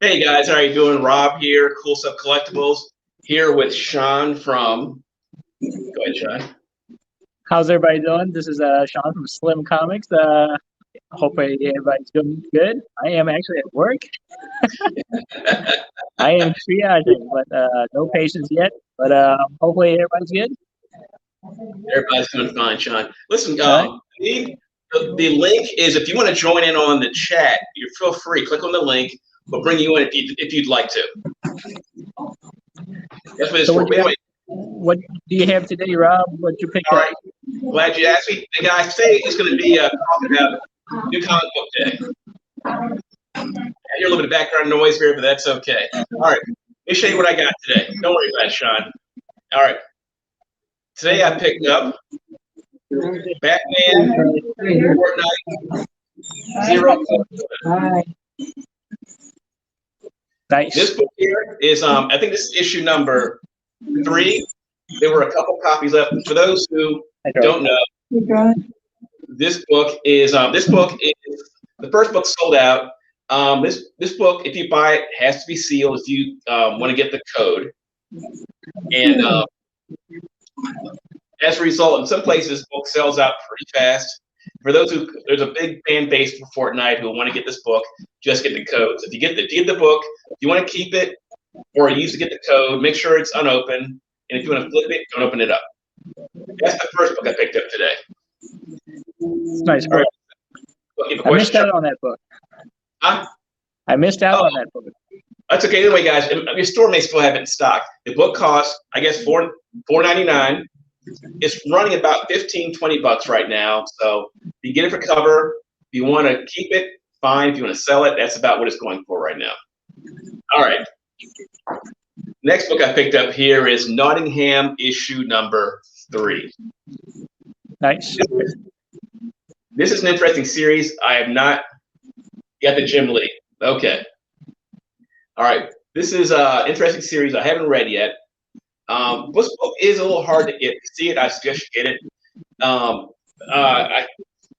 Hey guys, how are you doing? Rob here, Cool Stuff Collectibles, here with Sean from. Go ahead, Sean. How's everybody doing? This is Sean from Slim Comics. Hopefully everybody's doing good. I am actually at work. I am triaging, but no patients yet. But hopefully everybody's good. Everybody's doing fine, Sean. Listen, All right. the link is if you want to join in on the chat, you feel free. Click on the link. We'll bring you in if you'd like to. That's what it's for. Anyway, what do you have today, Rob? What you picked all up? right. Glad you asked me. Hey guys, today is going to be talking about New Comic Book Day. I hear a little bit of background noise here, but that's okay. All right, let me show you what I got today. Don't worry about it, Sean. All right. Today I picked up Batman, Fortnite, Zero. Nice. This book here is, I think this is issue number 3. There were a couple copies left. For those who don't know, this book is the first book sold out. This book, if you buy it, has to be sealed if you want to get the code. And as a result, in some places, the book sells out pretty fast. For those who, there's a big fan base for Fortnite who want to get this book, just get the code. So if you get the book, if you want to keep it or use to get the code, make sure it's unopened. And if you want to flip it, don't open it up. That's the first book I picked up today. Nice book. Right. I missed out on that book. Huh? I missed out on that book. That's okay. Anyway, guys, your store may still have it in stock. The book costs, I guess, $4.99. It's running about $15-20 right now. So if you get it for cover, if you want to keep it, fine. If you want to sell it, that's about what it's going for right now. All right. Next book I picked up here is Nottingham issue number 3. Nice. This is an interesting series. I have not got the Jim Lee. Okay. All right. This is an interesting series I haven't read yet. This book is a little hard to get. To see it, I suggest you get it.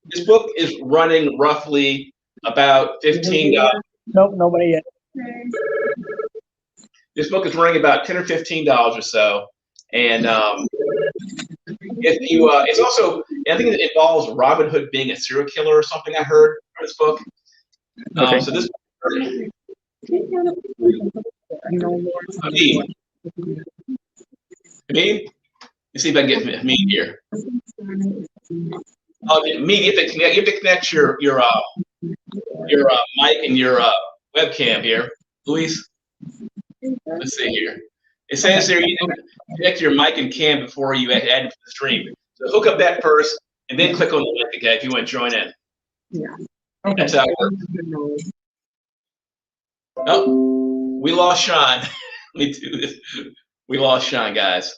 This book is running roughly about $15. Nope, nobody yet. This book is running about $10 or $15 or so, and if you, it's also, I think it involves Robin Hood being a serial killer or something. I heard from this book. Okay. So this. Amin, you see if I can get Amin here. Amin, you have to connect your mic and your webcam here, Luis. Let's see here. It says there you connect your mic and cam before you add it to the stream. So hook up that first, and then click on the link again if you want to join in. Yeah. That's how it works. Oh, we lost Sean. Let me do this. We lost Sean, guys.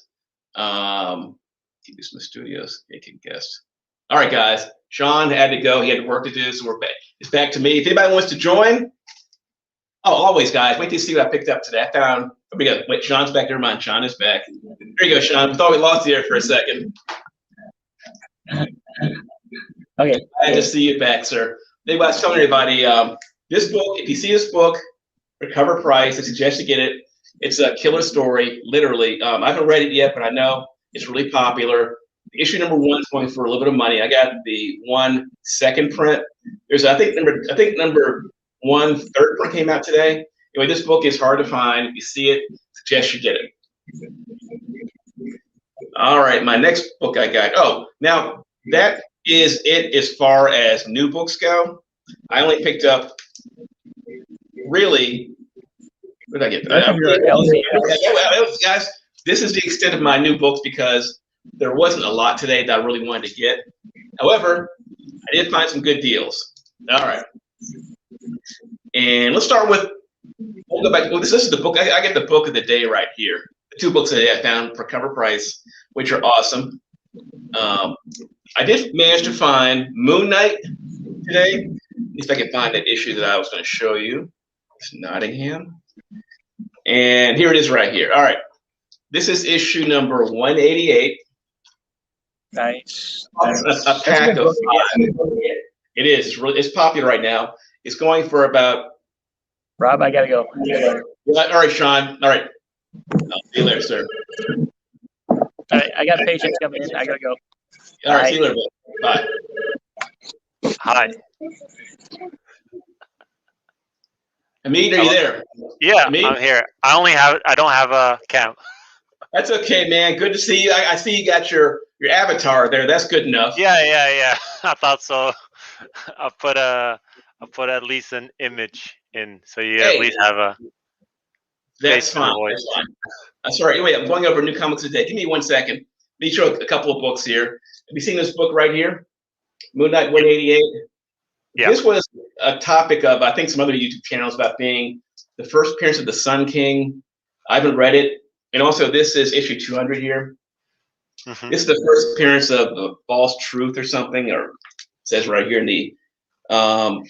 Keep this in the studios. Making guests. All right, guys. Sean had to go. He had work to do, so we're back. It's back to me. If anybody wants to join, always, guys. Wait till you see what I picked up today. I found. We got. Wait, Sean's back. Never mind. Sean is back. There you go, Sean. We thought we lost you there for a second. Okay. I had to see you back, sir. Anyway, I was telling everybody, this book. If you see this book for cover price, I suggest you get it. It's a killer story, literally. I haven't read it yet, but I know it's really popular. Issue number 1 is going for a little bit of money. I got the 1 second print. There's, I think number 1 third print came out today. Anyway, this book is hard to find. If you see it, suggest you get it. All right, my next book I got. Oh, now that is it as far as new books go. I only picked up really. What did I get? Guys, this is the extent of my new books because there wasn't a lot today that I really wanted to get. However, I did find some good deals. All right. And let's start with, we'll go back. Well, this is the book. I get the book of the day right here. The 2 books that I found for cover price, which are awesome. I did manage to find Moon Knight today. At least I can find that issue that I was going to show you. It's Nottingham. And here it is right here. All right. This is issue number 188. Nice. A pack of 5. It is. It's popular right now. It's going for about Rob, I gotta go. All right, Sean. All right. I'll see you later, sir. All right, I got patients coming in. I gotta go. All right, see you later. Bye. Hi. Hamid, are you there? Yeah, Hamid? I'm here. I don't have a cam. That's okay, man. Good to see you. I see you got your avatar there. That's good enough. Yeah. I thought so. I put at least an image in, so you at least have a. That's fine. That's fine. Sorry. Wait, I'm going over new comics today. Give me 1 second. Let me show a couple of books here. Have you seen this book right here? Moon Knight 188. Yeah. This was a topic of, I think, some other YouTube channels about being the first appearance of the Sun King. I haven't read it. And also, this is issue 200 here. Mm-hmm. This is the first appearance of False Truth or something, or it says right here in the, go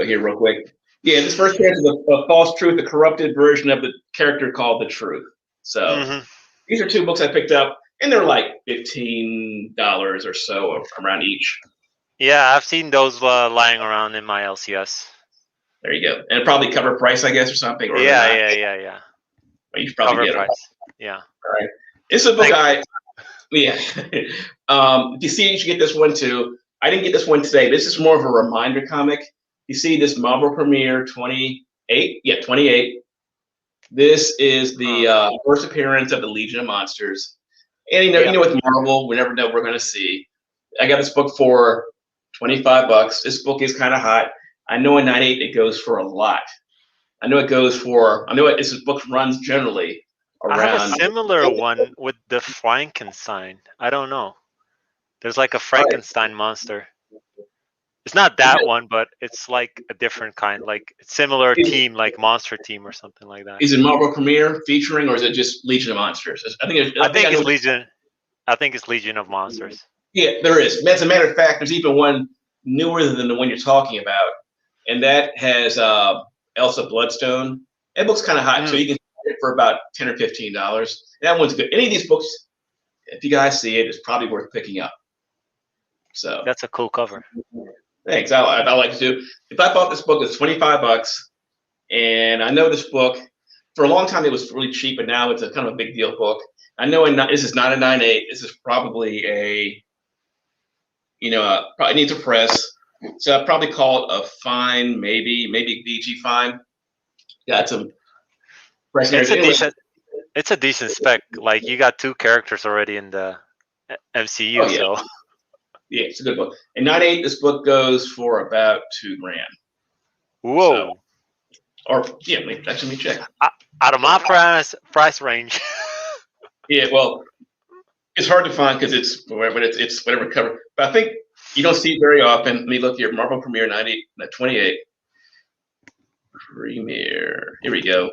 here real quick. Yeah, this first appearance of False Truth, the corrupted version of the character called the Truth. So these are two books I picked up, and they're like $15 or so around each. Yeah, I've seen those lying around in my LCS. There you go, and probably cover price, I guess, or something. Or Yeah. Well, you should probably Cover get price. them. Yeah. All right, it's a book if you see it, you should get this one too. I didn't get this one today. This is more of a reminder comic. You see this Marvel Premiere 28? Yeah, 28. This is the first appearance of the Legion of Monsters. And you know, with Marvel, we never know what we're going to see. I got this book for $25. This book is kind of hot. I know in 98 it goes for a lot. I know this book runs generally around. I have a similar one with the Frankenstein. I don't know. There's like a Frankenstein monster. It's not that one, but it's like a different kind, like similar team, like Monster Team or something like that. Is it Marvel Premiere featuring, or is it just Legion of Monsters? I think it's Legion. I think it's Legion of Monsters. Yeah, there is. As a matter of fact, there's even one newer than the one you're talking about, and that has Elsa Bloodstone. That book's kind of hot, so you can get it for about $10 or $15. That one's good. Any of these books, if you guys see it, it's probably worth picking up. So that's a cool cover. Thanks. I like to do. If I bought this book, it's $25, and I know this book for a long time it was really cheap, but now it's a kind of a big deal book. I know this is not a 9.8. This is probably a, probably needs a press. So I'd probably call it a fine, maybe BG fine. Got some press. It's a decent spec. Like you got two characters already in the MCU, so. Yeah, it's a good book. And 9.8, this book goes for about $2,000. Whoa. Let me check. Out of my price range. Yeah, well, it's hard to find because it's whatever cover. But I think you don't see it very often. Let me look here. Marvel Premiere 28. Premiere. Here we go.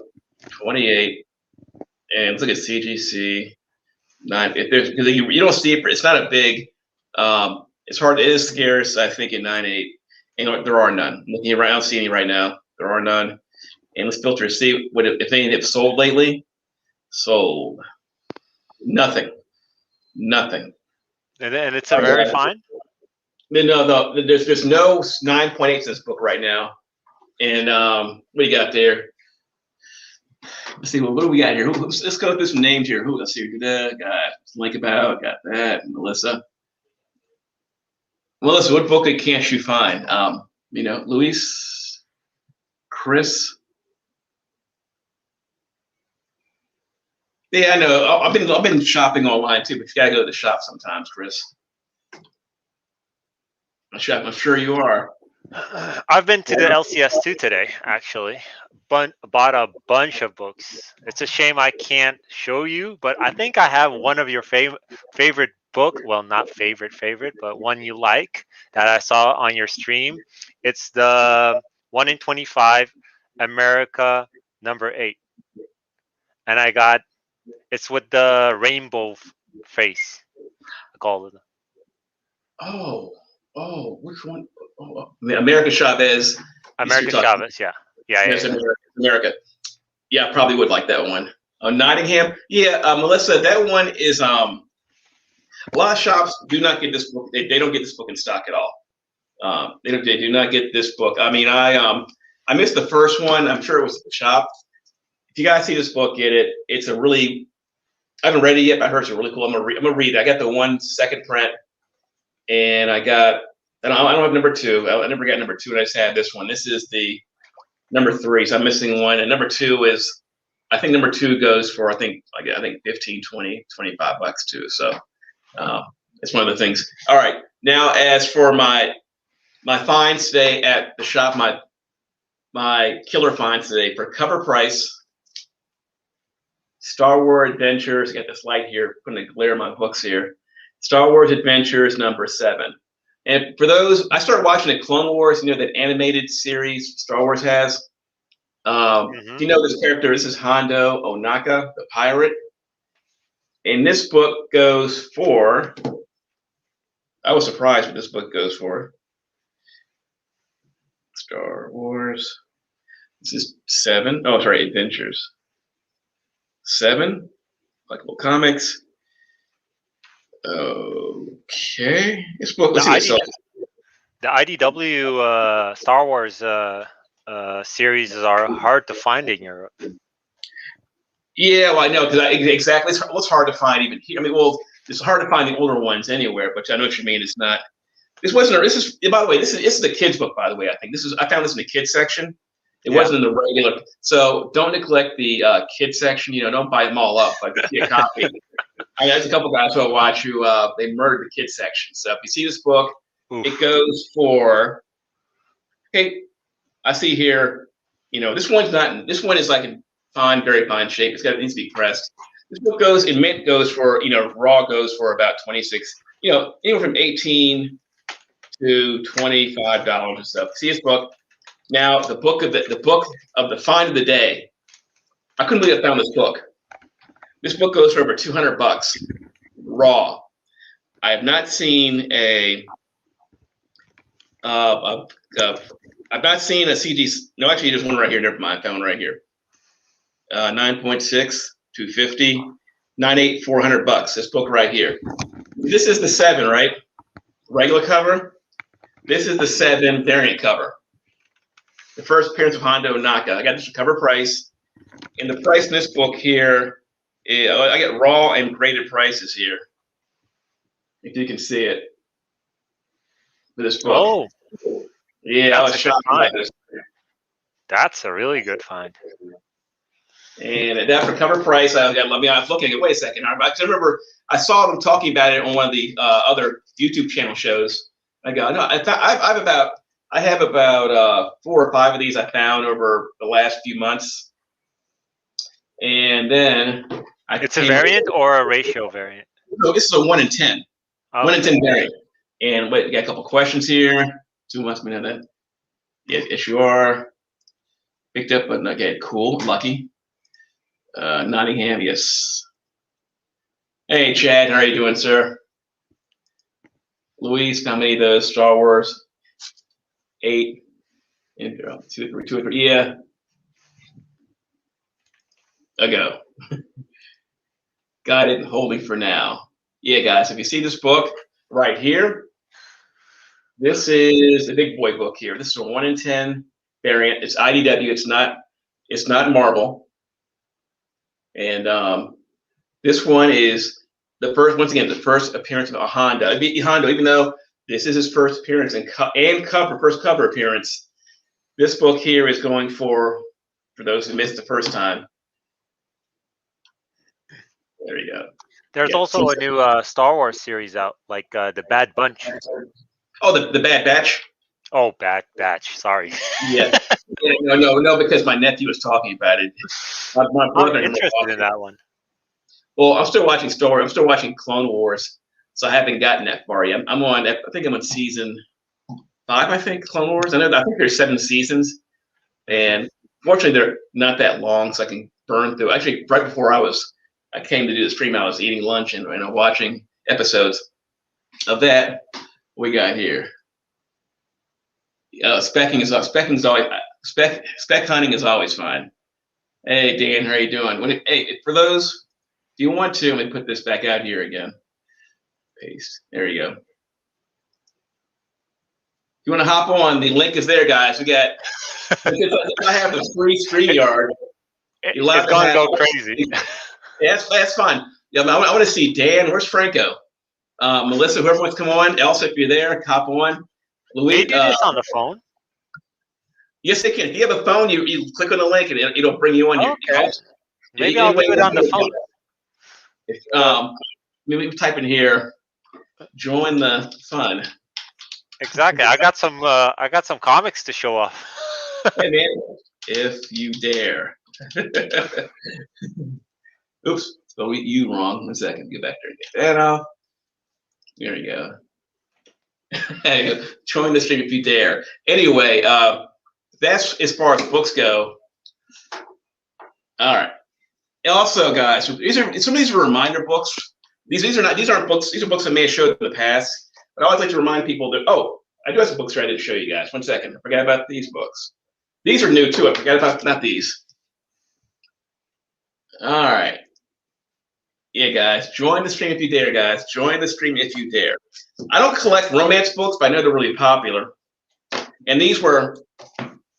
28. And let's look at CGC. 9. Because you don't see it. It's not a big. It's hard. It is scarce, I think, in 9.8. And there are none. I'm looking around, I don't see any right now. There are none. And let's filter, see if any have sold lately. Sold. Nothing. And it's a very fine? No. There's no 9.8 in this book right now. And what do you got there? Let's see. What do we got here? Let's go through some names here. Let's see. Got Link About. Got that. Melissa, what book can't you find? Luis, Chris. Yeah, I know. I've been shopping online too, but you gotta go to the shop sometimes, Chris. I'm sure you are. I've been to the LCS2 today, actually. Bought a bunch of books. It's a shame I can't show you, but I think I have one of your favorite book. Well, not favorite, but one you like that I saw on your stream. It's the 1 in 25 America #8, and it's with the rainbow face. I call it. Oh, which one? America Chavez. America Chavez, yeah. America. Yeah, I probably would like that one. Nottingham. Yeah, Melissa, that one is a lot of shops do not get this book. They don't get this book in stock at all. They do not get this book. I mean, I missed the first one. I'm sure it was at the shop. If you guys see this book, get it. It's a really, I haven't read it yet, but I heard it's really cool. I'm gonna read it. I got the 1 second print, and I don't have number 2. I never got number 2, and I just had this one. This is the number 3, so I'm missing one. And number 2 is, I think number 2 goes for, I think 15, 20, 25 bucks too. So it's one of the things. All right. Now, as for my finds today at the shop, my killer finds today for cover price, Star Wars Adventures. I got this light here, putting a glare on my books here. Star Wars Adventures number 7. And for those, I started watching the Clone Wars, that animated series Star Wars has. Do you know this character? This is Hondo Ohnaka, the pirate. And this book goes for, I was surprised what this book goes for. Star Wars. This is 7. Oh, sorry, Adventures. 7. Collectible comics. Okay. This book was the IDW Star Wars series are hard to find in Europe. Yeah, well, I know, because exactly. It's hard to find even here. I mean, well, it's hard to find the older ones anywhere, but I know what you mean. It's not. This wasn't. This is, by the way, this is a kids book. By the way, I think I found this in the kids section. It wasn't in the regular. So don't neglect the kids section. Don't buy them all up. Like if you get a copy. There's a couple guys who I watch who they murdered the kids section. So if you see this book, it goes for. Okay, I see here. This one's not. This one is like in fine, very fine shape. It needs to be pressed. This book goes in mint goes for raw goes for about 26. Anywhere from 18 to $25 or so. See this book. Now the book of the find of the day. I couldn't believe I found this book. This book goes for over 200 bucks raw. I have not seen I've not seen a CG. No, actually, there's one right here. Never mind. I found one right here. 9.6, 250, 9.8, 400 bucks. This book right here. This is the 7, right? Regular cover. This is the 7 variant cover. The first appearance of Hondo Ohnaka. I got this cover price. And the price in this book here, I get raw and graded prices here. If you can see it. For this book. Oh. Yeah, I was shocked by this. That's a really good find. And that for cover price, I was looking at. Wait a second, I remember I saw them talking about it on one of the other YouTube channel shows. I go, no, I have about 4 or 5 of these I found over the last few months, and then it's a variant or a ratio variant. No, this is a 1 in 10, 1 in 10 variant. And wait, we got a couple questions here. 2 months, we know that. Yes, you are. Picked up, but okay, cool, lucky. Nottingham, yes. Hey, Chad, how are you doing, sir? Luis, how many of those Star Wars? 8, 2 or 3. Yeah. Ago. Got it, holding for now. Yeah, guys, if you see this book right here, this is a big boy book here. This is a 1 in 10 variant. It's IDW. It's not Marvel. And this one is the first appearance of a Hondo. Hondo, even though this is his first appearance first cover appearance, this book here is going for those who missed the first time. There you go. There's also a new Star Wars series out, like the Bad Bunch. Oh, the Bad Batch. Oh, Bad Batch. Sorry. Yeah. No, because my nephew was talking about it. My brother. I'm interested in that one. Well, I'm still watching Star Wars. I'm still watching Clone Wars, so I haven't gotten that far yet. I'm on. I think I'm on season 5. I think Clone Wars. I think there's 7 seasons, and fortunately they're not that long, so I can burn through. Actually, right before I came to do the stream, I was eating lunch and watching episodes of that. We got here. Spec hunting is always fun. Hey Dan, how are you doing? Hey, for those, if you want to, let me put this back out here again. Paste. There you go. you want to hop on, the link is there, guys. We got. I have the free StreamYard. It's gonna go crazy. Yeah, that's fine. Yeah, I want to see Dan. Where's Franco? Melissa, whoever wants to come on. Elsa, if you're there, hop on. Louis, They do this on the phone. Yes, they can. If you have a phone, you click on the link and it'll bring you on. Okay. Maybe I'll do it on the phone. Maybe type in here. Join the fun. Exactly. I got some comics to show off. Hey man, if you dare. Oops, spelled you wrong. 1 second. Get back there and get that off. There you go. Join the stream if you dare. Anyway, that's as far as books go. All right. And also, guys, some of these are reminder books. These aren't books. These are books I may have showed in the past. But I always like to remind people that I do have some books ready to show you guys. 1 second. I forgot about these books. These are new too. I forgot about not these. All right. Yeah, guys, join the stream if you dare, guys. Join the stream if you dare. I don't collect romance books, but I know they're really popular. And these were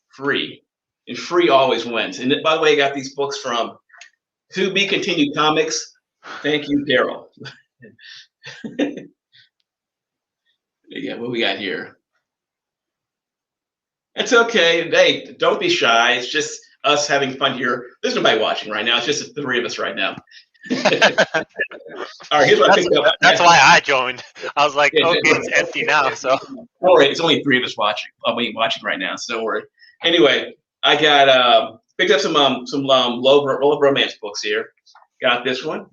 free. And free always wins. And by the way, I got these books from To Be Continued Comics. Thank you, Daryl. Yeah, what we got here? It's okay. Hey, don't be shy. It's just us having fun here. There's nobody watching right now. It's just the three of us right now. All right, here's what I picked up. That's why I joined. I was like, okay, it's empty now. So don't worry, it's only three of us watching. Watching right now, so don't worry. Anyway, I got picked up some low romance books here. Got this one.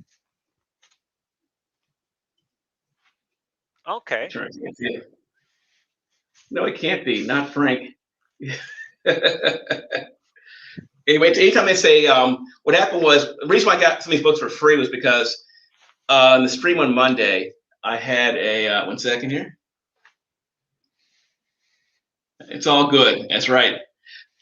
Okay. No, it can't be. Not Frank. Anyway, anytime they say, what happened was, the reason why I got some of these books for free was because on the stream on Monday, I had a, 1 second here. It's all good. That's right.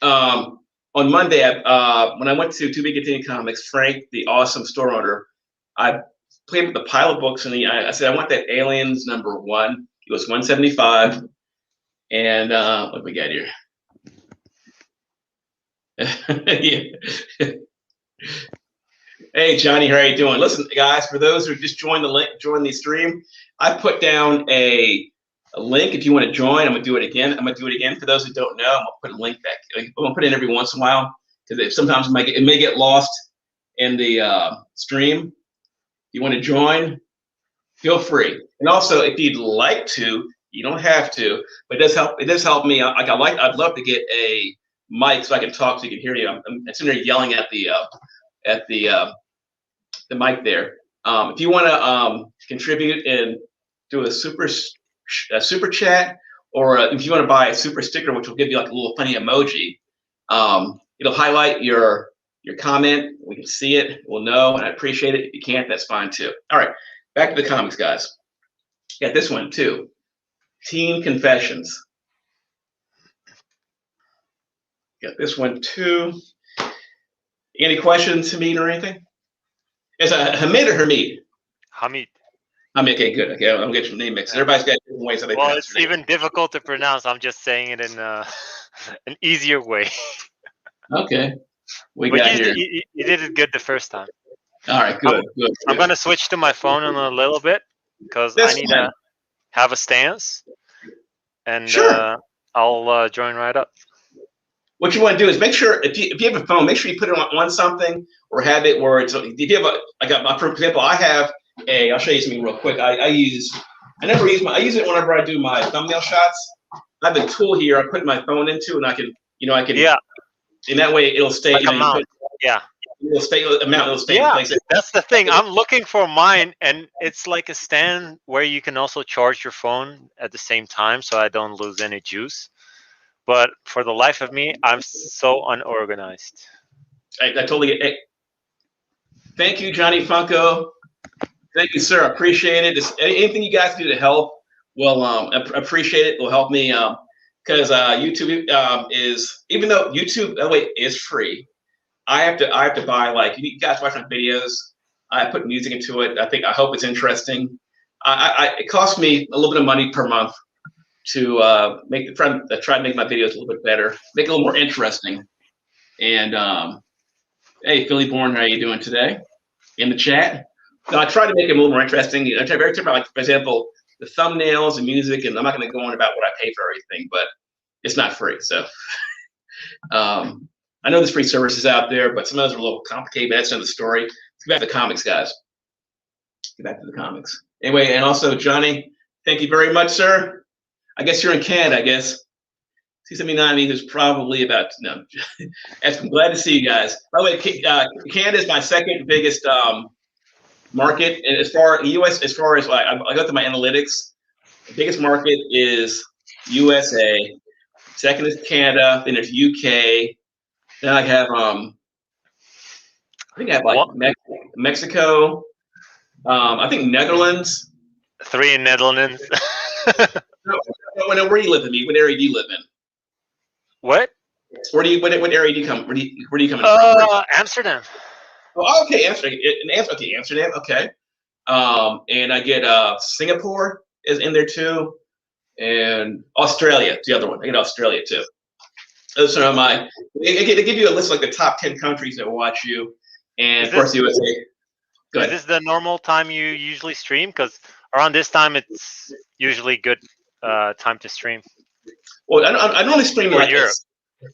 On Monday, when I went to Be Continued Comics, Frank, the awesome store owner, I played with the pile of books, and I said, I want that Aliens #1. It was $175. And what do we got here? Yeah. Hey Johnny, how are you doing? Listen, guys, for those who just joined the stream, I put down a link if you want to join. I'm gonna do it again. For those who don't know, I'm gonna put a link back. I'm gonna put it in every once in a while because sometimes it may get lost in the stream. If you want to join, feel free. And also, if you'd like to, you don't have to, but it does help. It does help me. I'd love to get a mic so I can talk so you can hear you. I'm sitting there yelling at the mic there. If you want to contribute and do a super chat, or if you want to buy a super sticker, which will give you like a little funny emoji, it'll highlight your comment. We can see it. We'll know, and I appreciate it. If you can't, that's fine too. All right, back to the comics, guys. Got this one too. Teen Confessions. Got this one too. Any questions, Hamid, or anything? Is it Hamid or Hamid? Hamid. Hamid. Okay, good. Okay, I'll get your name mixed. Everybody's got different ways that they pronounce it's even difficult to pronounce. I'm just saying it in an easier way. Okay. You did it good the first time. All right, good. I'm going to switch to my phone in a little bit because I need to have a stance. And sure. I'll join right up. What you want to do is make sure if you have a phone, make sure you put it on something or have it where it's. If you have for example, I have I'll show you something real quick. I use it whenever I do my thumbnail shots. I have a tool here. I put my phone into, and I can. Yeah. And that way it'll stay. Like a mount. Yeah. It'll stay in place. That's the thing. I'm looking for mine, and it's like a stand where you can also charge your phone at the same time, so I don't lose any juice. But for the life of me, I'm so unorganized. I totally get it. Thank you, Johnny Funko. Thank you, sir. I appreciate it. Anything you guys do to help, appreciate it. Will help me because YouTube is, even though YouTube is free, I have to buy, like, you guys watch my videos. I put music into it. I hope it's interesting. It costs me a little bit of money per month try to make my videos a little bit better, make it a little more interesting. And hey, Philly Born, how are you doing today? In the chat. So I try to make it a little more interesting. I try very about, like, for example, the thumbnails and music, and I'm not going to go on about what I pay for everything, but it's not free. So I know there's free services out there, but some of those are a little complicated. But that's another story. Let's get back to the comics, guys. Get back to the comics. Anyway, and also Johnny, thank you very much, sir. I guess you're in Canada, I guess. C79 means it's probably about, no. I'm glad to see you guys. By the way, Canada is my second biggest market. And as far as US, as far as like, I go through my analytics, the biggest market is USA. Second is Canada. Then there's UK. Then I have, I think I have like Mexico. I think Netherlands. 3 in Netherlands. Where do you live in? What area do you live in? What? What area do you come? Where do you come from? Amsterdam. Oh, okay, Amsterdam. Okay, Amsterdam. Okay. And I get Singapore is in there too, and Australia. The other one. I get Australia too. Those are my. They give you a list of like the top 10 countries that watch you, and of course the USA. Go ahead. Is this the normal time you usually stream? Because around this time, it's usually good time to stream. Well, I normally stream like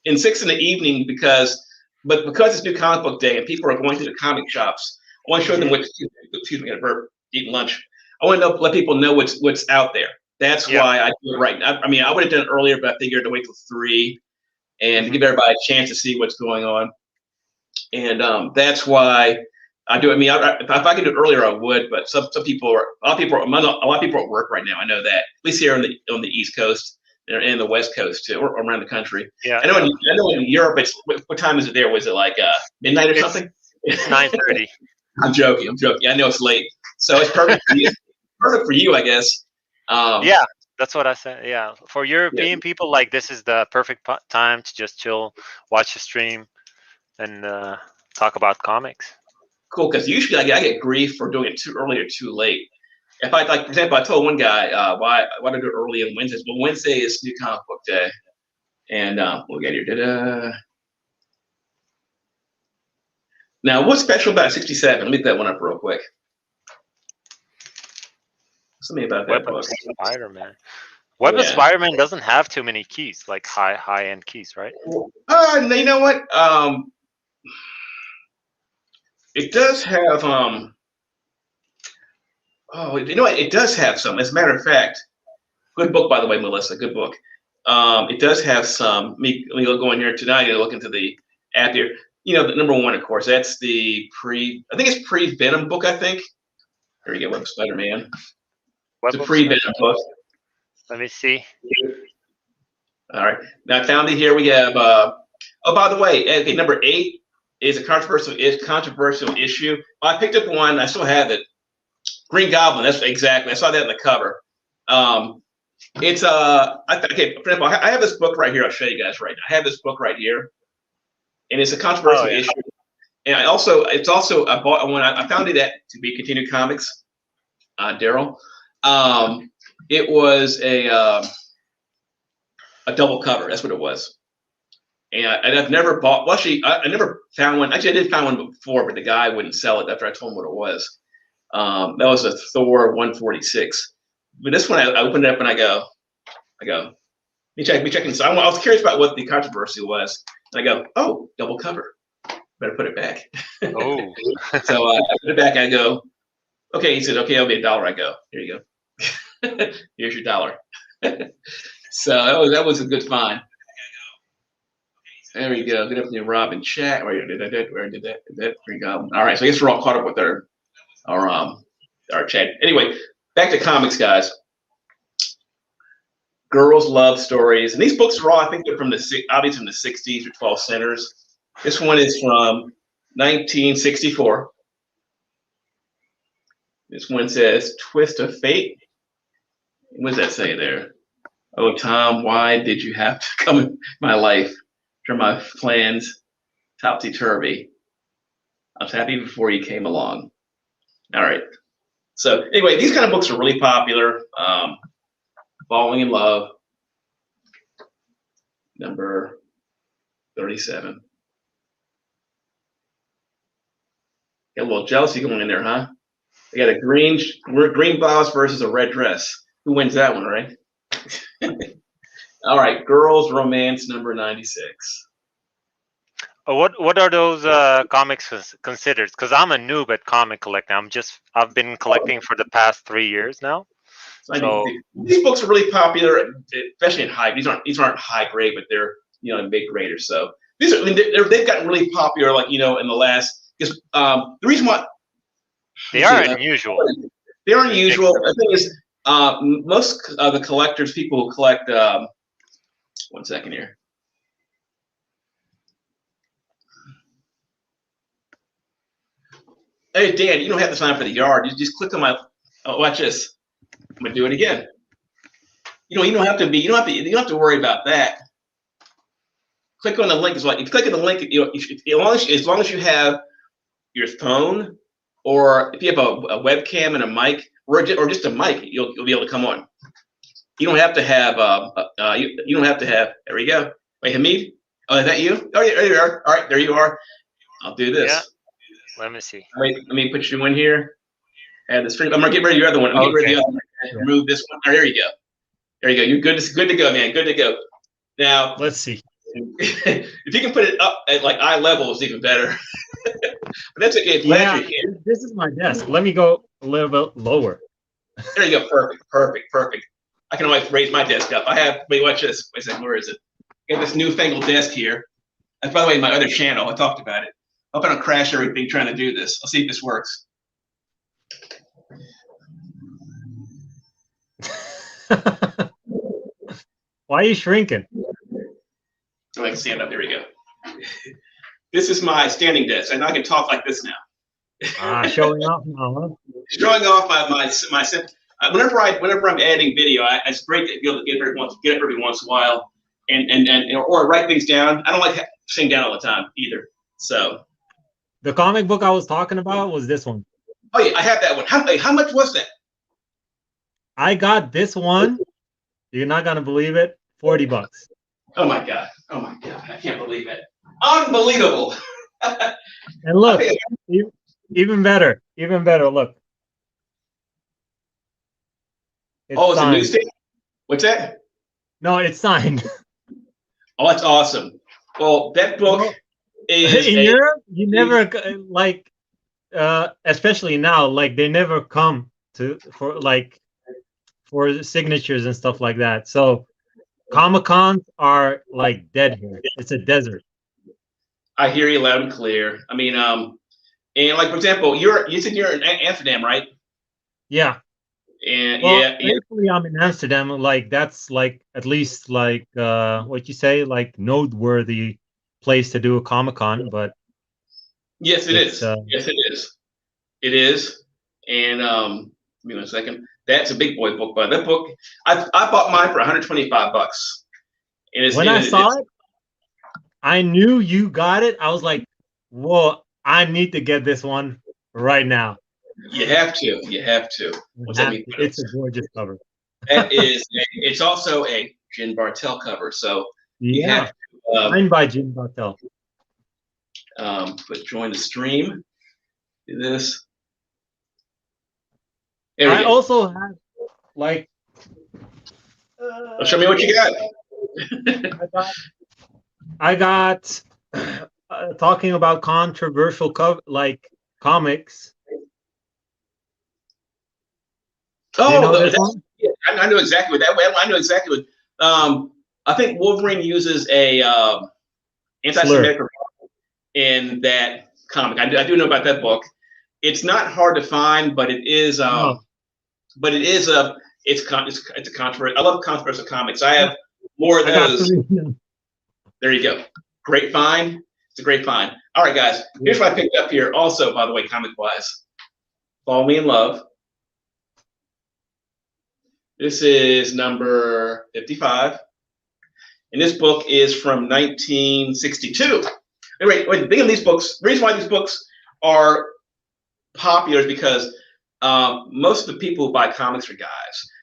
in 6 in the evening because it's New Comic Book Day and people are going to the comic shops. I want to show them what. Excuse me, I got a burp. Eating lunch. I want to let people know what's out there. That's why I do it right now. I mean, I would have done it earlier, but I figured to wait till 3 and to give everybody a chance to see what's going on. And that's why I do it. I mean, if I could do it earlier, I would. But a lot of people are at work right now. I know that. At least here on the East Coast and the West Coast too, or around the country. Yeah. I know in Europe, it's what time is it there? Was it like midnight or something? It's 9:30. I'm joking. I know it's late, so it's perfect for you. Perfect for you, I guess. Yeah, that's what I said. Yeah, for European people, like this is the perfect time to just chill, watch the stream, and talk about comics. Cool, because usually I get grief for doing it too early or too late. If I, like, for example, I told one guy why to do it early on Wednesdays. Well, Wednesday is New Comic Book Day, and we'll get here. Now, what's special about 67? Let me get that one up real quick. Something about that book. Spider-Man. Web of Spider-Man doesn't have too many keys, like high-end keys, right? You know what? It does have you know what? It does have some. As a matter of fact, good book, by the way, Melissa. Good book. It does have some. Let me go in here tonight and look into the app here. You know, the number 1, of course, that's the I think it's pre-Venom book, I think. Here we go, Web of Spider-Man. It's a pre-Venom book. Let me see. All right. Now I found it here. We have oh, by the way, okay, number 8 is a controversial issue. I picked up one, I still have it. Green Goblin, that's exactly. I saw that in the cover. It's okay, for example, I have this book right here. I'll show you guys right now. I have this book right here. And it's a controversial issue. And I bought one. I found it to be Continued Comics, Daryl. It was a double cover. That's what it was. And I've never bought. Well, actually, I never found one. Actually, I did find one before, but the guy wouldn't sell it after I told him what it was. That was a Thor 146. But this one, I opened it up and I go. Let me check inside. I was curious about what the controversy was. And I go, oh, double cover. Better put it back. Oh. So I put it back. I go, okay. He said, okay, it'll be $1. I go, here you go. Here's your $1. So that was a good find. There we go. Good afternoon, Rob in chat. Where did that? There we go. All right. So I guess we're all caught up with our chat. Anyway, back to comics, guys. Girls love stories, and these books are all, I think, they're from obviously from the 60s or 12 centers. This one is from 1964. This one says "Twist of Fate." What does that say there? Oh, Tom, why did you have to come in my life? Turn my plans topsy-turvy. I was happy before you came along. All right. So anyway, these kind of books are really popular. Falling in Love. number 37. Got a little jealousy going in there, huh? We got a green blouse versus a red dress. Who wins that one, right? All right, girls' romance number 96. What are those comics considered? Because I'm a noob at comic collecting. I've been collecting for the past 3 years now. So these books are really popular, especially in high. These aren't high grade, but they're in mid grade or so. These are they've gotten really popular, like in the last. Because the reason why they are unusual. They're unusual. The thing is, most of the collectors, people who collect. 1 second here. Hey Dan, you don't have to sign up for the yard. You just click on my. Oh, watch this. I'm gonna do it again. You don't have to worry about that. Click on the link. It's like if you click on the link, as long as you have your phone, or if you have a webcam and a mic, or just a mic, you'll be able to come on. You don't have to have you don't have to have. There we go. Wait, Hamid. Oh, is that you? Oh, yeah, there you are. All right, there you are. I'll do this. Yeah. Let me see. Wait, let me put you in here. Add the stream. I'm gonna get rid of your other one. Get rid of the other one. Remove this one. Oh, there you go. There you go. You're good. Good to go, man. Good to go. Now let's see. If you can put it up at like eye level, it's even better. But that's okay. Yeah, this is my desk. Let me go a little bit lower. There you go. Perfect. I can always raise my desk up. Wait, watch this. Wait a second. Where is it? I got this newfangled desk here. That's, by the way, my other channel. I talked about it. I hope I don't crash everything trying to do this. I'll see if this works. Why are you shrinking? So I can stand up. There we go. This is my standing desk, and I can talk like this now. Showing off now, huh? Showing off my whenever I'm editing video, it's great to be able to get it every once in a while, or write things down. I don't like sitting down all the time either. So the comic book I was talking about was this one. Oh yeah, I have that one. How much was that? I got this one. You're not gonna believe it. $40. Oh my god! I can't believe it. Unbelievable. And look, even better. Look. It's it's signed. a newsstand. What's that? No, it's signed. Oh, that's awesome. Well, that book is in Europe. You never like, especially now, like they never come for signatures and stuff like that. So Comic-Cons are like dead here. It's a desert. I hear you loud and clear. I mean, and like for example, you said you're in Amsterdam, right? Yeah. And thankfully I'm in Amsterdam. Like that's like at least like what you say, like noteworthy place to do a Comic-Con. But yes, it is. Yes, it is. It is. And give me 1 second. That's a big boy book, but that book I bought mine for $125. And when I saw it, I knew you got it. I was like, "Whoa, I need to get this one right now." You have to. It's a gorgeous cover. It's also a Jim Bartel cover, so you have to, signed by Jim Bartel. But join the stream. Do this. I also have like. Show me what you got. I got talking about controversial comics. Oh, you know this one? I know exactly what that. I know exactly what. I think Wolverine uses a anti-Semitic in that comic. I do know about that book. It's not hard to find, but it is. But it is it's a controversial. I love controversial comics. I have more of those. There you go. Great find. It's a great find. All right, guys. Here's what I picked up here. Also, by the way, comic-wise, Fall Me in Love. This is number 55. And this book is from 1962. Wait, the thing of these books, the reason why these books are popular is because most of the people who buy comics are guys.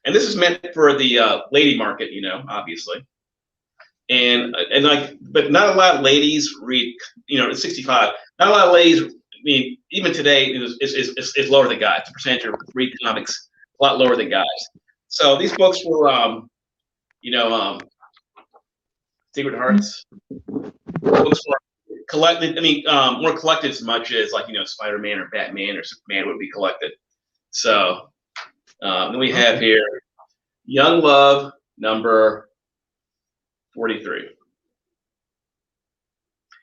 And this is meant for the lady market, obviously. and like, but not a lot of ladies read. You know, at 65, not a lot of ladies. I mean, even today, it's lower than guys. The percentage of read comics a lot lower than guys. So these books were, you know, Secret Hearts books were collected. I mean, weren't collected as much as like, you know, Spider-Man or Batman or Superman would be collected. So then we have here Young Love number 43.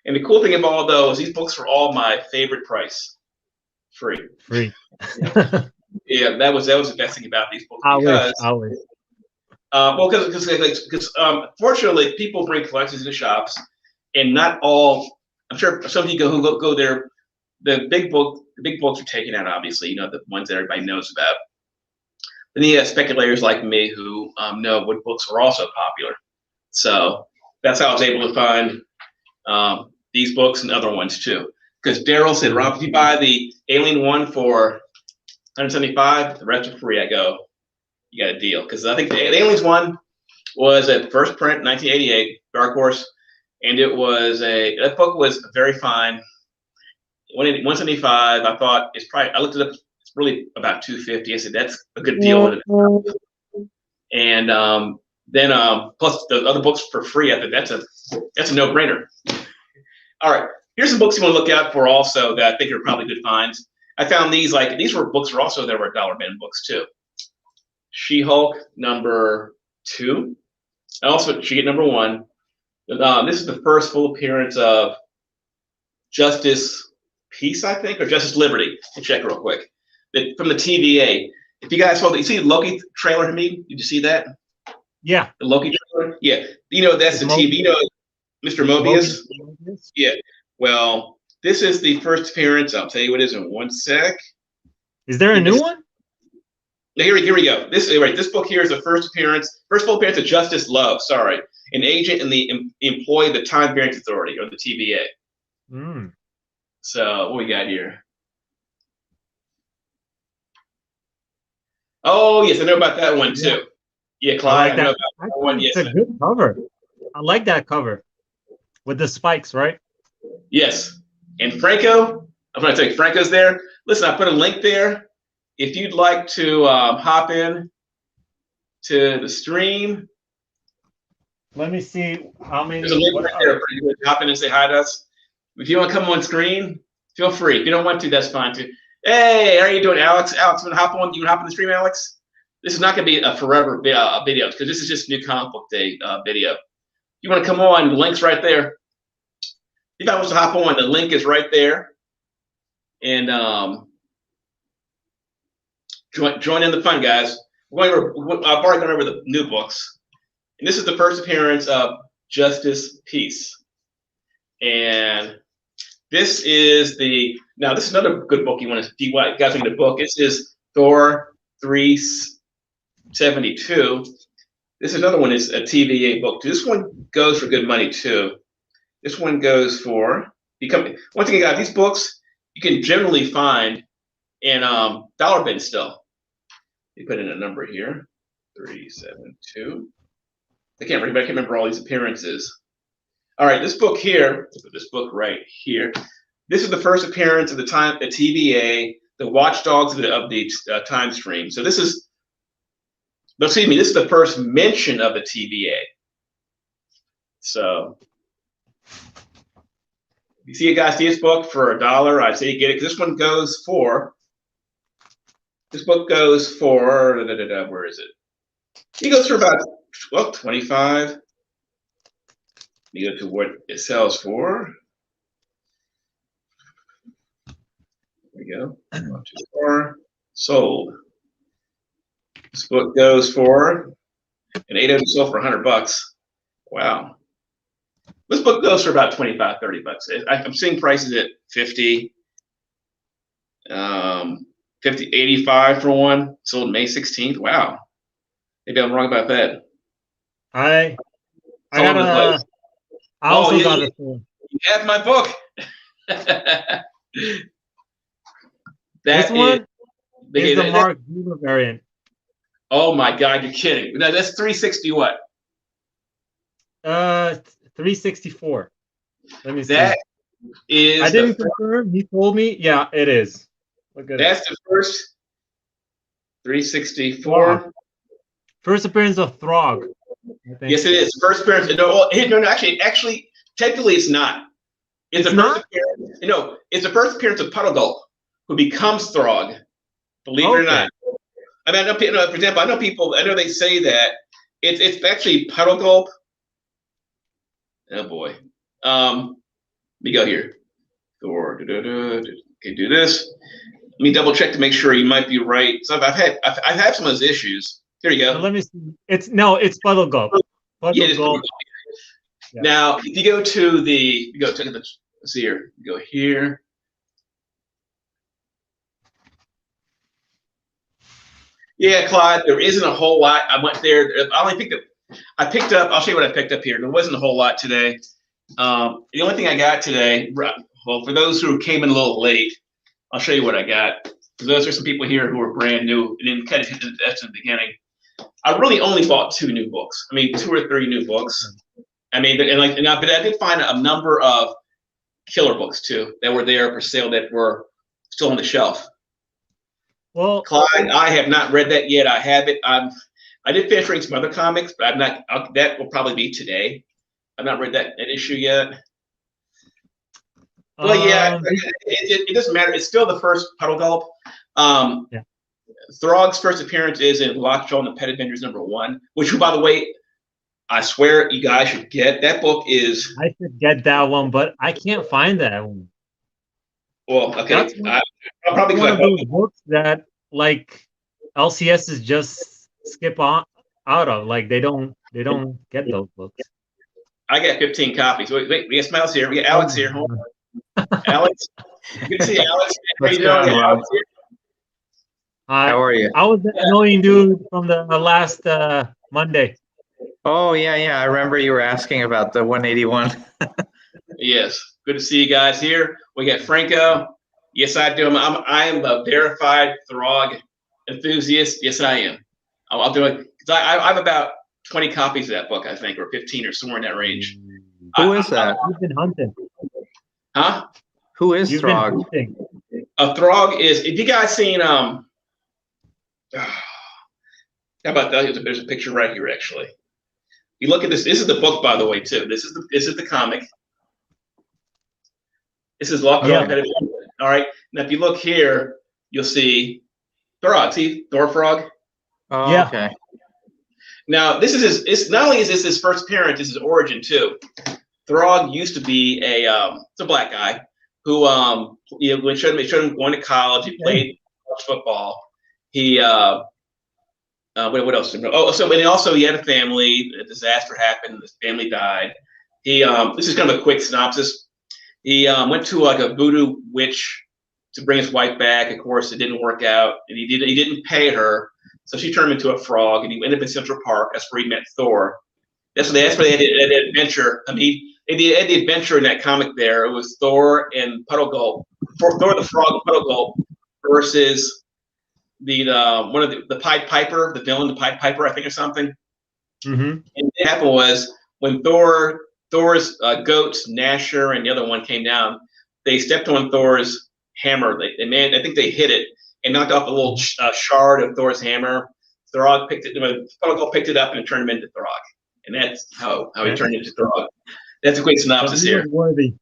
And the cool thing of all those, these books were all my favorite price, free. Yeah, that was the best thing about these books. I wish. Well, because fortunately, people bring collections into shops, and not all. I'm sure some people who go there, the big books are taken out. Obviously, you know, the ones that everybody knows about. Then you have speculators like me who know what books are also popular. So that's how I was able to find these books and other ones too. Because Daryl said, Rob, if you buy the Alien one for $175, the rest are free. I go, you got a deal. Because I think the Aliens one was a first print, 1988, Dark Horse, and that book was very fine. 175. I thought it's probably. I looked it up. It's really about 250. I said that's a good deal. And then plus the other books for free. I think that's a no-brainer. All right, here's some books you want to look out for also that I think are probably good finds. I found these were books were also there were dollar bin books too. She-Hulk number 2. Also, She-Get number 1. This is the first full appearance of Justice Peace, I think, or Justice Liberty. I'll check real quick. From the TVA. If you guys saw, you see the Loki trailer to me? Did you see that? Yeah. The Loki trailer? Yeah. You know, that's the TV. You know, Mr. Mobius? Yeah. Well, this is the first appearance. I'll tell you what it is in one sec. Is there a new one? Here we go. This book here is the first full appearance of Justice Love. Sorry, an agent in the employee of the Time Variance Authority, or the TVA. So what we got here? Oh yes, I know about that one too. Yeah, Clyde. I know about that one. Yes, it's a good cover. I like that cover with the spikes, right? Yes, and Franco. I'm going to tell you, Franco's there. Listen, I put a link there. If you'd like to hop in to the stream, let me see how many. There's a link right there for you to hop in and say hi to us. If you want to come on screen, feel free. If you don't want to, that's fine too. Hey, how are you doing, Alex? Alex, you want to hop on? You want to hop on the stream, Alex? This is not going to be a forever video because this is just new comic book day video. You want to come on? The link's right there. If I was to hop on, the link is right there, and join in the fun, guys. I've already gone over the new books, and this is the first appearance of Justice Peace, and this is another good book you want to see. What guys in the book? This is Thor 372. This is another one. Is a TVA book. This one goes for good money too. This one goes for once again, guys. These books you can generally find in dollar bins still. You put in a number here, 372. I can't remember all these appearances. All right, this book here, this book right here. This is the first appearance of the TVA, the watchdogs of the time stream. So this is, excuse me, this is the first mention of the TVA. So if you see a guy see this book for $1, I say you get it, because this one goes for. This book goes for, where is it? It goes for about 25. You go to what it sells for. There we go. Not too far. Sold. This book goes for an 8 sold for $100. Wow. This book goes for about 25, $30. I'm seeing prices at 50, 85 for one. Sold May 16th. Wow. Maybe I'm wrong about that. I also got it. You have my book. This one is the Mark Buber variant. Oh my God, you're kidding. No, that's 360 what? 364. Let me see. That is I didn't confirm. He told me. Yeah, it is. Look at that's it. the first 364. First appearance of Throg. I think. Yes, it is. First appearance. No, actually, technically, it's not. It's the first appearance. No, it's the first appearance of Puddle Gulp, who becomes Throg. Believe it or not. I mean, I know, for example, I know people. I know they say that it's actually Puddle Gulp. Oh boy. Let me go here. Thor. Okay, do this. Let me double check to make sure you might be right. So I've had some of those issues. Here you go. So let me see. It's Puddle Gulp. Puddle Gulp. Yeah. Now, if you go to let's see here. You go here. Yeah, Clyde, there isn't a whole lot. I went there. I picked up, I'll show you what I picked up here. There wasn't a whole lot today. The only thing I got today, well, for those who came in a little late, I'll show you what I got. Those are some people here who are brand new and didn't kind of hit that's the beginning. I really only bought 2 new books. I mean, 2 or 3 new books. I mean, but I did find a number of killer books too that were there for sale that were still on the shelf. Well, Clyde, I have not read that yet. I have it. I did finish reading some other comics, but I'm not. That will probably be today. I've not read that issue yet. Well, yeah, it doesn't matter. It's still the first Puddle Gulp. Yeah. Throg's first appearance is in Lockjaw and the Pet Adventures #1, which, by the way, I swear you guys should get. That book is. I should get that one, but I can't find that one. Well, okay. I'll probably one of those books that like LCS is just skip out of. Like they don't get those books. I got 15 copies. Wait, we got Smiles here. We got Alex here. Hold on. Alex, good to see you, Alex. How you doing, Alex? How are you? I was that annoying dude from the last Monday. Oh yeah. I remember you were asking about the 181. Yes. Good to see you guys here. We got Franco. Yes, I do. I am a verified Throg enthusiast. Yes, I am. I'll do it because I have about 20 copies of that book, I think, or 15 or somewhere in that range. Who is that? You've been hunting. Huh? Who is Throg? Throg is. Have you guys seen? How about that? There's a picture right here, actually. You look at this. This is the book, by the way, too. This is the comic. This is Lockjaw. Yeah. All right. Now, if you look here, you'll see Throg. See Thor Frog? Oh, yeah. Okay. Now, this is it's not only is this his first appearance, this is his origin too. Throg used to be it's a black guy who when showed him going to college. He played college football. He what else? Oh, so and also he had a family. A disaster happened. His family died. He this is kind of a quick synopsis. He went to like a voodoo witch to bring his wife back. Of course, it didn't work out, and he didn't pay her, so she turned him into a frog, and he ended up in Central Park. That's where he met Thor. That's where they had the adventure. I mean, they had the adventure in that comic. There, it was Thor and Puddle Gulp, Thor the Frog and Puddle Gulp versus the one of the Pied Piper, the villain, the Pied Piper, I think, or something. Mm-hmm. And what happened was when Thor's goats, Nasher, and the other one came down, they stepped on Thor's hammer. I think they hit it and knocked off a little shard of Thor's hammer. Throg picked it up and turned him into Throg, and that's how he turned into Throg. That's a quick synopsis here. Worthy.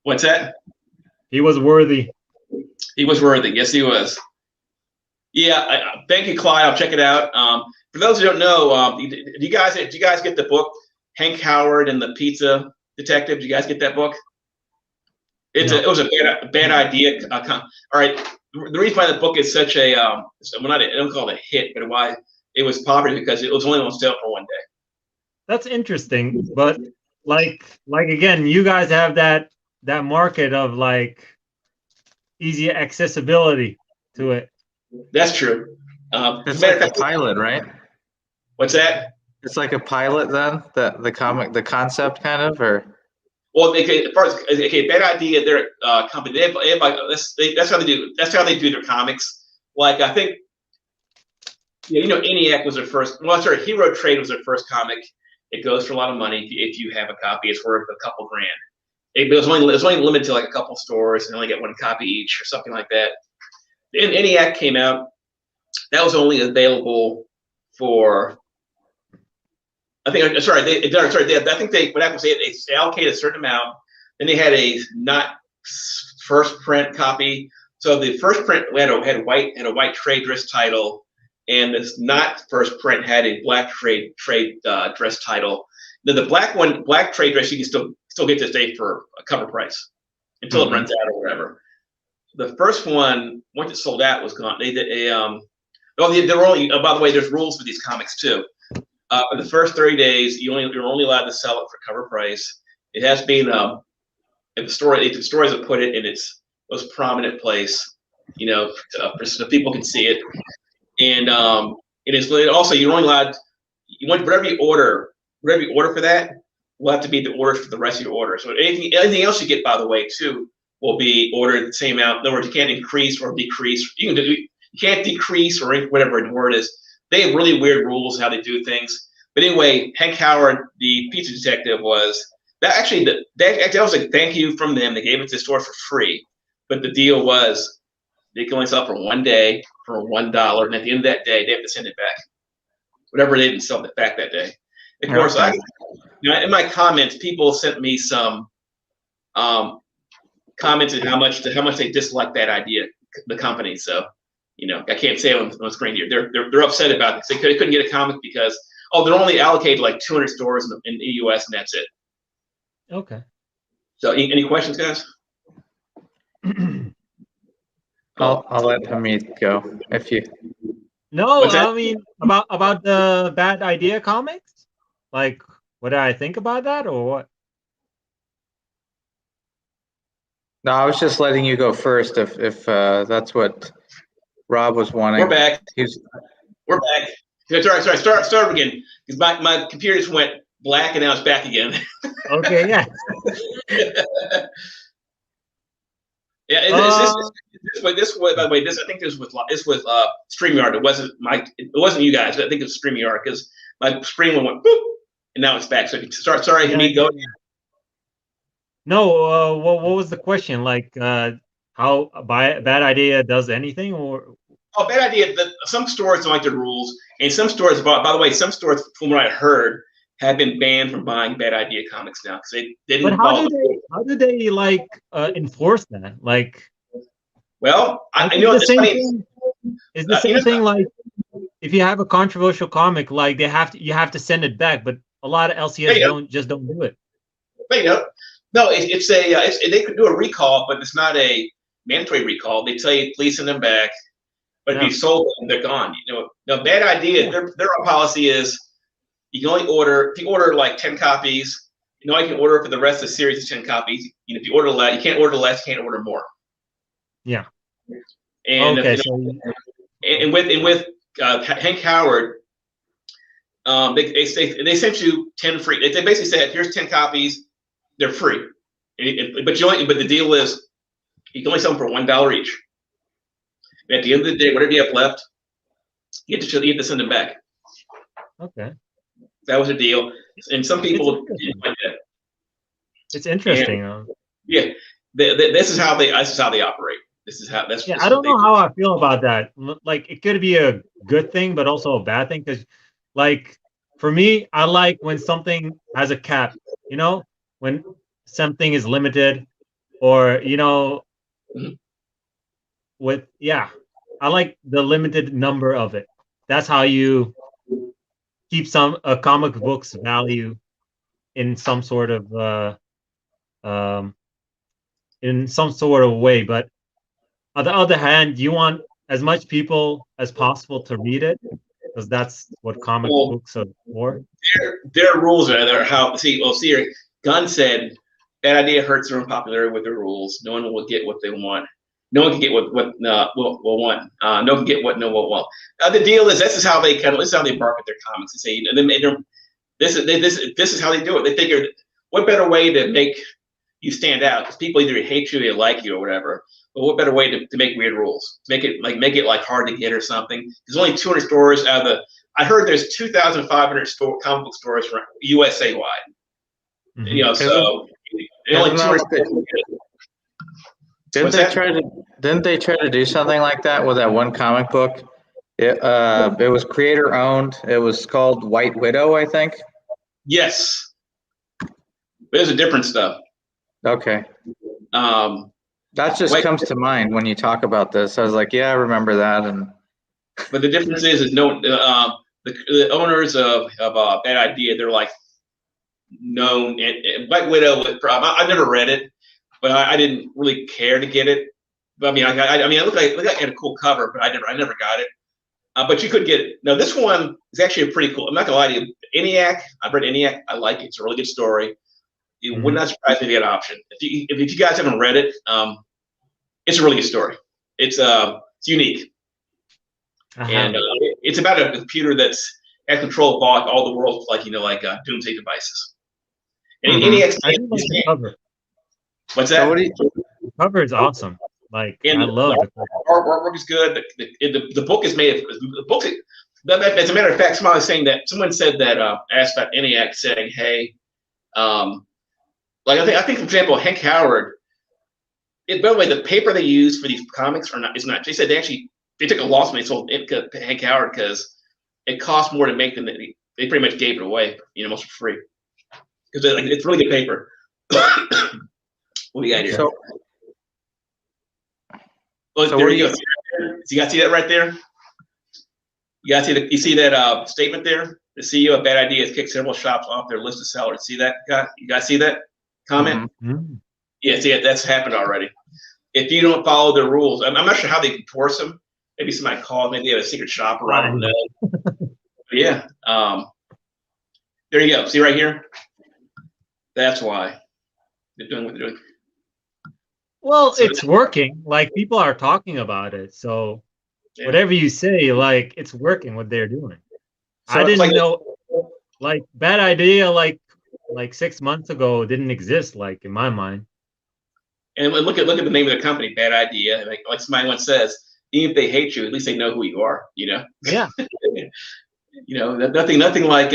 What's that? He was worthy. He was worthy. Yes, he was. Yeah. Thank you, Clyde. I'll check it out. For those who don't know, did you guys get the book Hank Howard and the Pizza Detective? Did you guys get that book? It was a bad idea. All right. The reason why the book is such a I don't call it a hit, but why it was popular because it was only on sale for one day. That's interesting, but like again, you guys have that market of like easy accessibility to it. That's true. It's like a pilot, right? What's that? It's like a pilot then, the concept kind of, or. Well, as far as bad idea. They're a company. They have like that's how they do. That's how they do their comics. Like I think, ENIAC was their first. Well, sorry, Hero Trade was their first comic, It goes for a lot of money. If you have a copy, it's worth a couple grand. It was only limited to like a couple stores and only get one copy each or something like that. The ENIAC came out. That was only available for. I think. Sorry, I think what happened was they allocated a certain amount. Then they had a not first print copy. So the first print had a white trade dress title, and this not first print had a black trade dress title. The black trade dress, you can still get this day for a cover price until it runs out or whatever. The first one, once it sold out, was gone. They did there were only. By the way, there's rules for these comics too. For the first 30 days, you're only allowed to sell it for cover price. It has been if the stores have put it in its most prominent place, so people can see it. And it is also you're only allowed. Whatever you order for that will have to be the order for the rest of your order. So anything else you get, by the way, too, will be ordered the same amount. In other words, you can't increase or decrease. You can't decrease or whatever the word is. They have really weird rules how they do things. But anyway, Hank Howard, the pizza detective, was that actually that was a thank you from them. They gave it to the store for free, but the deal was they can only sell it for 1 day for $1, and at the end of that day, they have to send it back. Whatever they didn't sell it back that day. Of course, in my comments, people sent me some comments on how much they dislike that idea, the company. So, I can't say it on screen here. They're upset about it. They couldn't get a comic because they're only allocated like 200 stores in the U.S. and that's it. Okay. So, any questions, guys? I'll let Hamid go if you. No, I mean about the Bad Idea comics. Like, what did I think about that, or what? No, I was just letting you go first. If that's what Rob was wanting. We're back. We're back. Sorry. Start again because my computer just went black and now it's back again. Okay. Yeah. Yeah. This by the way, I think this was StreamYard. It wasn't you guys. I think it was StreamYard because my screen went boop and now it's back. So start. Sorry, Hamid, go. No. What was the question? Like, how Bad Idea does anything, or? Oh, Bad Idea. Some stores don't like the rules, and some stores, by the way, some stores, from what I heard, have been banned from buying Bad Idea comics now because they didn't. But how do they like enforce that? Like, well, I know the same thing. It's the same thing. Like, if you have a controversial comic, like you have to send it back, but a lot of LCS don't do it. But no, they could do a recall, but it's not a mandatory recall. They tell you please send them back, but if you sold them, they're gone. Now Bad Idea, their policy is you can only order if you order like 10 copies. You can order for the rest of the series of 10 copies. If you order less, you can't order less. You can't order more. Yeah. And okay. And with Hank Howard, they sent you 10 free. They basically said here's 10 copies. They're free, but the deal is you can only sell them for $1 each. And at the end of the day, whatever you have left, you have to send them back. Okay. That was a deal, and some people didn't like that. It's interesting. Yeah, this is how they operate. I don't know how I feel about that. Like, it could be a good thing, but also a bad thing. Because, like, for me, I like when something has a cap. When something is limited, or I like the limited number of it. That's how you keep a comic book's value in some sort of way. But on the other hand, you want as much people as possible to read it, because that's what comic books are for. Their rules are how. See, Gunn said, "Bad Idea hurts their own popularity with their rules. No one will get what they want. No one can get what will want. No one can get what no one will want." The deal is this is how they market their comics. They say, this is how they do it. They figure, what better way to make you stand out? Because people either hate you, they like you, or whatever. But what better way to make weird rules? Make it hard to get or something. There's only 200 stores out of I heard there's 2,500 comic book stores for USA wide. Mhm. You know, so only 200. Didn't they try to do something like that with that one comic book? It was creator owned. It was called White Widow, I think. Yes, but there's a different stuff. Okay. That just comes to mind when you talk about this. I was like, yeah, I remember that. And but the difference is no the owners of Bad Idea, they're like known, and White Widow. I've never read it, but I didn't really care to get it. But I mean, I look like it had a cool cover, but I never got it. But you could get it. Now this one is actually a pretty cool. I'm not gonna lie to you. ENIAC, I've read ENIAC. I like it. It's a really good story. It would not surprise me to get an option. If you guys haven't read it, it's a really good story. It's unique, and it's about a computer that's at control of all the world's doomsday devices. And ENIAC. I do like the cover. What's that? The cover is awesome. Like, and I love the cover. Artwork is good. The book is made. The book. As a matter of fact, someone said that asked about ENIAC, saying, "Hey, I think for example, Hank Howard. By the way, the paper they use for these comics is not. They said they took a loss when they sold it to Hank Howard because it cost more to make than they pretty much gave it away, almost for free, because it's really good paper." What do you got here? So there you go. So you guys see that right there? You see that statement there? The CEO of Bad Ideas kicked several shops off their list of sellers. See that? You guys see that comment? Mm-hmm. Yeah, see, that's happened already. If you don't follow the rules, I'm not sure how they enforce them. Maybe somebody called. Maybe they have a secret shopper. I don't know. But yeah. There you go. See right here? That's why they're doing what they're doing. Well, it's working. Like, people are talking about it. So whatever you say, like, it's working what they're doing. So I didn't know, like, Bad Idea, like 6 months ago didn't exist, like, in my mind. And look at the name of the company, Bad Idea. Like somebody once says, even if they hate you, at least they know who you are. Yeah. Nothing like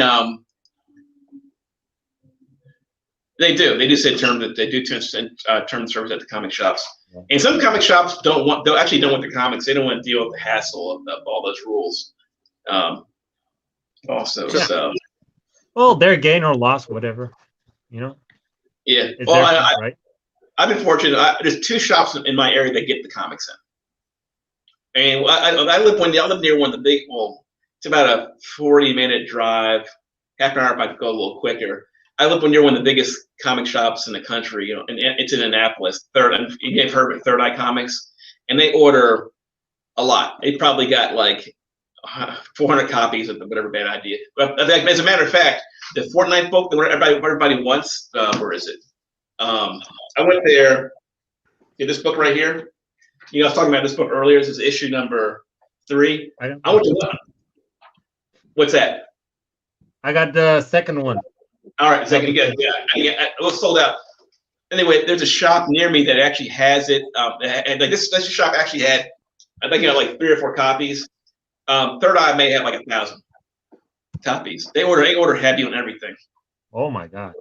They do say term that they do term service at the comic shops, and some comic shops don't want the comics. They don't want to deal with the hassle of all those rules. So well, their gain or loss, whatever, Yeah. Well, right? I've been fortunate. There's 2 shops in my area that get the comics in, and I live near one of the big. Well, it's about a 40-minute drive, half an hour if I could go a little quicker. I live near one of the biggest comic shops in the country, and it's in Annapolis. You may have heard of it, Third Eye Comics, and they order a lot. They probably got like 400 copies of whatever Bad Idea. But as a matter of fact, the Fortnite book that everybody wants, where is it? I went there. See this book right here? I was talking about this book earlier. This is issue number 3. I went to one. What's that? I got the second one. All right, second. Yeah, it was sold out. Anyway, there's a shop near me that actually has it. And this shop actually had, I think, like 3 or 4 copies. Third Eye may have like 1,000 copies. They order heavy on everything. Oh my god!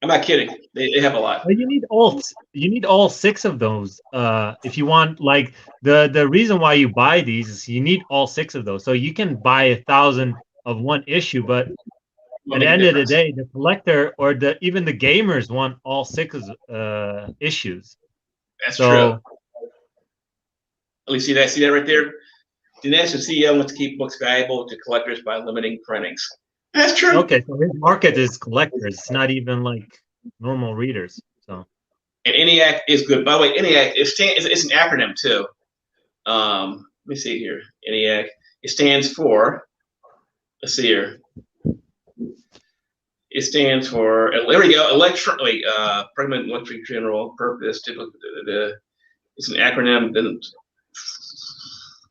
I'm not kidding. They have a lot. But you need all 6 of those. If you want, like, the reason why you buy these is you need all 6 of those. So you can buy 1,000 of one issue, but at the end of the day, the collector or even the gamers want all 6 issues. That's true. At least see that right there. The national CEO wants to keep books valuable to collectors by limiting printings. That's true. Okay, so his market is collectors. It's not even like normal readers. So. And ENIAC is good. By the way, ENIAC it's an acronym too. Let me see here. ENIAC. It stands for. Let's see here. It stands for. There we go. Pregnant Electric General Purpose. It's an acronym.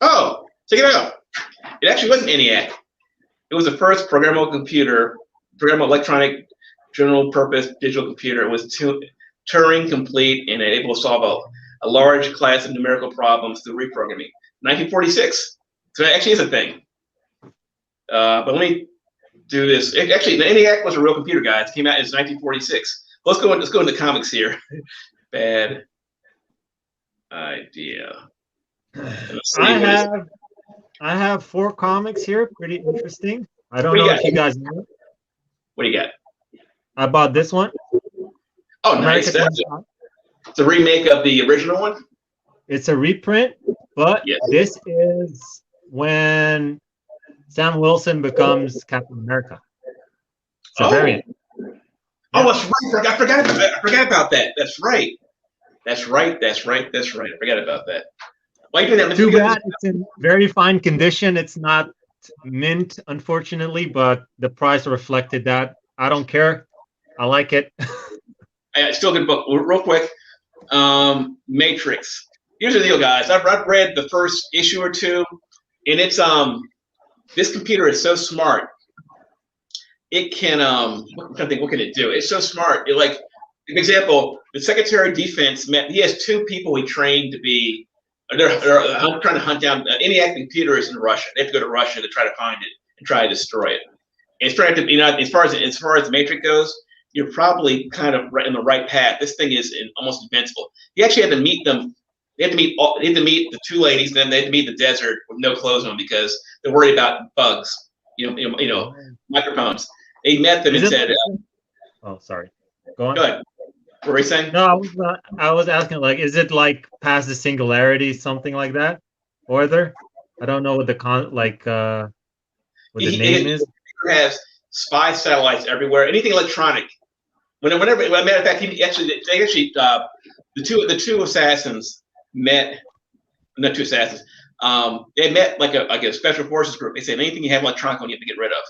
Oh, check it out. It actually wasn't ENIAC. It was the first programmable electronic general purpose digital computer. It was Turing complete and able to solve a large class of numerical problems through reprogramming. 1946. So it actually is a thing. But let me do this. Actually, the ENIAC was a real computer, guys. It came out in 1946. Let's go into comics here. Bad idea. I have 4 comics here. Pretty interesting. I don't know if you guys know. What do you got? I bought this one. Oh, nice. It's a remake of the original one. It's a reprint, but this is when Sam Wilson becomes Captain America. It's a variant. Oh, that's right. I forgot about that. That's right. I forgot about that. Why are you doing that? Too bad. It's in very fine condition. It's not mint, unfortunately, but the price reflected that. I don't care. I like it. It's still a good book. Real quick, Matrix. Here's the deal, guys. I've read the first issue or two, and it's this computer is so smart. It can what can it do? It's so smart. Like, an example, the Secretary of Defense he has 2 people he trained to be. They're trying to hunt down any active computer is in Russia. They have to go to Russia to try to find it and try to destroy it. And it's trying to, as far as the Matrix goes, you're probably kind of in the right path. This thing is almost invincible. You actually had to meet them. They had to meet the 2 ladies. Then they had to meet the desert with no clothes on because they're worried about bugs. Microphones. They met them and said, "Oh, sorry. Go on." Go ahead. What were you saying? No, I was asking, like, is it like past the singularity, something like that? Or there? I don't know what the name is. It has spy satellites everywhere. Anything electronic. Whenever, as a matter of fact, the two assassins met. Not 2 assassins. They met like a special forces group. They said anything you have electronic on, you have to get rid of.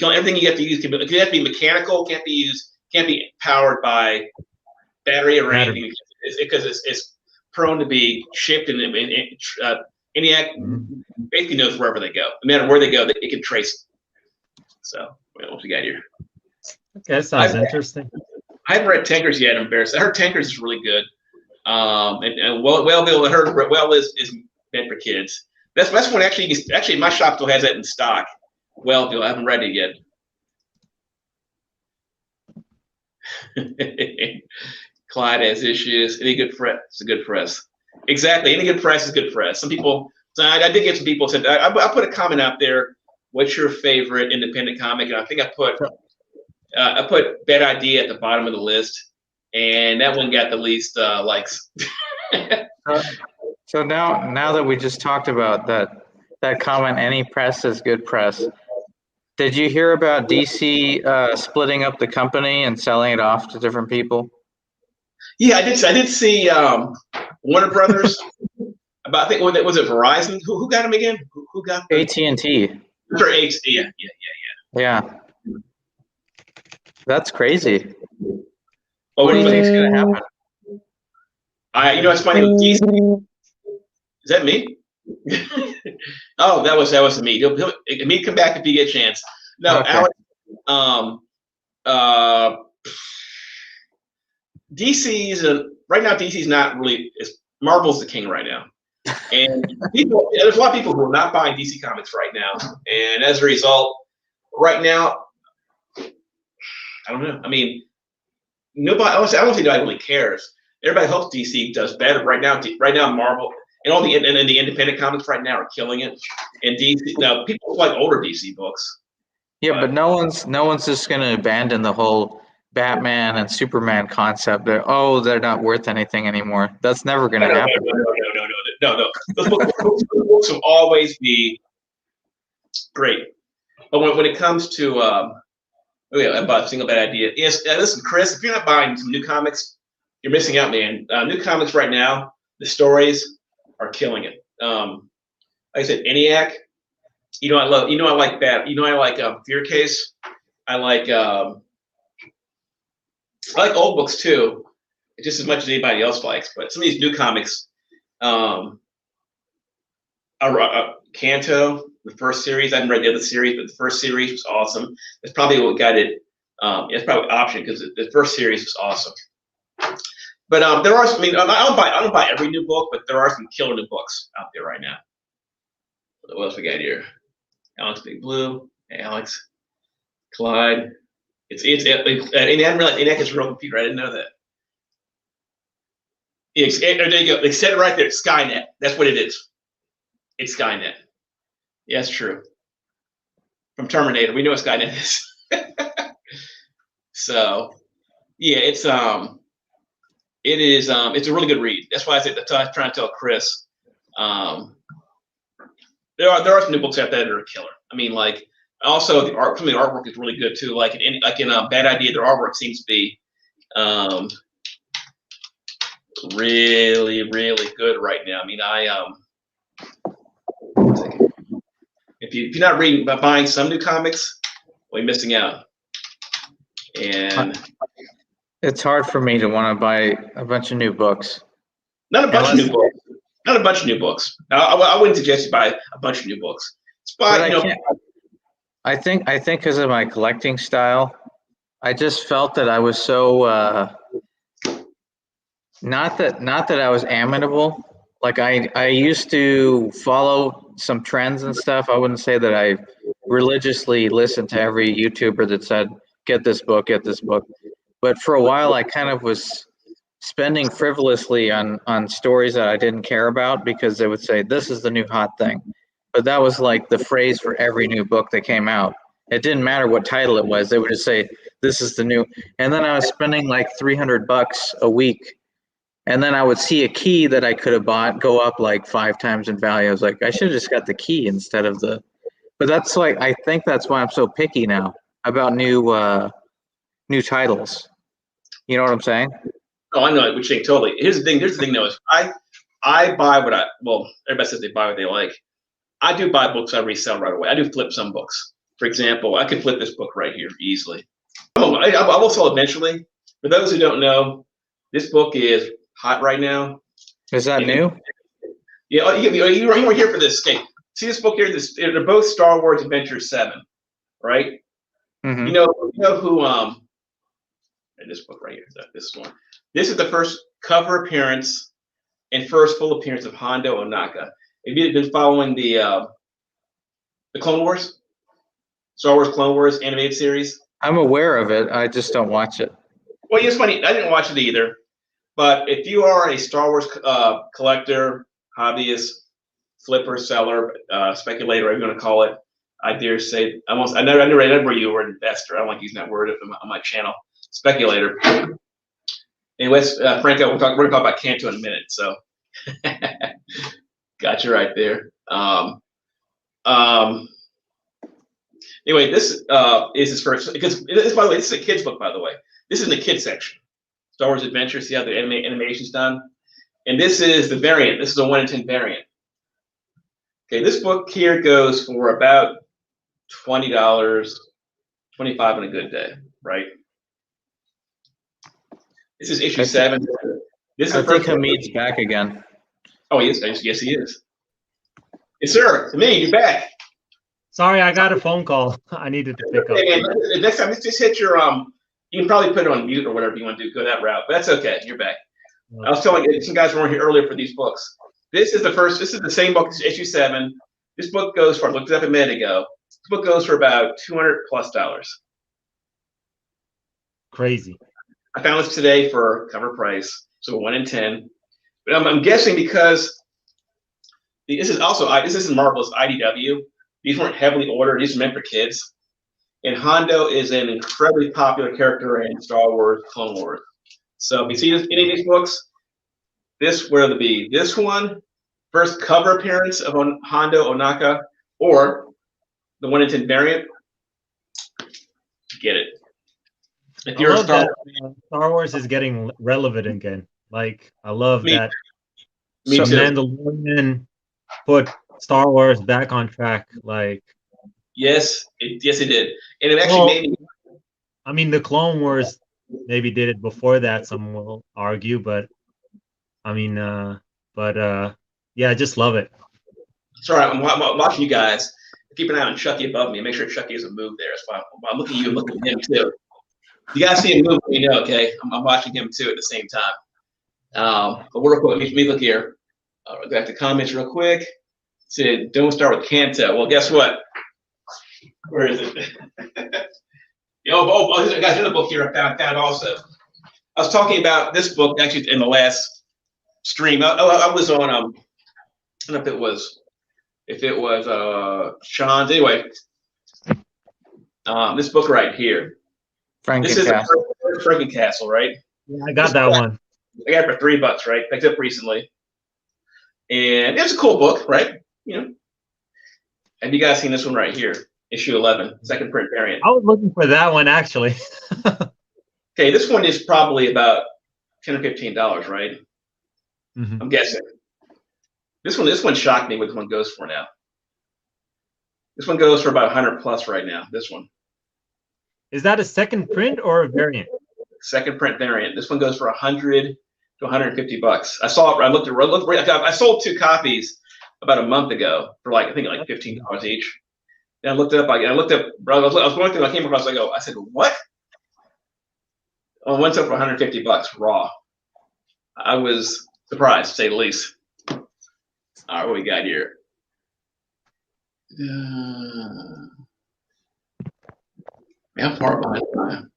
Everything you have to use can have to be mechanical. Can't be powered by battery or anything, because it's prone to be shipped, and ENIAC basically knows wherever they go. No matter where they go, it can trace them. So, what we got here? Okay, sounds interesting. I haven't read Tankers yet. I'm embarrassed. I heard Tankers is really good. And Wellville, I heard Well is meant for kids. That's one actually my shop still has that in stock. Wellville, I haven't read it yet. Clyde has issues. Any good press is a good press. Exactly. Any good press is good press. Some people. So I did get some people said I put a comment out there. What's your favorite independent comic? And I think I put Bad Idea at the bottom of the list, and that one got the least likes. So now that we just talked about that comment, any press is good press. Did you hear about DC splitting up the company and selling it off to different people? Yeah, I did see Warner Brothers. I think was it Verizon? Who got him again? Who got AT&T? For AT&T? Yeah. That's crazy. Oh, what do you think's gonna happen? It's funny. DC, is that me? Oh, that was me. He'll come back if he get a chance. No, okay. Alex. DC's right now. DC's not really. Marvel's the king right now, and there's a lot of people who are not buying DC comics right now, and as a result, right now, I don't know. I mean, nobody. I don't think nobody really cares. Everybody hopes DC does better right now. Marvel and all the independent comics right now are killing it. And DC, now people like older DC books. Yeah, but no one's just going to abandon the whole Batman and Superman concept. They're not worth anything anymore. That's never going to happen. No. Those books will always be great. But when it comes to about a single bad idea, yes. Listen, Chris, if you're not buying some new comics, you're missing out, man. New comics right now, the stories are killing it. Like I said, ENIAC. I like that. I like Fear Case. I like old books too, just as much as anybody else likes. But some of these new comics, Kanto, the first series. I haven't read the other series, but the first series was awesome. That's probably what got it. It's probably option because the first series was awesome. But there are. I don't buy every new book, but there are some killer new books out there right now. What else we got here? Alex Big Blue. Alex, Clyde. And I didn't realize ENAC is a real computer. I didn't know that. There you go. They said it right there. Skynet. That's what it is. It's Skynet. Yeah, that's true. From Terminator, we know what Skynet is. So, yeah, it's a really good read. That's why I was trying to tell Chris. There are some new books out there that are killer. I mean, like also some of the artwork is really good too. Like in Bad Idea, their artwork seems to be really, really good right now. I mean, if you're not reading but buying some new comics, well, you're missing out. And it's hard for me to want to buy a bunch of new books. Not a bunch of new books. Not a bunch of new books. I wouldn't suggest you buy a bunch of new books. I think because of my collecting style, I just felt that I was so not that I was amenable. Like I used to follow some trends and stuff. I wouldn't say that I religiously listened to every YouTuber that said, get this book, get this book. But for a while, I kind of was spending frivolously on stories that I didn't care about because they would say, this is the new hot thing. But that was like the phrase for every new book that came out. It didn't matter what title it was. They would just say, this is the new. And then I was spending like $300 a week. And then I would see a key that I could have bought go up like 5 times in value. I was like, I should have just got the key instead of the. But that's like, I think that's why I'm so picky now about new titles. You know what I'm saying? Oh, I know what you're saying totally. Here's the thing though, is I buy everybody says they buy what they like. I do buy books I resell right away. I do flip some books. For example, I could flip this book right here easily. I will sell eventually. For those who don't know, this book is hot right now. Is that new? Yeah, you were here for this. Okay, see this book here? They're both Star Wars Adventure 7, right? Mm-hmm. You know who? This book right here. This one. This is the first cover appearance and first full appearance of Hondo Ohnaka. Have you been following the Clone Wars, Star Wars Clone Wars animated series? I'm aware of it. I just don't watch it. Well, it's funny. I didn't watch it either. But if you are a Star Wars collector, hobbyist, flipper, seller, speculator, whatever you want to call it, I dare say, I never read you were an investor. I don't like using that word on my channel. Speculator. Anyways, Franco, we're going to talk about Kanto in a minute. So, got you right there. Anyway, this is his first, because this, by the way, this is a kid's book, by the way. This is in the kids section. Star Wars Adventure, see how the animation's done? And this is the variant. This is a 1 in 10 variant. Okay, this book here goes for about $20, $25 on a good day, right? This is issue 7. This is I think Hamid's back again. Oh, he is. Yes, he is. Yes, sir. Hamid, you're back. Sorry, I got a phone call. I needed to pick up. Okay, man, next time, just hit your You can probably put it on mute or whatever you want to do. Go that route, but that's okay. You're back. Okay. I was telling you, some guys weren't here earlier for these books. This is the same book, issue 7. This book goes for, I looked it up a minute ago. This book goes for about $200+. Crazy. I found this today for cover price, so 1 in 10. But I'm guessing because this is Marvel's IDW. These weren't heavily ordered. These are meant for kids. And Hondo is an incredibly popular character in Star Wars, Clone Wars. So if you see any of these books, this will be this one, first cover appearance of Hondo Ohnaka, or the 1 in 10 variant. Get it. If you're a Star Wars is getting relevant again. Like, I love that. Me too. Mandalorian put Star Wars back on track. Like, yes, it did, and it actually made me. I mean, the Clone Wars maybe did it before that. Some will argue, but I mean, yeah, I just love it. Sorry, I'm watching you guys. Keep an eye on Chucky above me. Make sure Chucky doesn't move there. That's why I'm looking at you and looking at him too. You guys see him move, you know, okay? I'm watching him too at the same time. But real quick, let me look here. Go back to comments real quick. Said, don't start with Kanto. Well, guess what? Where is it? Guys, another book here I found also. I was talking about this book actually in the last stream. I was on I don't know if it was Sean's. Anyway, this book right here. This is Frankencastle, right? Yeah, I got that one. I got it for $3, right? Picked up recently, and it's a cool book, right? You know. Have you guys seen this one right here? Issue 11, second print variant. I was looking for that one actually. Okay, this one is probably about $10 or $15, right? Mm-hmm. I'm guessing. This one shocked me what this one goes for now. This one goes for about 100 plus right now. This one. Is that a second print or a variant? Second print variant. This one goes for 100 to 150 bucks. I saw it. I sold 2 copies about a month ago for I think $15 each. And I looked up. I was going through. I came across. I said, what? Oh, one sold for 150 bucks raw. I was surprised, to say the least. All right, what we got here? How far behind time?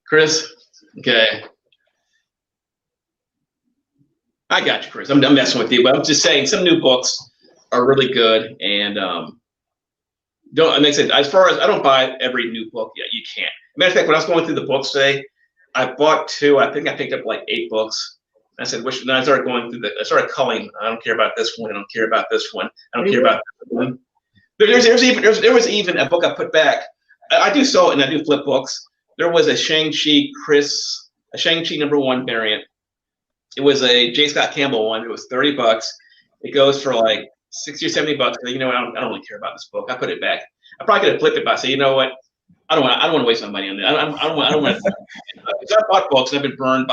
Chris? Okay. I got you, Chris. I'm messing with you, but I'm just saying some new books are really good, and don't make sense. As far as I don't buy every new book yet, you can't. Matter of fact, when I was going through the books today, I bought 2. I think I picked up 8 books. I said, which? And I started going through I started culling. I don't care about this one. I don't care about this one. I don't care about this one. There was even a book I put back. I do sell and I do flip books. There was a Shang-Chi #1 variant. It was a J. Scott Campbell one. It was $30. It goes for $60 or $70. You know, I don't really care about this book. I put it back. I probably could have flipped it, but I say, you know what? I don't want to waste my money on that. I don't want to. I bought books and I've been burned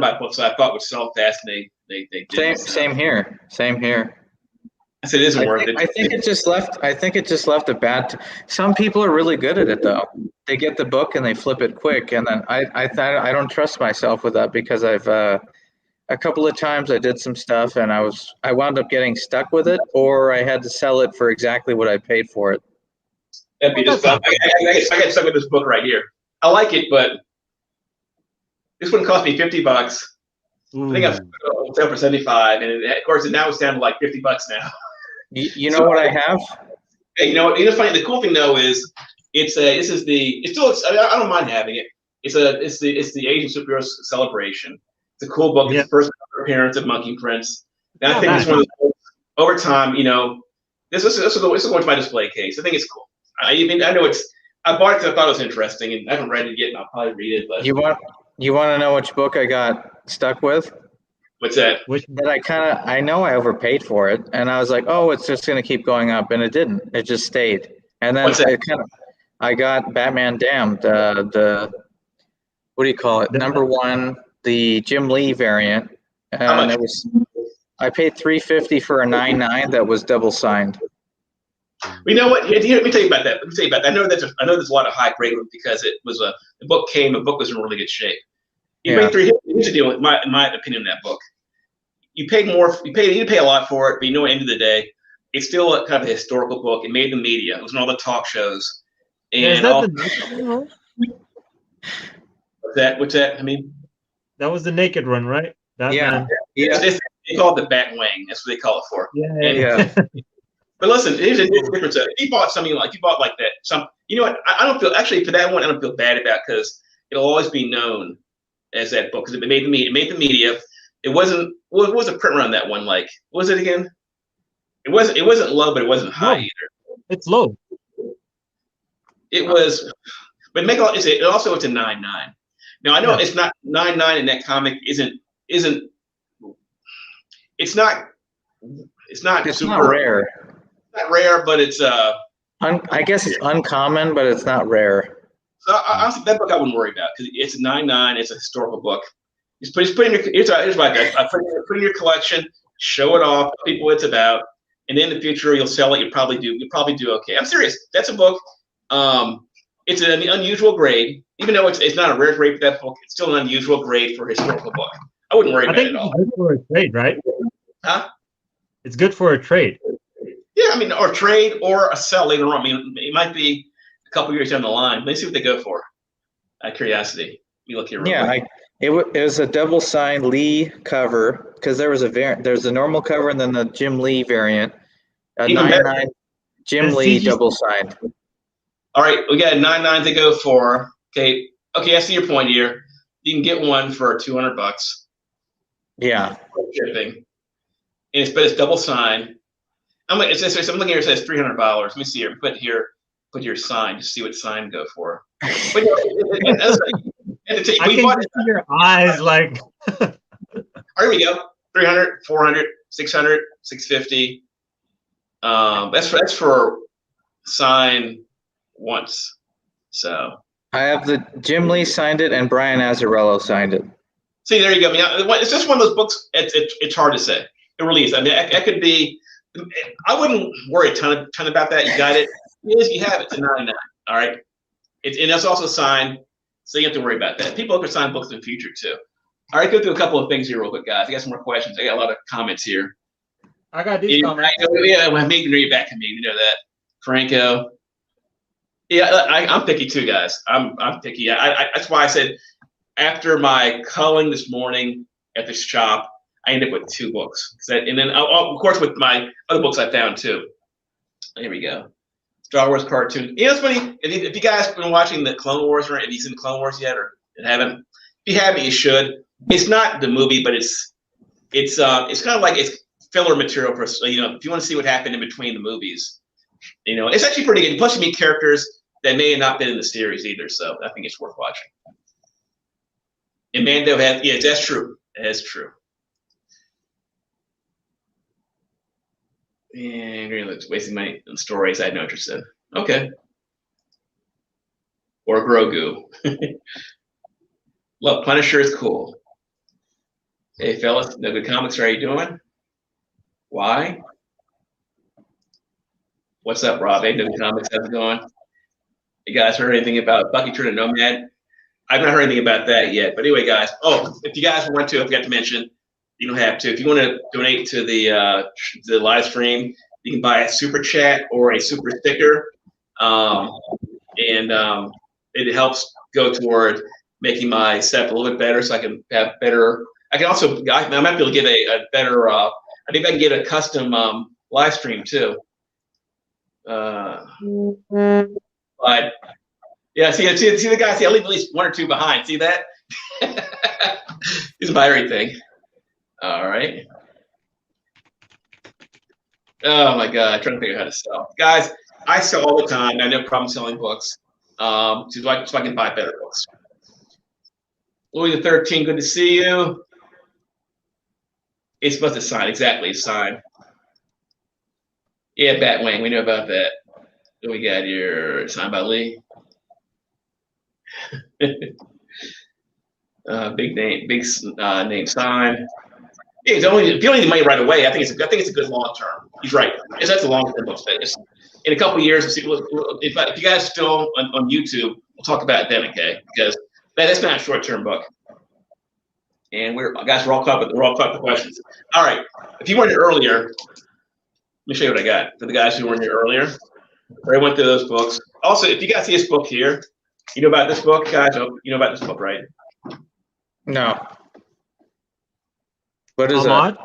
by books that I thought would sell fast and they didn't. Same here. I said it isn't worth it. I think it just left a bad. Some people are really good at it though. They get the book and they flip it quick, and then I don't trust myself with that because I've a couple of times I did some stuff and I wound up getting stuck with it, or I had to sell it for exactly what I paid for it. That'd be just. I got stuck with this book right here. I like it, but this one cost me $50. I think I sold for 75, and of course now it's down to $50 now. You know what I have? Hey, you know what? It's funny. The cool thing though is I don't mind having it. It's the Asian Superhero Celebration. It's a cool book. It's the first appearance of Monkey Prince. And I think this one over time, this is going to my display case. I think it's cool. I know I bought it because I thought it was interesting, and I haven't read it yet, and I'll probably read it. But you want to know which book I got stuck with? What's that? That I know I overpaid for it, and I was like, oh, it's just going to keep going up, and it didn't. It just stayed. And then I got Batman Damned, the what do you call it? #1, the Jim Lee variant, and I paid $350 for a 9.9 that was double signed. You know what? Let me tell you about that. I know there's a lot of high grade because the book was in really good shape. Here's the deal, in my opinion, that book. You pay a lot for it, but at the end of the day, it's still a kind of a historical book. It made the media. It was in all the talk shows. And what's that? I mean, that was the naked one, right? Yeah. They call it the Bat Wing. That's what they call it for. Yeah. But listen, here's a difference. If you bought something like that, you know what? I don't feel actually for that one. I don't feel bad about because it'll always be known as that book because it made the media. It wasn't. What was the print run on that one like? What was it again? It wasn't low, but it wasn't high either. It's low. It was, but it's a 9.9. Now I know it's not 9.9 in that comic isn't. It's not super not rare. Not rare, but it's I guess it's uncommon, but it's not rare. So honestly, that book I wouldn't worry about because it's a 9.9. It's a historical book. Just put it in your collection, show it off, tell people what it's about, and in the future you'll sell it. You'll probably do okay. I'm serious. That's a book. It's an unusual grade, even though it's not a rare grade for that book. It's still an unusual grade for a historical book. I wouldn't worry about it at all. It's good for a trade, right? Huh? It's good for a trade. Yeah, I mean, or trade or a sell later on. I mean, it might be a couple years down the line. Let's see what they go for. Out of curiosity, you look here. Yeah, it was a double signed Lee cover because there was a variant. There's the normal cover and then the Jim Lee variant. A 9.9 Jim Lee double signed. All right, we got 9.9 to go for. Okay, I see your point here. You can get one for $200. Yeah. Shipping, but it's double signed. I'm looking here. It says $300. Let me see here. Put your sign to see what sign go for. But, I can see your eyes like. Here we go. 300, 400, 600, 650. That's for sign once. So I have the Jim Lee signed it and Brian Azzarello signed it. See, there you go. I mean, it's just one of those books. It's hard to say. It really is. I mean, it could be. I wouldn't worry a ton about that. You got it. You have it to 99. All right. And it's also signed, so you don't have to worry about that. People can sign books in the future too. All right, go through a couple of things here real quick, guys. I got some more questions. I got a lot of comments here. I got these comments. Yeah, well, maybe you're back to me. You know that, Franco. Yeah, I'm picky too, guys. I'm picky. That's why I said after my culling this morning at the shop, I ended up with 2 books. And then, of course, with my other books I found too. Here we go. Star Wars cartoon. You know, it's funny. If you guys have been watching the Clone Wars, or have you seen the Clone Wars yet, or haven't? If you haven't, you should. It's not the movie, but it's kind of like it's filler material for, you know, if you want to see what happened in between the movies. You know, it's actually pretty good. Plus, you meet characters that may have not been in the series either, so I think it's worth watching. And Mando had, yeah, that's true. That's true. And really wasting money on stories I had no interest in. Okay. Or Grogu. Look, Punisher is cool. Hey, fellas, no good comics. How are you doing? Why? What's up, Rob? Hey, no good comics. How's it going? You guys heard anything about Bucky turning Nomad? I've not heard anything about that yet. But anyway, guys. Oh, if you guys want to, I forgot to mention, you don't have to. If you want to donate to the live stream, you can buy a super chat or a super sticker, and it helps go toward making my setup a little bit better, so I can have better. I can also. I might be able to get a better. I think I can get a custom live stream too. But yeah, see the guys. See, I leave at least 1 or 2 behind. See that? Just buy everything. All right. Oh my God, I'm trying to figure out how to sell. Guys, I sell all the time. I have no problem selling books. So I can buy better books. Louis the 13th, good to see you. It's supposed to sign, exactly, sign. Yeah, Batwing, we know about that. What we got here? Signed by Lee. Big name sign. Yeah, if you don't need the money right away, I think it's a good long term. He's right. That's a long term book. In a couple of years, if you guys still on YouTube, we'll talk about it then, okay? Because that's not a short term book. And we're all caught with the questions. All right. If you weren't here earlier, let me show you what I got for the guys who weren't here earlier. I went through those books. Also, if you guys see this book here, you know about this book, guys. You know about this book, right? No. What is that?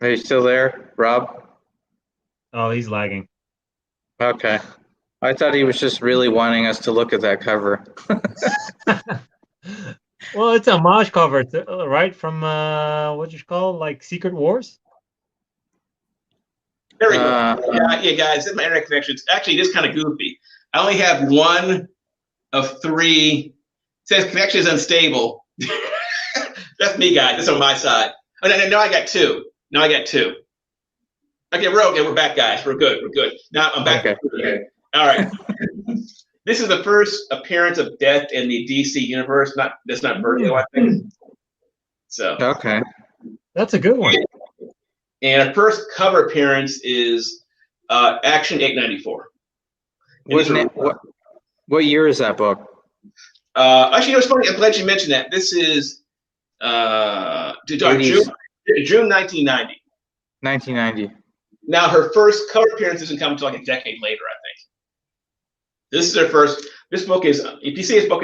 Are you still there, Rob? Oh, he's lagging. Okay. I thought he was just really wanting us to look at that cover. Well, it's a homage cover, right? From what you call like Secret Wars. There we go. Yeah, guys. This is my internet connection. Actually, it is kind of goofy. I only have 1 of 3. It says connection is unstable. That's me, guys. That's on my side. Oh, no, I got 2. Now I got 2. Okay, we're okay. We're back, guys. We're good. Now I'm back. Okay. All right. This is the first appearance of Death in the DC universe. That's not Vertigo, I think. So. Okay. That's a good one. And our first cover appearance is Action 894. What year is that book? Actually, it's funny. I'm glad you mentioned that. This is June 1990. 1990. Now, her first cover appearance doesn't come until like a decade later, I think. This is her first. This book is, if you see this book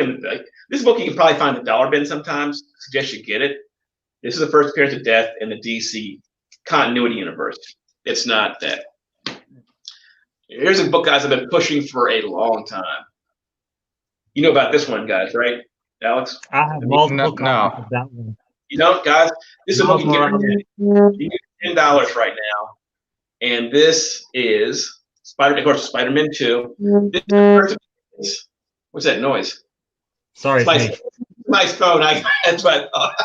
this book you can probably find the dollar bin sometimes. I suggest you get it. This is the first appearance of Death in the DC continuity universe. It's not that. Here's a book, guys, I've been pushing for a long time. You know about this one, guys, right, Alex? I have multiple copies of that one. You don't, guys? This is a book you can get $10 right now. And this is Spider-Man 2. This is the first, what's that noise? Sorry, my phone. That's what I thought.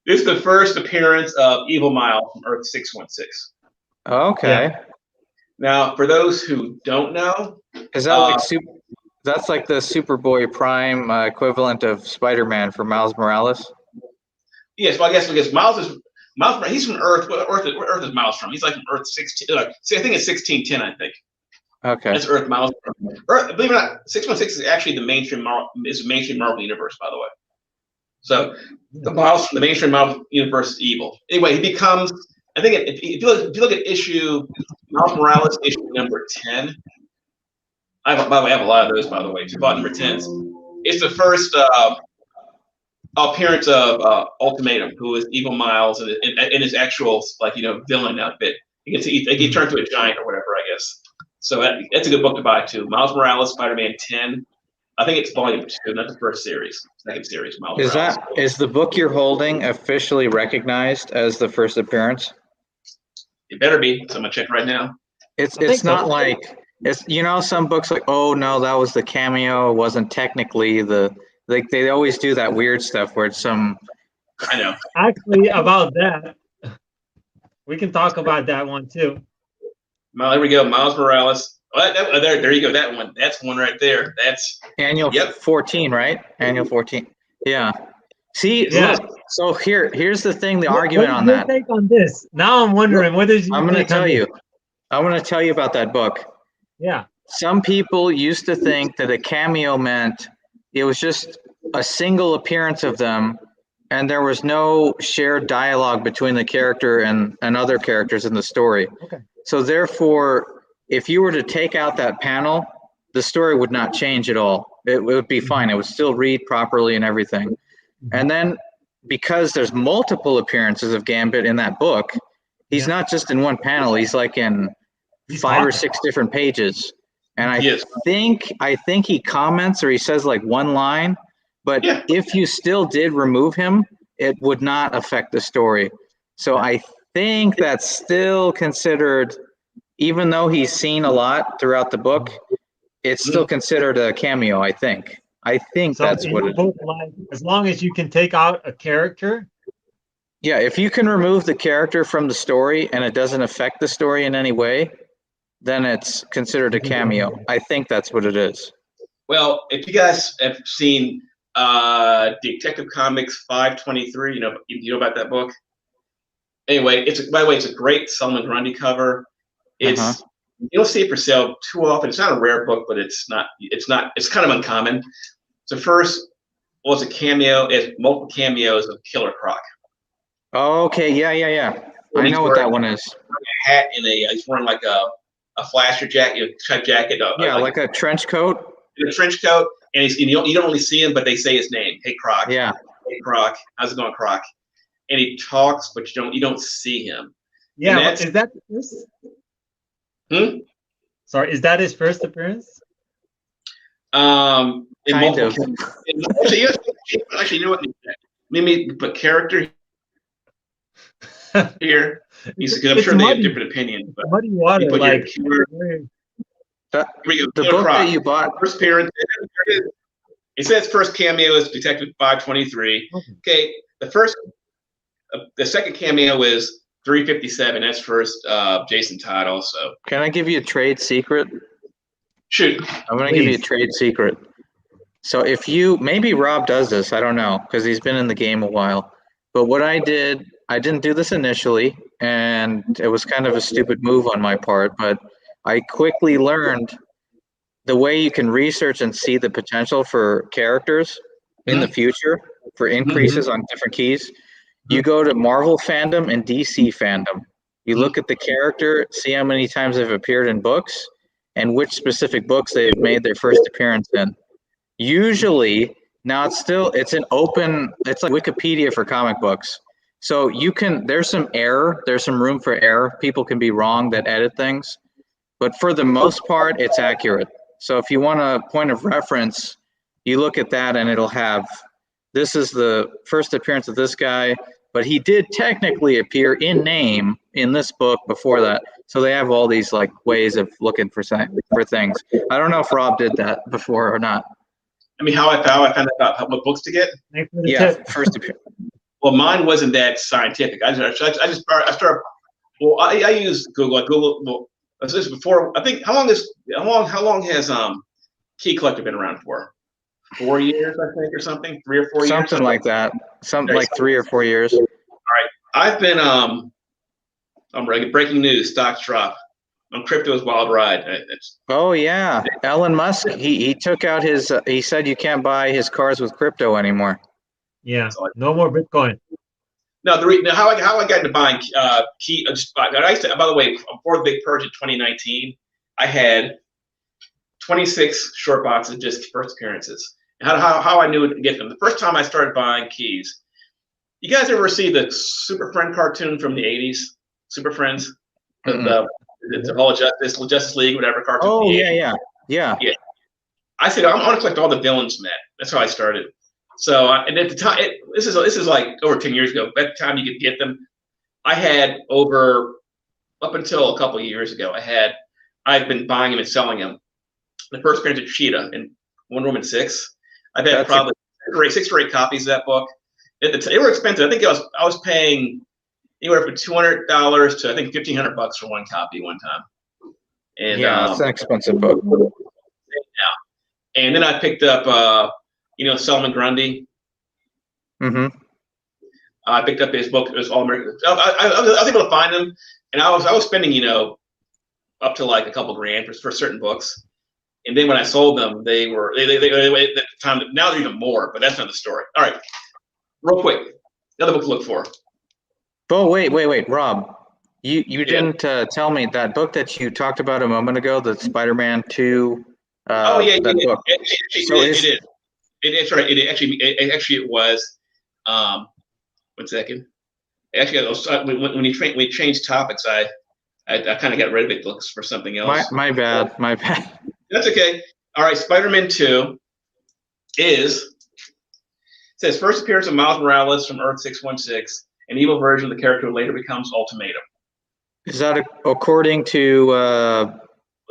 This is the first appearance of Evil Miles from Earth 616. Okay. Yeah. Now, for those who don't know, is that like that's like the Superboy Prime equivalent of Spider-Man for Miles Morales? Yes, well, I guess because Miles, he's from Earth. Where Earth is Miles from? He's like from Earth 16. I think it's 1610. I think. Okay. That's Earth Miles. Earth, believe it or not, 616 is actually the mainstream Marvel universe, by the way. So the Miles from the mainstream Marvel universe is evil. Anyway, he becomes. I think if you look at Miles Morales issue number 10. By the way, I have a lot of those, by the way. Bought number 10s. It's the first appearance of Ultimatum, who is Evil Miles in his actual villain outfit. He turned to a giant or whatever, I guess. So that's a good book to buy too. Miles Morales, Spider-Man 10. I think it's volume 2, not the first series. Second series. Miles Morales. Is the book you're holding officially recognized as the first appearance? It better be. So I'm gonna check right now. It's not like it's some books like, oh no, that was the cameo. It wasn't technically they always do that weird stuff where it's some. I know. Actually, about that, we can talk about that one too. Well, there we go. Miles Morales. Oh, there you go. That one. That's one right there. That's annual 14, right? Annual 14. Yeah. See, look, so here's the thing, the argument on that. Take on this? Now I'm wondering, what is your I'm going to tell you. I'm going to tell you about that book. Yeah. Some people used to think that a cameo meant it was just a single appearance of them, and there was no shared dialogue between the character and other characters in the story. Okay. So therefore, if you were to take out that panel, the story would not change at all. It would be fine. It would still read properly and everything. And then because there's multiple appearances of Gambit in that book, he's not just in one panel. He's like in 5 or 6 different pages. And I think he comments or he says like one line, but if you still did remove him, it would not affect the story. So I think that's still considered, even though he's seen a lot throughout the book, it's still considered a cameo, I think. So that's what it is. As long as you can take out a character. Yeah, if you can remove the character from the story and it doesn't affect the story in any way, then it's considered a cameo. I think that's what it is. Well, if you guys have seen Detective Comics 523, you know about that book? Anyway, by the way, it's a great Solomon Grundy cover. It's you don't see it for sale too often. It's not a rare book, but it's kind of uncommon. It's the first was a cameo, it's multiple cameos of Killer Croc. Oh, okay, yeah. I know what that one is. A hat and he's wearing like a flasher jacket, type jacket. Like a trench coat. A trench coat, and you don't really see him, but they say his name. Hey, Croc. Yeah. Hey, Croc. How's it going, Croc? And he talks, but you don't see him. Yeah, is that this? Sorry, is that his first appearance? Kind of. Actually, you know what? Let me put character here. Because I'm sure they have different opinions. But muddy water, like. The book that you bought. First appearance. It says first cameo is Detective 523. Okay, the second cameo is 357. That's first Jason Todd also. Can I give you a trade secret? Shoot. I'm going to give you a trade secret. So if maybe Rob does this, I don't know, because he's been in the game a while. But what I didn't do this initially, and it was kind of a stupid move on my part, but I quickly learned the way you can research and see the potential for characters in the future for increases on different keys. You go to Marvel fandom and DC fandom. You look at the character, see how many times they've appeared in books, and which specific books they've made their first appearance in. Usually, now it's like Wikipedia for comic books. So there's some error, there's some room for error. People can be wrong that edit things, but for the most part, it's accurate. So if you want a point of reference, you look at that and it'll have, this is the first appearance of this guy, but he did technically appear in name in this book before that. So they have all these like ways of looking for things. I don't know if Rob did that before or not. I mean, how I found out what books to get. Yeah, first appearance. Well, mine wasn't that scientific. I started. Well, I use Google. Well, this is before. I think how long has Key Collector been around for? 4 years, I think, or something. 3 or 4 years. Something like that. Something like 3 or 4 years. All right. I've been breaking news. Stocks drop. On crypto's wild ride. Oh yeah, Elon Musk. He took out his. He said you can't buy his cars with crypto anymore. Yeah, no more Bitcoin. No, how I got into buying Key. I used to, by the way, before the big purge in 2019, I had 26 short boxes, just first appearances. And how I knew to get them. The first time I started buying Keys, you guys ever see the Super Friend cartoon from the 80s? Super Friends? It's a whole Justice League, whatever cartoon. Oh yeah. I said I want to collect all the villains, Matt. That's how I started. So and at the time, this is like over 10 years ago. By the time you could get them, I had up until a couple of years ago, I've been buying them and selling them. The first appearance of Cheetah in Wonder Woman 6. I've had probably 6 or 8 copies of that book. They were expensive. I think I was paying anywhere from $200 to I think $1,500 for one copy one time. And yeah, it's an expensive book. Yeah. And then I picked up Solomon Grundy. Mm-hmm. I picked up his book. It was All American. I was able to find them, and I was spending up to like a couple grand for certain books. And then when I sold them, they at the time. Now they're even more, but that's not the story. All right, real quick, another book to look for. Oh wait, Rob, you didn't tell me that book that you talked about a moment ago, the Spider-Man 2. That book. It is. It's right. It was. 1 second. Actually, when we changed topics, I kind of got rid of it. Looks for something else. My bad. That's okay. All right, Spider-Man 2 says first appearance of Miles Morales from Earth 616, an evil version of the character who later becomes Ultimatum. Is that according to?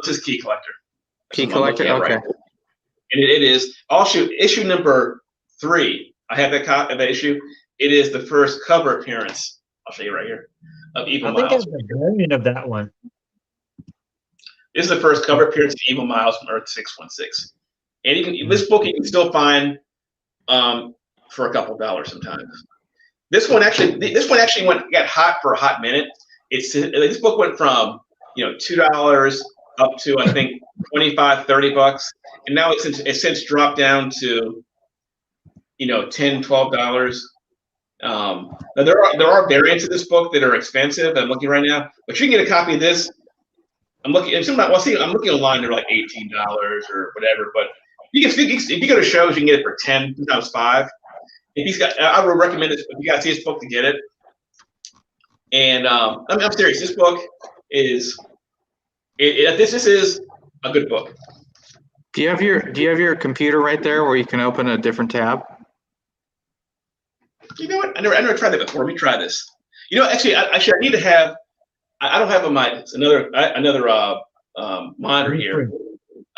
This is Key Collector. Key Collector, okay. Right. And it is. I'll shoot issue number 3. I have that issue. It is the first cover appearance. I'll show you right here of Evil Miles. I think it's the variant of that one. This is the first cover appearance of Evil Miles from Earth 616. And this book you can still find for a couple dollars sometimes. This one actually got hot for a hot minute. This book went from $2 up to I think $25, $30, and now it's since dropped down to $10, $12. Now there are variants of this book that are expensive. I'm looking right now, but you can get a copy of this. I'm looking online. They're like $18 or whatever. But if you go to shows, you can get it for 10, sometimes 5. I would recommend it if you guys see this book to get it. And I'm serious. This book is this is a good book. Do you have your computer right there where you can open a different tab? You know what? I never tried that before. Let me try this. Actually, I need to have. I don't have another monitor here.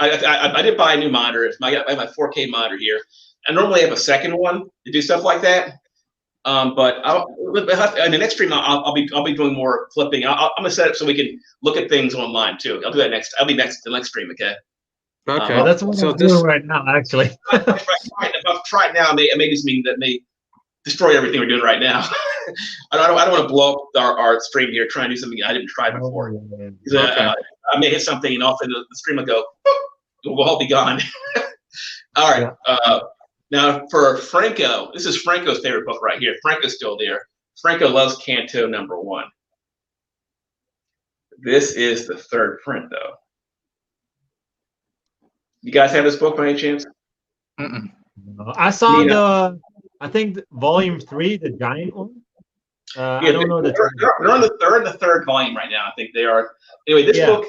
I did buy a new monitor. I have my 4K monitor here. I normally have a second one to do stuff like that. But in the next stream, I'll be doing more flipping. I'm gonna set it so we can look at things online too. I'll do that next. I'll be the next stream. Okay. Okay. That's what I'm doing right now, actually. If I try it now, it may just mean that may destroy everything we're doing right now. I don't want to blow up our stream here trying to do something I didn't try before. I may hit something and all of a sudden the stream will go. We'll all be gone. All right. Yeah. Now for Franco, this is Franco's favorite book right here. Franco's still there. Franco loves Canto #1. This is the third print, though. You guys have this book by any chance? I saw I think volume 3, the giant one. Yeah, I don't know they're on the third volume right now. I think they are. Anyway, this book.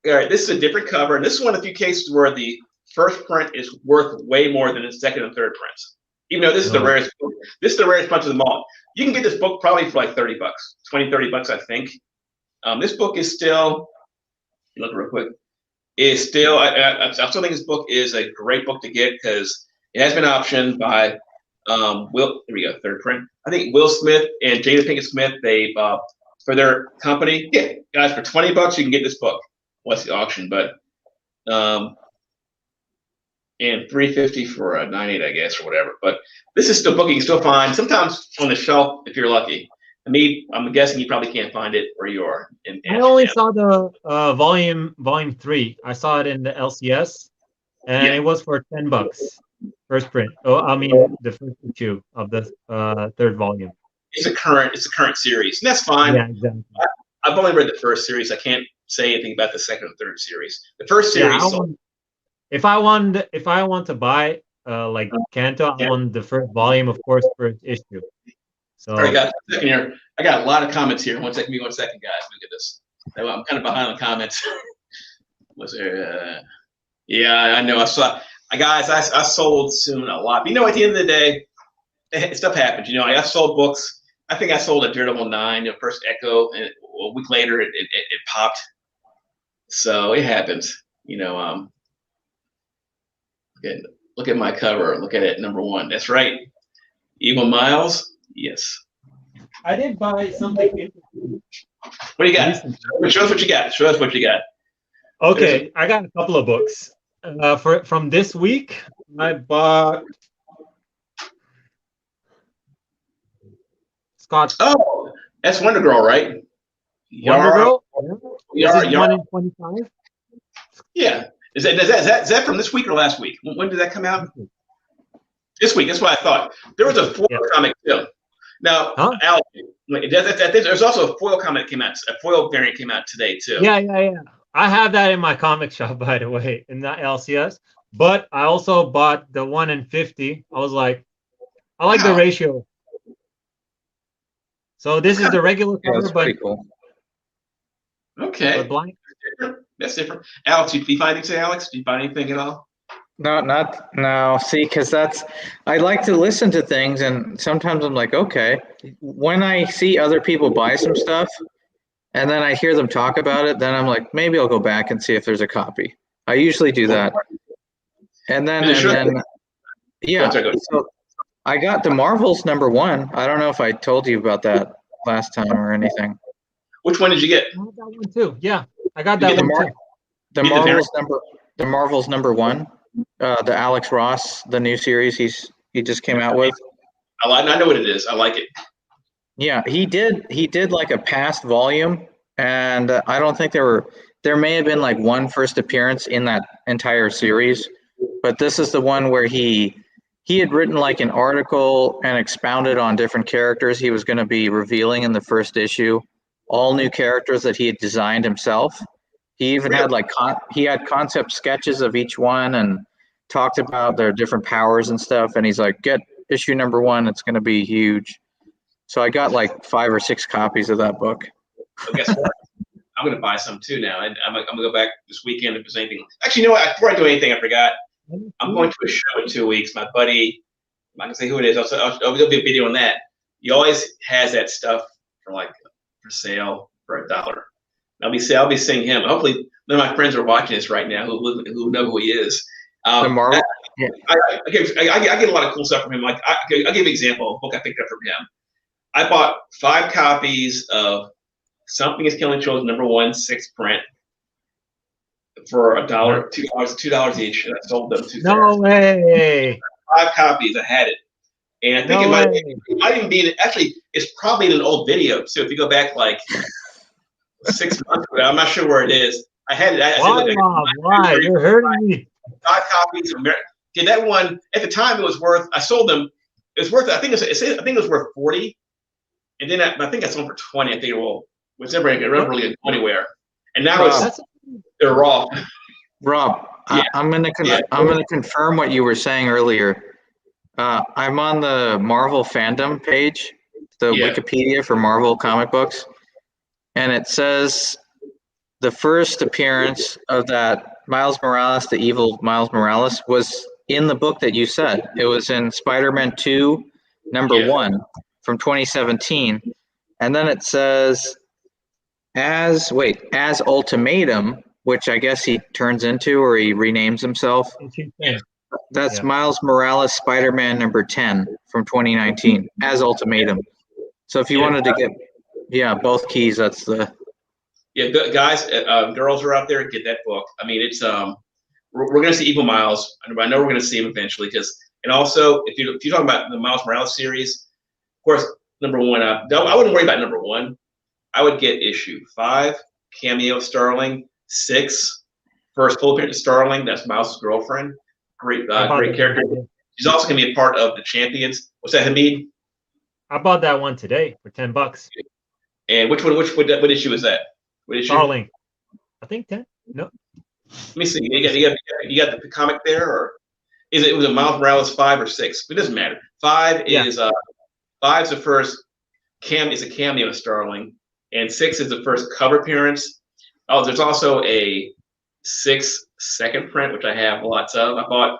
All right, this is a different cover, and this is one of the few cases where the first print is worth way more than the second and third prints. Even though this is the rarest book. This is the rarest bunch of them all. You can get this book probably for like $30, 20, $30, I think. This book is still. Look real quick. Is still. I still think this book is a great book to get because it has been optioned by Will. Here we go. Third print. I think Will Smith and Jada Pinkett Smith. They for their company. Yeah, guys, for $20 you can get this book. What's the auction? But and $350 for a 9.8, I guess, or whatever. But this is still a book you can still find sometimes on the shelf if you're lucky. I'm guessing you probably can't find it where you are. I only saw the volume 3. I saw it in the LCS, and it was for $10. First print. Oh, I mean the first issue of the third volume. It's a current series, and that's fine. Yeah, exactly. I've only read the first series. I can't say anything about the second and third series. The first series. If I want to buy like Kanto, I want the first volume, of course, first issue. So all right, guys, a second here. I got a lot of comments here. One second, guys. Look at this. I'm kind of behind the comments. Was there? Yeah, I know. I saw. Guys, I sold soon a lot. But at the end of the day, stuff happens. I sold books. I think I sold a Daredevil 9, first Echo, and a week later it popped. So it happens. Look at my cover. Look at it, number 1. That's right. Evil Miles. Yes. I did buy something. What do you got? Show us what you got. Okay, I got a couple of books. From this week, I bought Scott. Oh, that's Wonder Girl, right? Wonder Girl. This is 1 in 25. Yeah. Is that from this week or last week? When did that come out? This week. That's what I thought. There was a foil comic too. Now, Alex, there's also a foil comic that came out. A foil variant came out today too. Yeah. I have that in my comic shop, by the way, in that LCS. But I also bought the 1 in 50. I was like, I like the ratio. So this is the regular cover, that's pretty cool. Okay. Blank. That's different. Alex, do you find anything, Alex? Do you find anything at all? No. See, because I like to listen to things, and sometimes I'm like, okay. When I see other people buy some stuff, and then I hear them talk about it, then I'm like, maybe I'll go back and see if there's a copy. I usually do that. And then yeah. So I got the Marvels number 1. I don't know if I told you about that last time or anything. Which one did you get? I got that one too. Yeah, I got that one too. The Marvels number 1. The Alex Ross, the new series he just came out with. I know what it is. I like it. Yeah, he did like a past volume, and I don't think there may have been like one first appearance in that entire series, but this is the one where he had written like an article and expounded on different characters he was going to be revealing in the first issue, all new characters that he had designed himself. He even had like he had concept sketches of each one and talked about their different powers and stuff. And he's like, get issue number 1. It's going to be huge. So I got like 5 or 6 copies of that book. Well, guess what? I'm going to buy some too now. And I'm going to go back this weekend if there's anything. Actually, you know what? Before I do anything, I forgot. I'm going to a show in 2 weeks. My buddy, I'm not going to say who it is. There'll be a video on that. He always has that stuff for sale for $1. I'll be seeing him. Hopefully, none of my friends are watching this right now who know who he is. The Marvel. I get a lot of cool stuff from him. Like I'll give you an example. A book I picked up from him. I bought 5 copies of Something Is Killing Children number 1, 6th print for $1, $2 each. And I sold them to No way. 5 copies. I had it, and I think it might even be. Actually, it's probably in an old video. So if you go back like 6 months ago, I'm not sure where it is. I had it. Why? You're hurting me. 5 copies. Okay, that one at the time it was worth. I sold them. It was worth. I think it was worth $40, and then I think I sold them for $20. I think was never really going to go anywhere. And now they're raw. Rob, Yeah. I'm gonna confirm what you were saying earlier. I'm on the Marvel fandom page, the Wikipedia for Marvel comic books, and it says the first appearance of that Miles Morales, the evil Miles Morales, was in the book that you said. It was in Spider-Man 2, number 1 from 2017. And then it says as Ultimatum, which I guess he turns into or he renames himself. That's Miles Morales Spider-Man number 10 from 2019 as Ultimatum. So if you wanted to get both keys, that's the guys, girls are out there, get that book. I mean, it's we're going to see Evil Miles. I know we're going to see him eventually and also if you're talking about the Miles Morales series, of course, number 1. I wouldn't worry about number 1. I would get issue 5, cameo of Starling, 6, first full appearance of Starling. That's Miles' girlfriend. Great character. She's also going to be a part of the Champions. What's that, Hamid? I bought that one today for $10. And what issue is that? What issue? Starling. I think 10. No. Let me see. You got the comic there, or was it Miles Morales 5 or 6? It doesn't matter. 5 is 5's the first is a cameo of Starling, and 6 is the first cover appearance. Oh, there's also a 6 second print, which I have lots of. I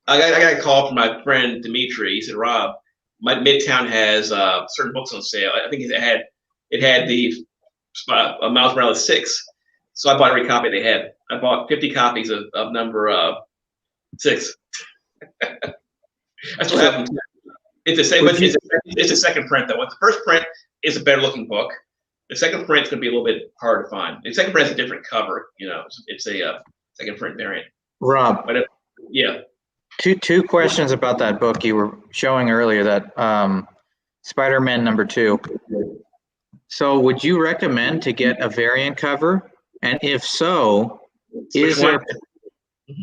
got a call from my friend Dimitri. He said, "Rob, my Midtown has certain books on sale. I think it had the Miles Morales 6." So I bought every copy they had. I bought 50 copies of number 6. I still have them. It's the same, but it's a second print though. The first print is a better looking book. The second print is going to be a little bit hard to find. The second print has a different cover. It's a second print variant. Rob. But Two questions about that book you were showing earlier, that Spider-Man number 2. So would you recommend to get a variant cover? And if so, is there,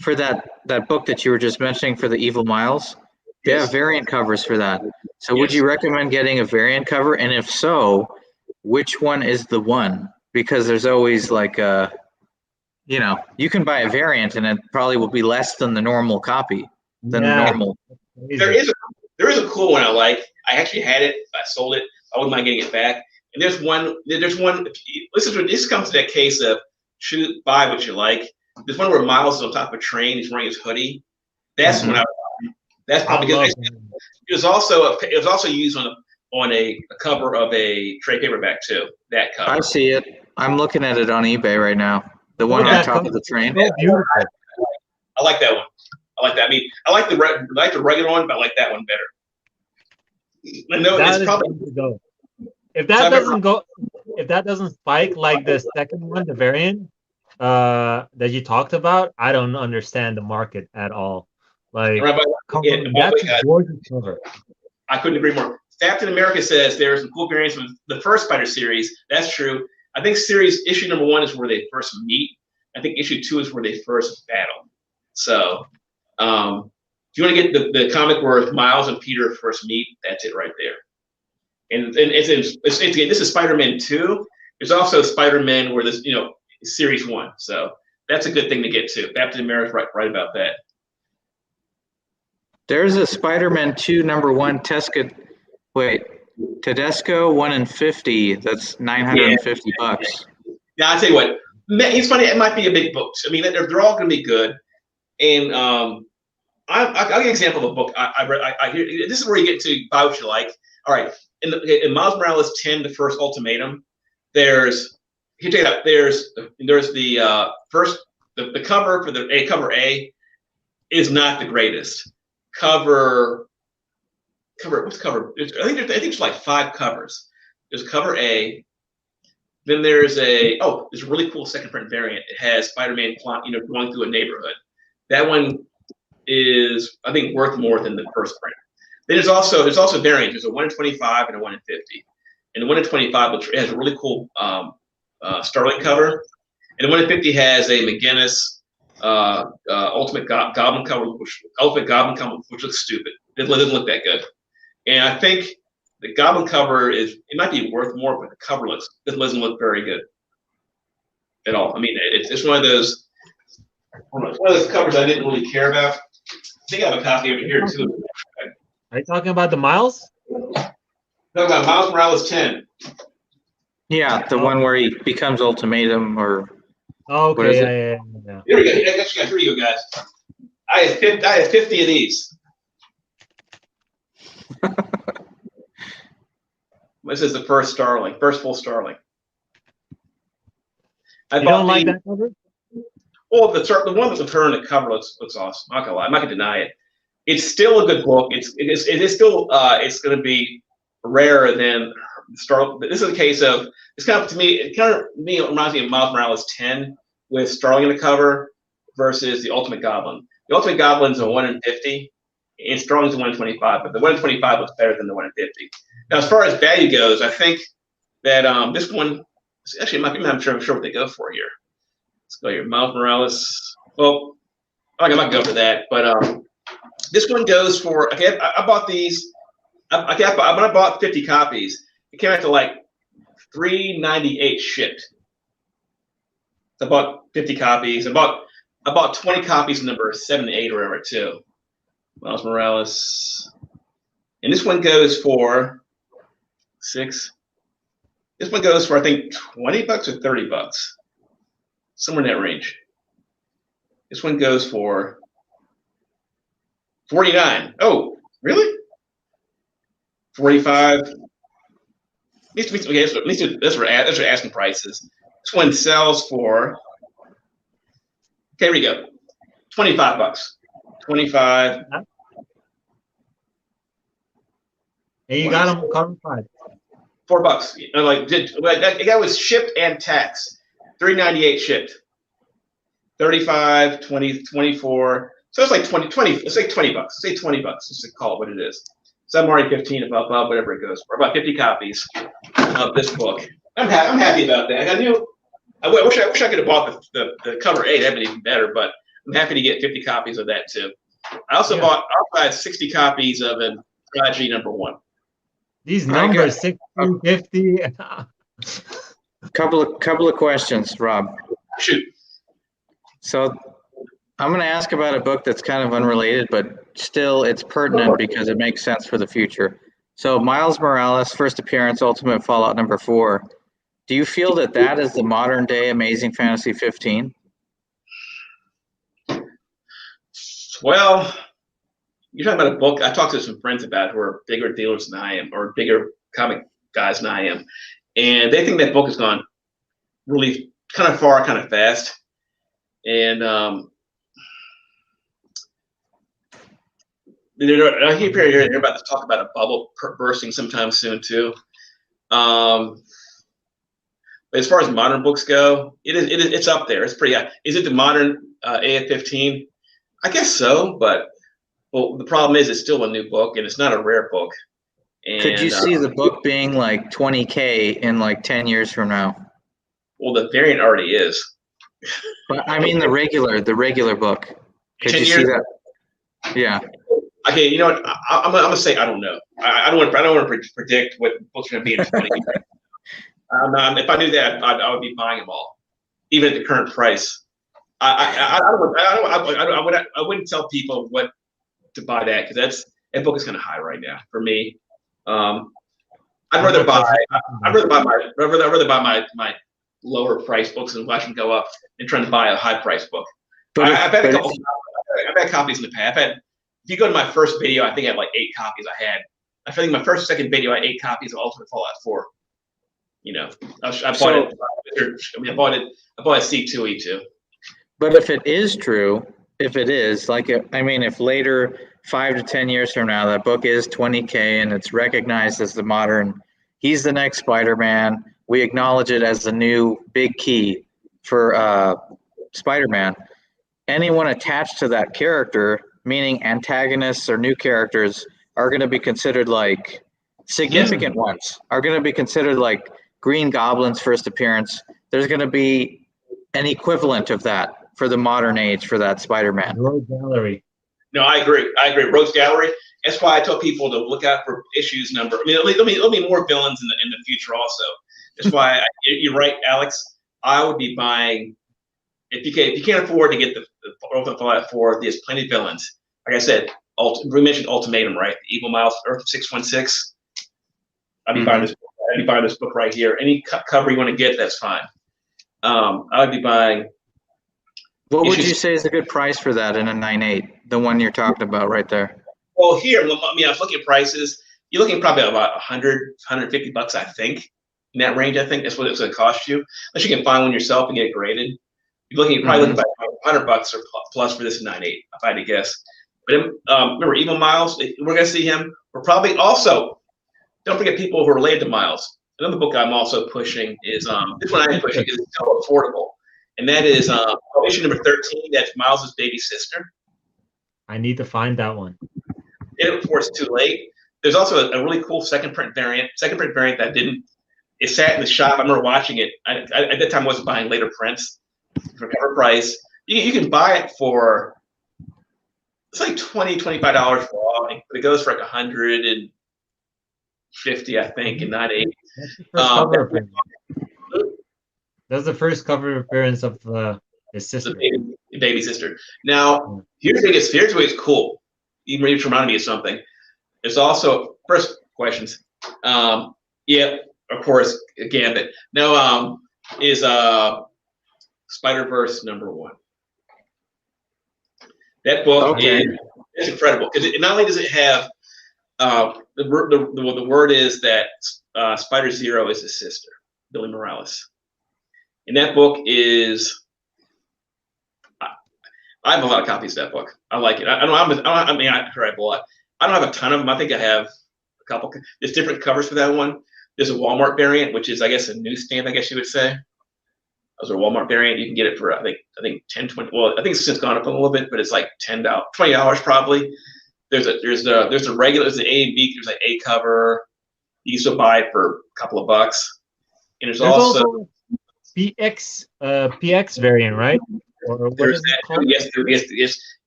for that book that you were just mentioning for the Evil Miles, they have variant covers for that. So would you recommend getting a variant cover? And if so, which one is the one? Because there's always like you can buy a variant and it probably will be less than the normal copy. The normal. There is a cool one I like. I actually had it. I sold it. I wouldn't mind getting it back. And there's one. This comes to that case of buy what you like. There's one where Miles is on top of a train. He's wearing his hoodie. That's when I. That's probably because it was also used on a cover of a trade paperback too. That cover. I see it. I'm looking at it on eBay right now. The one on top of the train. I like that one. I like that. I mean, I like the regular one, but I like that one better. I know it's probably. If that doesn't spike like the second one, the variant that you talked about, I don't understand the market at all. Like, that's a gorgeous cover. I couldn't agree more. Captain America says there are some cool variants from the first Spider series. That's true. I think issue number 1 is where they first meet. I think issue 2 is where they first battle. So, if you want to get the comic where Miles and Peter first meet, that's it right there. And this is Spider-Man 2. There's also Spider-Man where this, series 1. So that's a good thing to get to. Captain America's right about that. There's a Spider-Man 2 number 1 Tedesco 1 in 50. That's $950. Yeah, I'll tell you what. It's funny. It might be a big book. I mean, they're all going to be good. And I'll give you an example of a book I read. This is where you get to buy what you like. All right. In Miles Morales 10, the first Ultimatum, there's the first the cover for cover A is not the greatest. What's cover? I think there's like 5 covers. There's cover A. Then there's a really cool second print variant. It has Spider-Man going through a neighborhood. That one is, I think, worth more than the first print. Then there's also variants. There's a 1 in 25 and a 1 in 50. And the 1 in 25 has a really cool Starling cover. And the 1 in 50 has a McGinnis Ultimate Goblin cover, which looks stupid. It doesn't look that good. And I think The Goblin cover it might be worth more, but the cover doesn't look very good at all. I mean, it's one of those covers I didn't really care about. I think I have a copy over here too. Are you talking about the Miles? Talking about Miles Morales 10. Yeah, the one where he becomes Ultimatum or. Oh, what is it? Yeah. Here we go. Here you go, guys. I had 50 of these. This is the first full Starling. You don't like that cover? Well, the one with her in the cover looks awesome. I'm not gonna lie. I'm not gonna deny it. It's still a good book. It is still it's going to be rarer than Starling. This is a case of it's kind of to me. It reminds me of Miles Morales 10 with Starling in the cover versus the Ultimate Goblin. The Ultimate Goblin's a 1 in 50, and Starling's a 1 in 25. But the 1 in 25 was better than the 1 in 50. Now, as far as value goes, I think that this one actually I'm sure what they go for here. Let's go here, Miles Morales. Well, I'm not going to go for that, but this one goes for. Okay, I bought these. When I bought 50 copies, it came out to like $3.98 shipped. So I bought 50 copies. I bought 20 copies, number 7 and 8 or whatever too. Miles Morales, and this one goes for 6. This one goes for I think $20 or $30, somewhere in that range. This one goes for 49. Oh, really? 45. Okay, at least that's what asking prices. This one sells for. Okay, here we go. $25. 25. And you got them covered $5. $4. That was shipped and tax. $3.98 shipped. 35, 20, 24. So it's like 20. It's like $20. Let's say $20. Just to call it what it is. So I'm already 15 above whatever it goes for. About 50 copies of this book. I'm happy about that. I wish I could have bought the cover 8. That'd been even better. But I'm happy to get 50 copies of that too. I also had 60 copies of a Tragedy number 1. These numbers 60, 50. Couple of questions, Rob. Shoot. So I'm going to ask about a book that's kind of unrelated, but still it's pertinent because it makes sense for the future. So Miles Morales, first appearance, Ultimate Fallout number 4. Do you feel that is the modern day Amazing Fantasy 15? Well, you're talking about a book I talked to some friends about who are bigger dealers than I am, or bigger comic guys than I am. And they think that book has gone really kind of far, kind of fast. And I keep hearing you're about to talk about a bubble bursting sometime soon too. But as far as modern books go, it's up there. It's pretty high. Is it the modern AF-15? I guess so, but the problem is it's still a new book and it's not a rare book. And, could you see the book being like 20K in like 10 years from now? Well, the variant already is. But I mean the regular book. Could you see that? Yeah. Okay, you know what? I'm gonna say I don't know. I don't want to predict what books are gonna be in 20 years. If I knew that, I would be buying them all, even at the current price. I wouldn't tell people what to buy that because that book is kind of high right now for me. I'd rather buy my lower price books and watch them go up than trying to buy a high price book. I've had copies in the past. If you go to my first video, I think I had like 8 copies. I think my first, second video, I had 8 copies of Ultimate Fallout 4. You know, I bought it. I bought it C2E2. But if it is true, if later 5 to 10 years from now, that book is 20K and it's recognized as the modern, he's the next Spider-Man. We acknowledge it as the new big key for Spider-Man. Anyone attached to that character, meaning antagonists or new characters, are going to be considered like significant ones, are going to be considered like Green Goblin's first appearance. There's going to be an equivalent of that for the modern age for that Spider-Man. Rogue Gallery. No, I agree. Rogues Gallery. That's why I tell people to look out for issues number. I mean, there'll be more villains in the future also. That's why you're right, Alex. I would be buying if you can't afford to get the Ultimate Fallout 4. There's plenty of villains. Like I said, we mentioned Ultimatum, right? The Evil Miles, Earth 616. I'd be buying this. I'd be buying this book right here. Any cover you want to get, that's fine. I would be buying. What would you say is a good price for that in a 9.8? The one you're talking about right there. Well, here, I was looking at prices. You're looking probably about 100, 150 bucks, I think. In that range, I think that's what it's going to cost you. Unless you can find one yourself and get it graded. You're probably looking at about 100 bucks or plus for this 9.8, if I had to guess. But remember, Evil Miles, we're going to see him. We're probably also, don't forget people who are related to Miles. Another book I'm also pushing is, this one I'm pushing is so affordable. And that is issue number 13. That's Miles' baby sister. I need to find that one. Before it's too late. There's also a really cool second print variant that didn't. It sat in the shop. I remember watching it. At that time, I wasn't buying later prints for cover price. You can buy it for it's like $20, $25 raw, but it goes for like $150, I think, and not $80. That's the first cover appearance of his sister. The baby sister. Now, here's what's cool. Even reminded me of something. There's also first questions. Yeah, of course, Gambit. No, is Spider-Verse #1. That book is incredible because not only does it have the word is that Spider-Zero is his sister, Billy Morales. And that book is, I have a lot of copies of that book. I like it. I have a lot. I don't have a ton of them. I think I have a couple. There's different covers for that one. There's a Walmart variant, which is, I guess, a newsstand, I guess you would say. Those are a Walmart variant. You can get it for, I think 10, 20. Well, I think it's since gone up a little bit, but it's like $10, $20 probably. There's a regular, there's an A and B, there's an A cover. You can still buy it for a couple of bucks. And there's also PX variant, right? Or what is it called? Yes.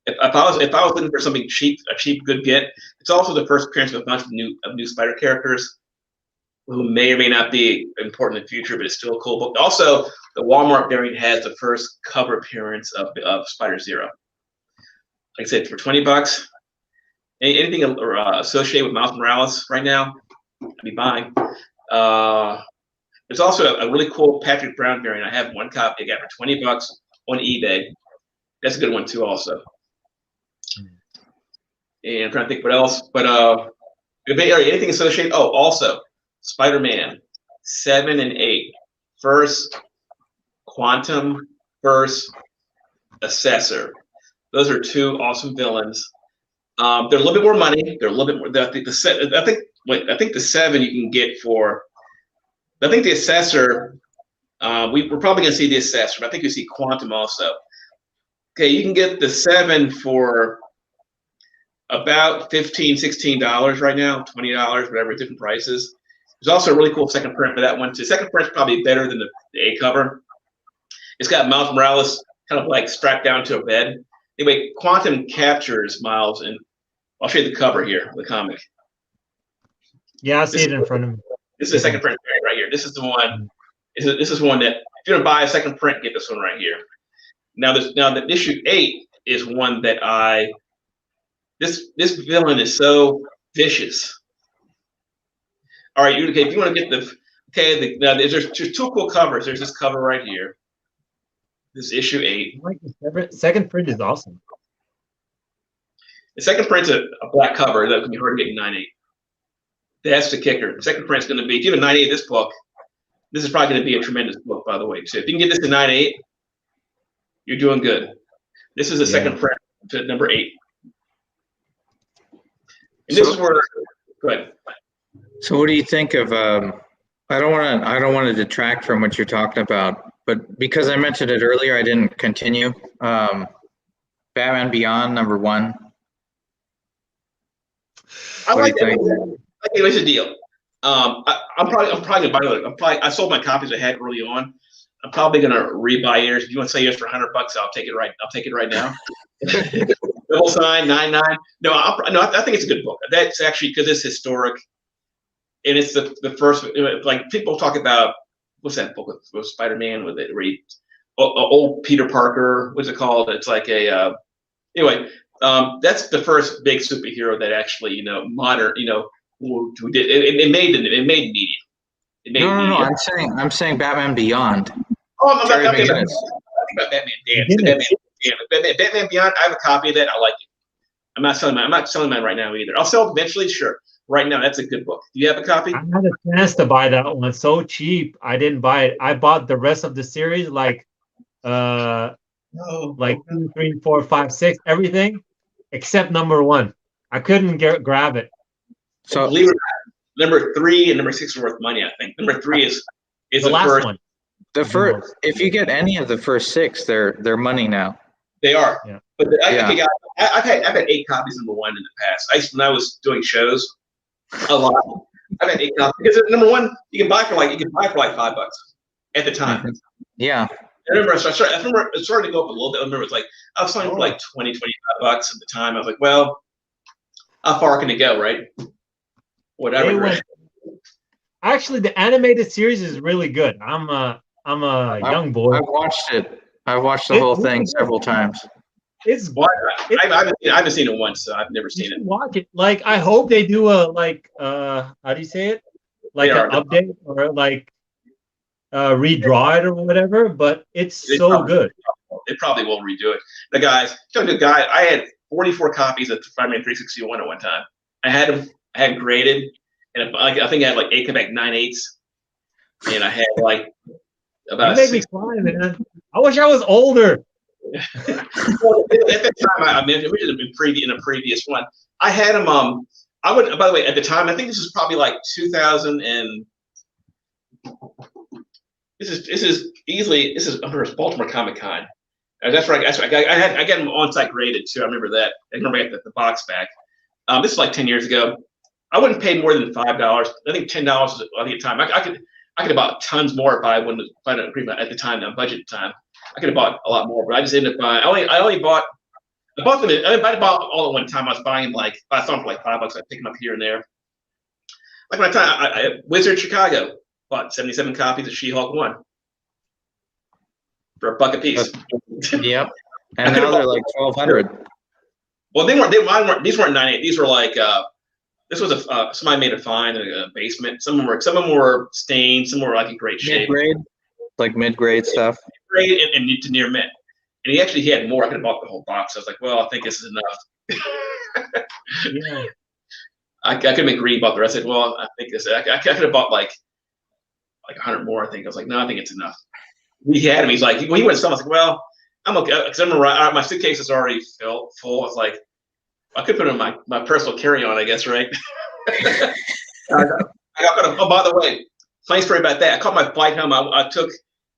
If I was looking for something cheap, a cheap good get, it's also the first appearance of a bunch of new Spider characters who may or may not be important in the future, but it's still a cool book. Also, the Walmart variant has the first cover appearance of Spider-Zero. Like I said, for $20, anything associated with Miles Morales right now, I'd be buying. There's also a really cool Patrick Brown variant. I have one copy I got for $20 on eBay. That's a good one too, also. And I'm trying to think what else, but anything associated. Oh, also Spider-Man 7 and 8, first Quantum, first Assessor. Those are two awesome villains. They're a little bit more money. They're a little bit more. I think the 7 you can get for. I think the Assessor. We're probably going to see the Assessor, but I think you see Quantum also. Okay, you can get the 7 for about $15, $16 right now, $20, whatever, different prices. There's also a really cool second print for that one too. Second print's probably better than the A cover. It's got Miles Morales kind of like strapped down to a bed. Anyway, Quantum captures Miles, and I'll show you the cover here, the comic. Yeah, I see it in front of me. This is the second print right here. This is the one. This is one that if you're gonna buy a second print, get this one right here. Now the issue 8 is one that this villain is so vicious. All right, if you want to get now there's two cool covers. There's this cover right here. This issue 8. The second print is awesome. The second print's a black cover that can be hard to get in 9.8. That's the kicker. The second print's going to be, if you have a 9.8 this book, this is probably going to be a tremendous book, by the way, too. If you can get this to 9.8, you're doing good. This is a second print to number 8. And this is where, go ahead. So what do you think of, I don't want to detract from what you're talking about, but because I mentioned it earlier, I didn't continue. Batman Beyond #1. I like that. Okay, here's the deal. I'm probably gonna buy another. I sold my copies I had early on. I'm probably gonna rebuy yours. If you want to sell yours for $100, I'll take it right now. Double sign 99. No, I think it's a good book. That's actually because it's historic, and it's the first. Like people talk about what's that book with Spider-Man with it? Where old Peter Parker. What's it called? It's like a anyway. That's the first big superhero that actually modern who did it made media. No. I'm saying Batman Beyond. Oh, I'm not talking about Batman Dance. Batman Beyond. I have a copy of that. I like it. I'm not selling mine right now either. I'll sell it eventually. Sure. Right now, that's a good book. Do you have a copy? I had a chance to buy that one. So cheap. I didn't buy it. I bought the rest of the series, like 2, 3, 4, 5, 6, everything except number 1. I couldn't grab it. So believe it or not, number 3 and number 6 are worth money. I think number 3 is the last first one. The first, if you get any of the first 6, they're money now. They are. Yeah. But I've had 8 copies of number 1 in the past. When I was doing shows, a lot. I've had 8 copies because number 1 you can buy for like $5 at the time. Mm-hmm. Yeah. I remember it started to go up a little bit. I remember it was like I was selling for like $20, $25 at the time. I was like, well, how far can it go, right? Whatever. Actually, the animated series is really good. I'm a young boy. I've watched it. I've watched the whole thing several times. I haven't seen it once, so I've never seen it. Watch it. Like, I hope they do how do you say it? Like an update or like redraw it or whatever. But it's so good. They probably will redo it. I had 44 copies of Spider-Man 361 at one time. I had graded, and I think I had like 8 Quebec 9/8, and I had like about. You make me cry, man. I wish I was older. Well, at that time, I mentioned in a previous one. I had them. By the way, at the time, I think this was probably like 2000 and. This is under Baltimore Comic Con. That's right. I got them on site graded too. I remember that. I remember I got the box back. This is like 10 years ago. I wouldn't pay more than $5. I think $10 was at the time. I could have bought tons more if I wouldn't have agreed at the time, on budget time. I could have bought a lot more, but I just ended up buying. I bought them. I bought all at one time. I was buying them if I saw them for like $5. I pick them up here and there. Like when I Wizard Chicago bought 77 copies of She-Hulk 1 for $1 a piece. Yep. And now they're like 1,200. Well, these weren't 9/8. These were like this was somebody made a find in a basement. Some of them were stained. Some were like in great shape. Mid-grade stuff. Grade and to near mint. And he had more. I could have bought the whole box. I was like, well, I think this is enough. Yeah. I could make Green bought the rest. I said, well, I think this. I could have bought like 100 more. I think I was like, no, I think it's enough. He had him. He's like, when he went to sell, I was like, well, I'm okay. Because I remember my suitcase is already full. I was like, I could put it in my personal carry-on, I guess, right? Oh, by the way, funny story about that. I caught my flight home. I took.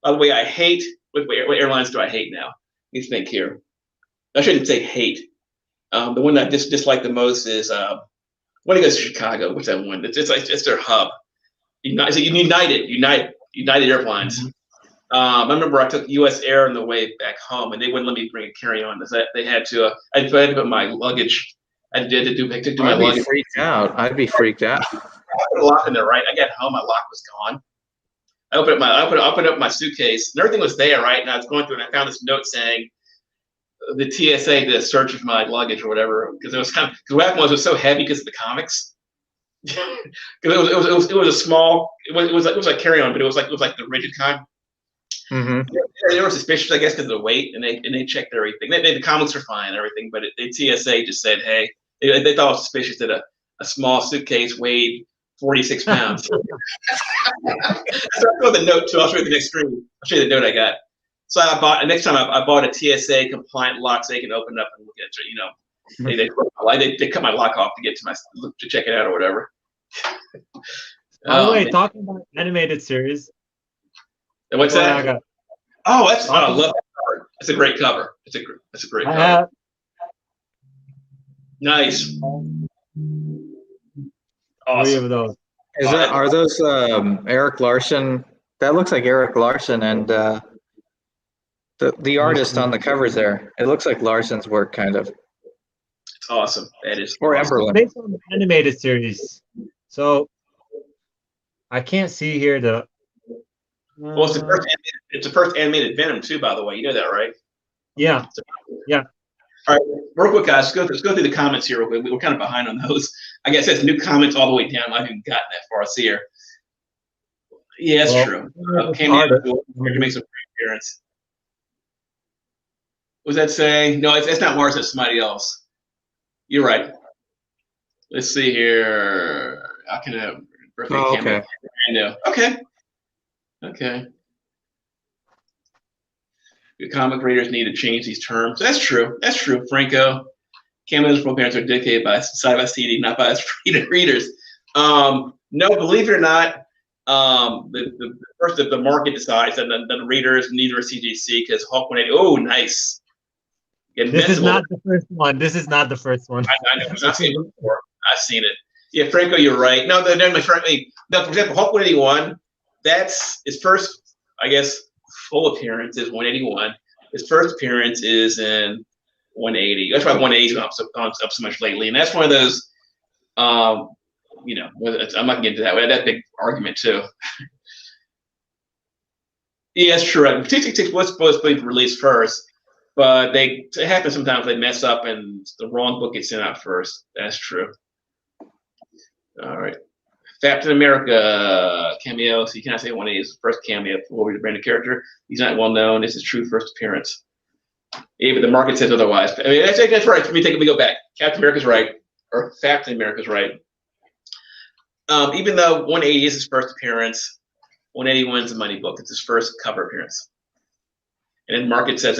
By the way, I hate. What airlines do I hate now? Let me think here. I shouldn't say hate. The one that I dislike the most is when it goes to Chicago. What's that one? It's their hub. United Airlines. Mm-hmm. I remember I took U.S. Air on the way back home, and they wouldn't let me bring a carry-on. They had to. I had to put my luggage. I had to do my luggage. I'd be freaked out. I put a lock in there, right? I got home, my lock was gone. I opened up my suitcase, and everything was there, right? And I was going through, and I found this note saying the TSA did a search of my luggage or whatever, because it was because what happened was it was so heavy because of the comics. Because it was a small. It was like carry-on, but it was like the rigid kind. Mm-hmm. They were suspicious, I guess, because of the weight, and they checked everything. The comics are fine and everything, but the TSA just said, hey, they thought it was suspicious that a small suitcase weighed 46 pounds. So I saw the note too. I'll show you the next screen. I'll show you the note I got. So next time I bought a TSA compliant lock so they can open up and look at it. They cut my lock off to get to check it out or whatever. By the way, talking about animated series. What's that? I love that cover. It's a great cover. It's a great cover. Nice. Awesome. 3 of those. Are those Eric Larson? That looks like Eric Larson and the artist on the covers there. It looks like Larson's work, kind of. It's awesome. That is Or awesome. Emberlin. Based on the animated series. So I can't see here the. Well, it's the first animated Venom too, by the way. You know that, right? Yeah. Yeah. All right, real quick, guys. Let's go through the comments here real quick. We're kind of behind on those. I guess that's new comments all the way down. I haven't gotten that far. See here. Yeah, that's true. Makes a free appearance. What was that saying? No, it's not Mars. It's somebody else. You're right. Let's see here. I can have birthday cameo. Okay. I know. Okay. Okay. The comic readers need to change these terms. That's true. That's true, Franco. Cameos for parents are dictated by CD, not by us readers. No, believe it or not, the market decides, and the readers, neither is CGC, because Hulk 180. Oh, nice. This is not the first one. This is not the first one. I know. I've seen it before. I've seen it. Yeah, Franco, you're right. No, for example, Hulk 181, that's his first, I guess, full appearance is 181. His first appearance is in 180. That's why 180's gone up so much lately. And that's one of those, I'm not going to get into that. We had that big argument, too. Yeah, it's true. 266 was supposed to be released first, but it happens sometimes they mess up and the wrong book gets sent out first. That's true. All right. Captain America cameo. So you cannot say 180 is the first cameo for Wolverine, the branded character. He's not well known. This is true first appearance. Yeah, but the market says otherwise. I mean, that's right. Let me go back. Captain America's right, or Captain America's right. Even though 180 is his first appearance, 181 is a money book. It's his first cover appearance. And then market decides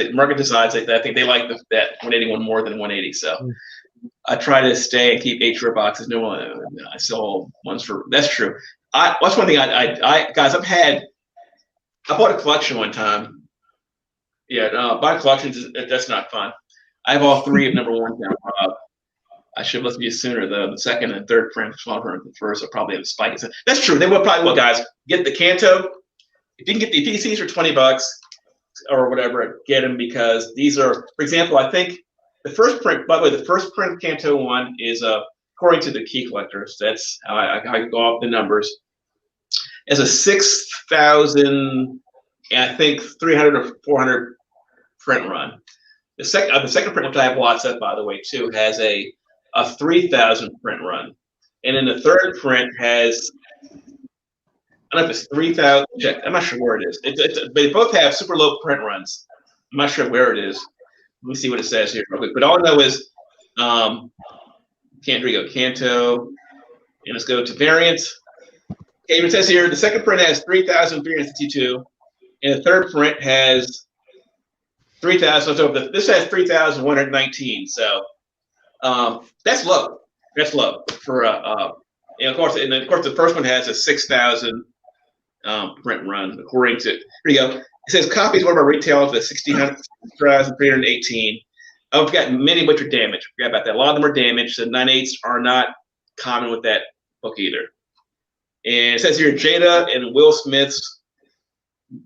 that I think they like that 181 more than 180. So I try to stay and keep 8 short boxes. No one, I sell ones for. That's true. That's one thing guys. I bought a collection one time. Yeah, buy collections. That's not fun. I have all 3 of number 1 now. I should have listened to you sooner. The second and third print, the first will probably have a spike. That's true. They will probably guys get the Kanto. If you can get the PCs for $20 or whatever, get them, because these are, for example, I think the first print. By the way, the first print of Kanto 1 is according to the key collectors. That's how I go off the numbers. As a 6,000, and I think 300 or 400 print run. The second print, which I have lots of, by the way, too, has a 3,000 print run, and then the third print has, I don't know if it's 3,000. Check. I'm not sure where it is. They both have super low print runs. I'm not sure where it is. Let me see what it says here real quick. But all I know is, Kanto, and let's go to variants. Okay, it says here the second print has 3,352, and the third print has 3,000. So this has 3,119. So that's low. That's low for and of course the first one has a 6,000 print run according to. Here you go. It says copies one of our retailers at 16,318. I've got many of which are damaged. Forget about that. A lot of them are damaged. The 9/8s are not common with that book either. And it says here Jada and Will Smith's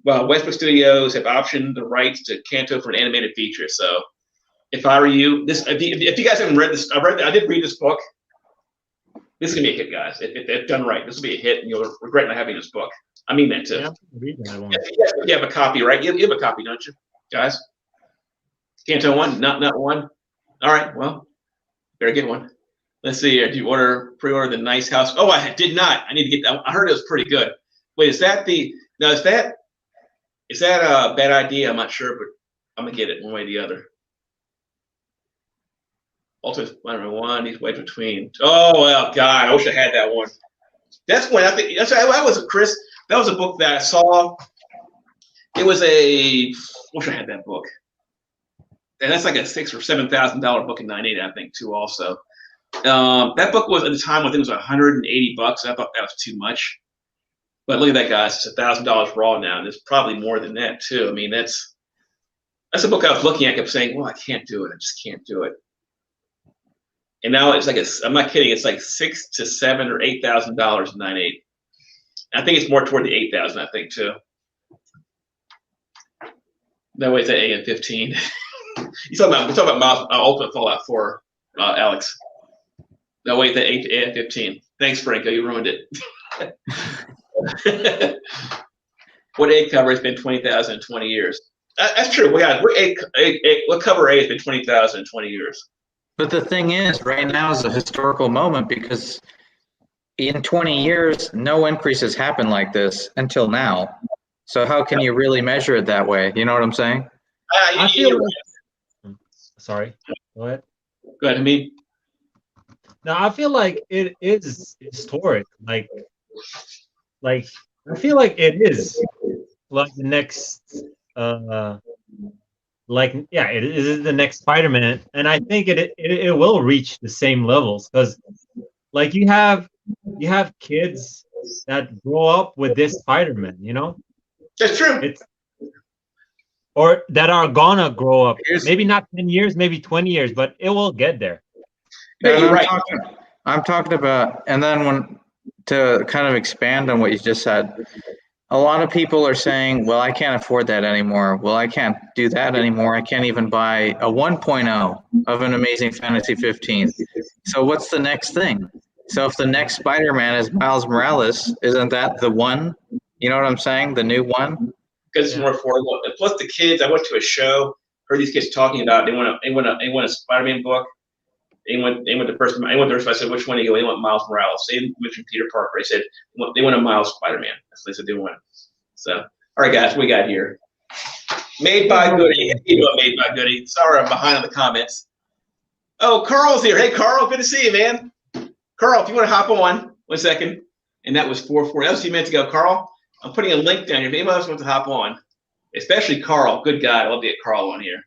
Westbrook Studios have optioned the rights to Kanto for an animated feature. So if I were you, if you guys haven't read this, I did read this book. This is gonna be a hit, guys. If done right, this will be a hit, and you'll regret not having this book. I mean that too. Yeah, you have a copy, right? You have a copy, don't you, guys? Kanto 1, not 1. All right, well, better get one. Let's see. Do you pre-order the Nice House? Oh, I did not. I need to get that. I heard it was pretty good. Wait, is that a bad idea? I'm not sure, but I'm gonna get it one way or the other. Ultimate Spider-Man 1, he's way between. Oh well, God, I wish I had that one. That's when I think that was Chris. That was a book that I saw. It was I wish I had that book. And that's like a $6,000 or $7,000 book in '98, I think, too. Also, that book was at the time I think it was $180. I thought that was too much. But look at that, guys. It's $1,000 raw now, and it's probably more than that too. I mean, that's a book I was looking at. I kept saying, "Well, I can't do it. I just can't do it." And now it's like I'm not kidding. It's like $6,000 to $7,000 or $8,000 in '98. I think it's more toward the 8,000. I think too. That way it's at AM15. We're talking about Ultimate Fallout 4. Alex. No, wait, the 8 and 15. Thanks, Franco. You ruined it. What A cover has been 20,000 in 20 years? That's true. What cover A has been 20,000 in 20 years? But the thing is, right now is a historical moment because in 20 years, no increases happened like this until now. So how can you really measure it that way? You know what I'm saying? I feel sorry. Go ahead. Go ahead, Hamid. No, I feel like it is historic. Like I feel like it is like the next it is the next Spider-Man, and I think it will reach the same levels because like you have kids that grow up with this Spider-Man, you know? That's true. Or that are gonna grow up. Maybe not 10 years, maybe 20 years, but it will get there. Yeah, you're right. I'm talking about, and then to kind of expand on what you just said, a lot of people are saying, well, I can't afford that anymore. Well, I can't do that anymore. I can't even buy a 1.0 of an Amazing Fantasy 15. So what's the next thing? So if the next Spider-Man is Miles Morales, isn't that the one? You know what I'm saying? The new one? Because it's more affordable. And plus the kids, I went to a show, heard these kids talking about they want a Spider-Man book. They went to person. I went to person. I said, which one do you go? They want Miles Morales. They mentioned Peter Parker. They said they want a Miles Spider-Man. That's what they said they want. So, all right, guys, what we got here? Made by Goody. You know, Made by Goody. Sorry, I'm behind on the comments. Oh, Carl's here. Hey, Carl, good to see you, man. Carl, if you want to hop on, 1 second. And that was 4-4. That was a few minutes ago, Carl. I'm putting a link down here. If anyone else wants to hop on, especially Carl, good guy. I love to get Carl on here.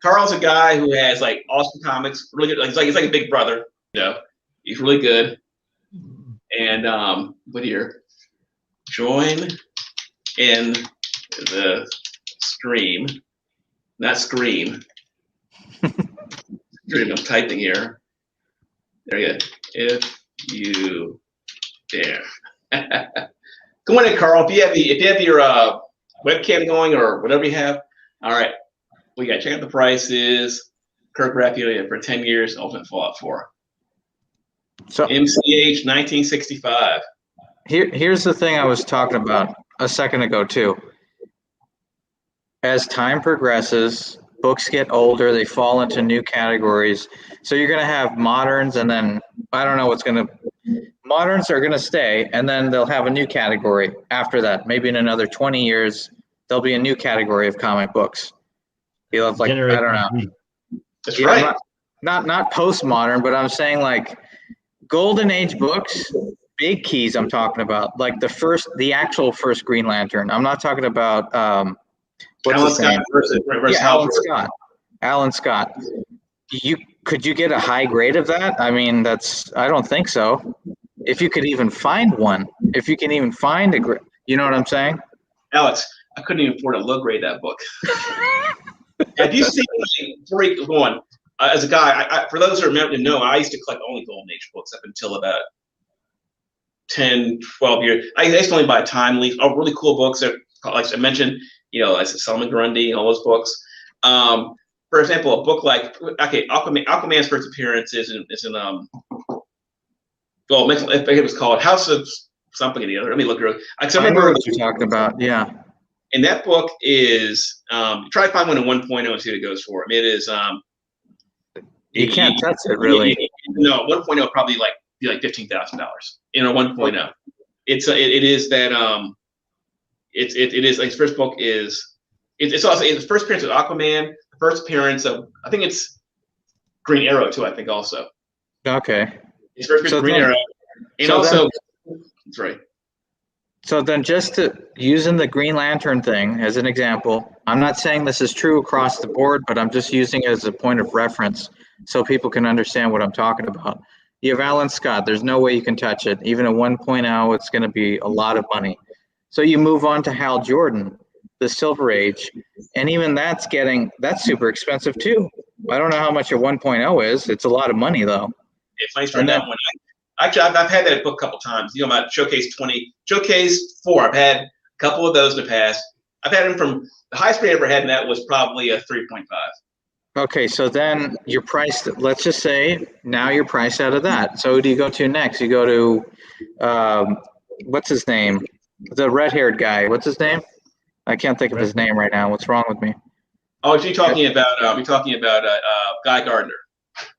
Carl's a guy who has like awesome comics, really good. He's like a big brother, you know. He's really good. And what here? Join in the stream, not scream. I'm typing here. There you go. If you dare. Come on in, Carl. If you have your webcam going or whatever you have, all right. We got to check out the prices. Kirk Rapio for 10 years, Ultimate Fallout 4. So MCH 1965. Here's the thing I was talking about a second ago too. As time progresses, books get older, they fall into new categories. So you're going to have moderns, and then I don't know what's going to. Moderns are going to stay, and then they'll have a new category after that. Maybe in another 20 years, there'll be a new category of comic books. You'll have like, I don't know. That's right. Not postmodern, but I'm saying like Golden Age books, big keys I'm talking about. Like the actual first Green Lantern. I'm not talking about what's Alan Scott versus Alan Scott. Alan Scott. Could you get a high grade of that? I mean, I don't think so. If you could even find one, if you can even find a grade, you know what I'm saying? Alex, I couldn't even afford to low grade that book. Have you seen before you go on? As a guy, for those who know, I used to collect only Golden Age books up until about 10, 12 years. I used to only buy Time Leaf. Oh, really cool books. Like I mentioned, you know, like Solomon Grundy, all those books. For example, a book like Aquaman's first appearance is in well, I think it was called House of something or the other. Let me look at it. I remember what you're talking about. Yeah. And that book is try to find one in 1.0 and see what it goes for. I mean, it is you can't touch it really. No, 1.0 probably be like $15,000 in a 1.0. It is that it is like his first book is it's also his first appearance of Aquaman, the first appearance of I think it's Green Arrow too. I think also. Okay. His first appearance of Green Arrow, and also that's right. So then just using the Green Lantern thing as an example, I'm not saying this is true across the board, but I'm just using it as a point of reference so people can understand what I'm talking about. You have Alan Scott. There's no way you can touch it. Even a 1.0, it's going to be a lot of money. So you move on to Hal Jordan, the Silver Age, and even that's super expensive too. I don't know how much a 1.0 is. It's a lot of money though. It's nice for that one. Actually, I've had that book a couple times. You know about Showcase 20, Showcase 4. I've had a couple of those in the past. I've had them from the highest grade I ever had, and that was probably a 3.5. Okay, so then you're priced. Let's just say now you're priced out of that. So who do you go to next? You go to what's his name? The red-haired guy. What's his name? I can't think of his name right now. What's wrong with me? Oh, you're talking about Guy Gardner.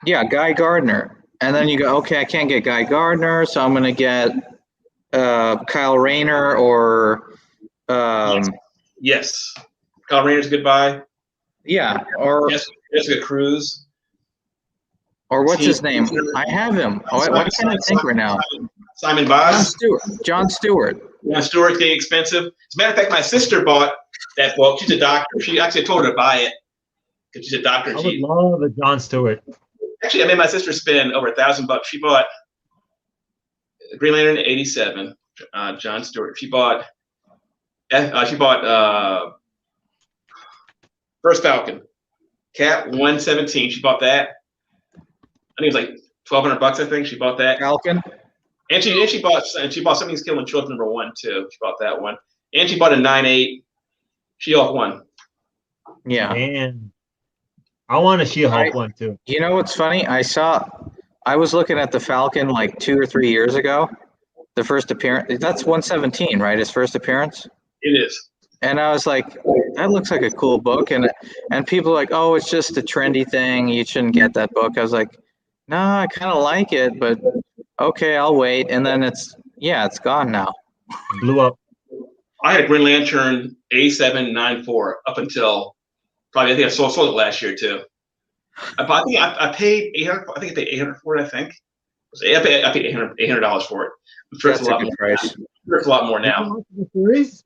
Yeah, Guy Gardner. And then you go, okay, I can't get Guy Gardner, so I'm going to get Kyle Rayner or yes. Kyle Rayner's goodbye. Yeah, or Jessica Cruz. Or what's his name? I have him. Oh, why can't I think right now? Simon Boz. John Stewart. John Stewart's getting expensive. As a matter of fact, my sister bought that book. She's a doctor. She actually told her to buy it because she's a doctor. I would love a John Stewart. Actually, I made my sister spend over $1,000. She bought Green Lantern '87. John Stewart. She bought First Falcon. Cap 117. She bought that. I think it was like $1,200. I think she bought that. Falcon. And she bought Something's Killing Children #1 too. She bought that one. And she bought a 9/8 She-Hulk 1. Yeah. And I want a She-Hulk 1 too. You know what's funny? I was looking at the Falcon like 2 or 3 years ago. The first appearance. That's 117, right? His first appearance. It is. And I was like, that looks like a cool book. And people are like, oh, it's just a trendy thing. You shouldn't get that book. I was like, no, I kind of like it, but okay, I'll wait. And then it's gone now. Blew up. I had a Green Lantern A794 up until probably, I think I sold it last year too. I paid $800. I think I paid $800 for it. I think I paid $800 for it. I'm sure it's a lot more. Price. I'm sure it's a lot more now. Did you watch the series?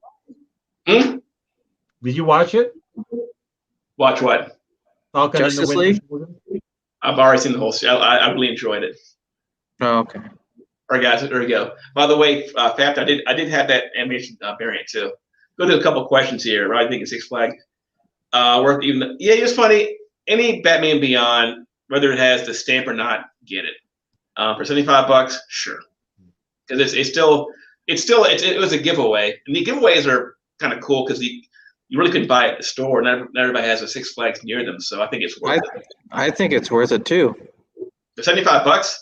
Did you watch it? Watch what? Falcon Justice and the League? Winter Soldier? I've already seen the whole series. I really enjoyed it. Oh, okay. All right, guys, there we go. By the way, Faft, I did have that animation variant too. Go to a couple questions here. Right? I think it's Six Flags. Worth even. Yeah, it's funny. Any Batman Beyond, whether it has the stamp or not, get it. For $75, sure. Because it was a giveaway, and the giveaways are kind of cool because you really couldn't buy it at the store. Not everybody has a Six Flags near them, so I think it's worth it. I think it's worth it too. For $75,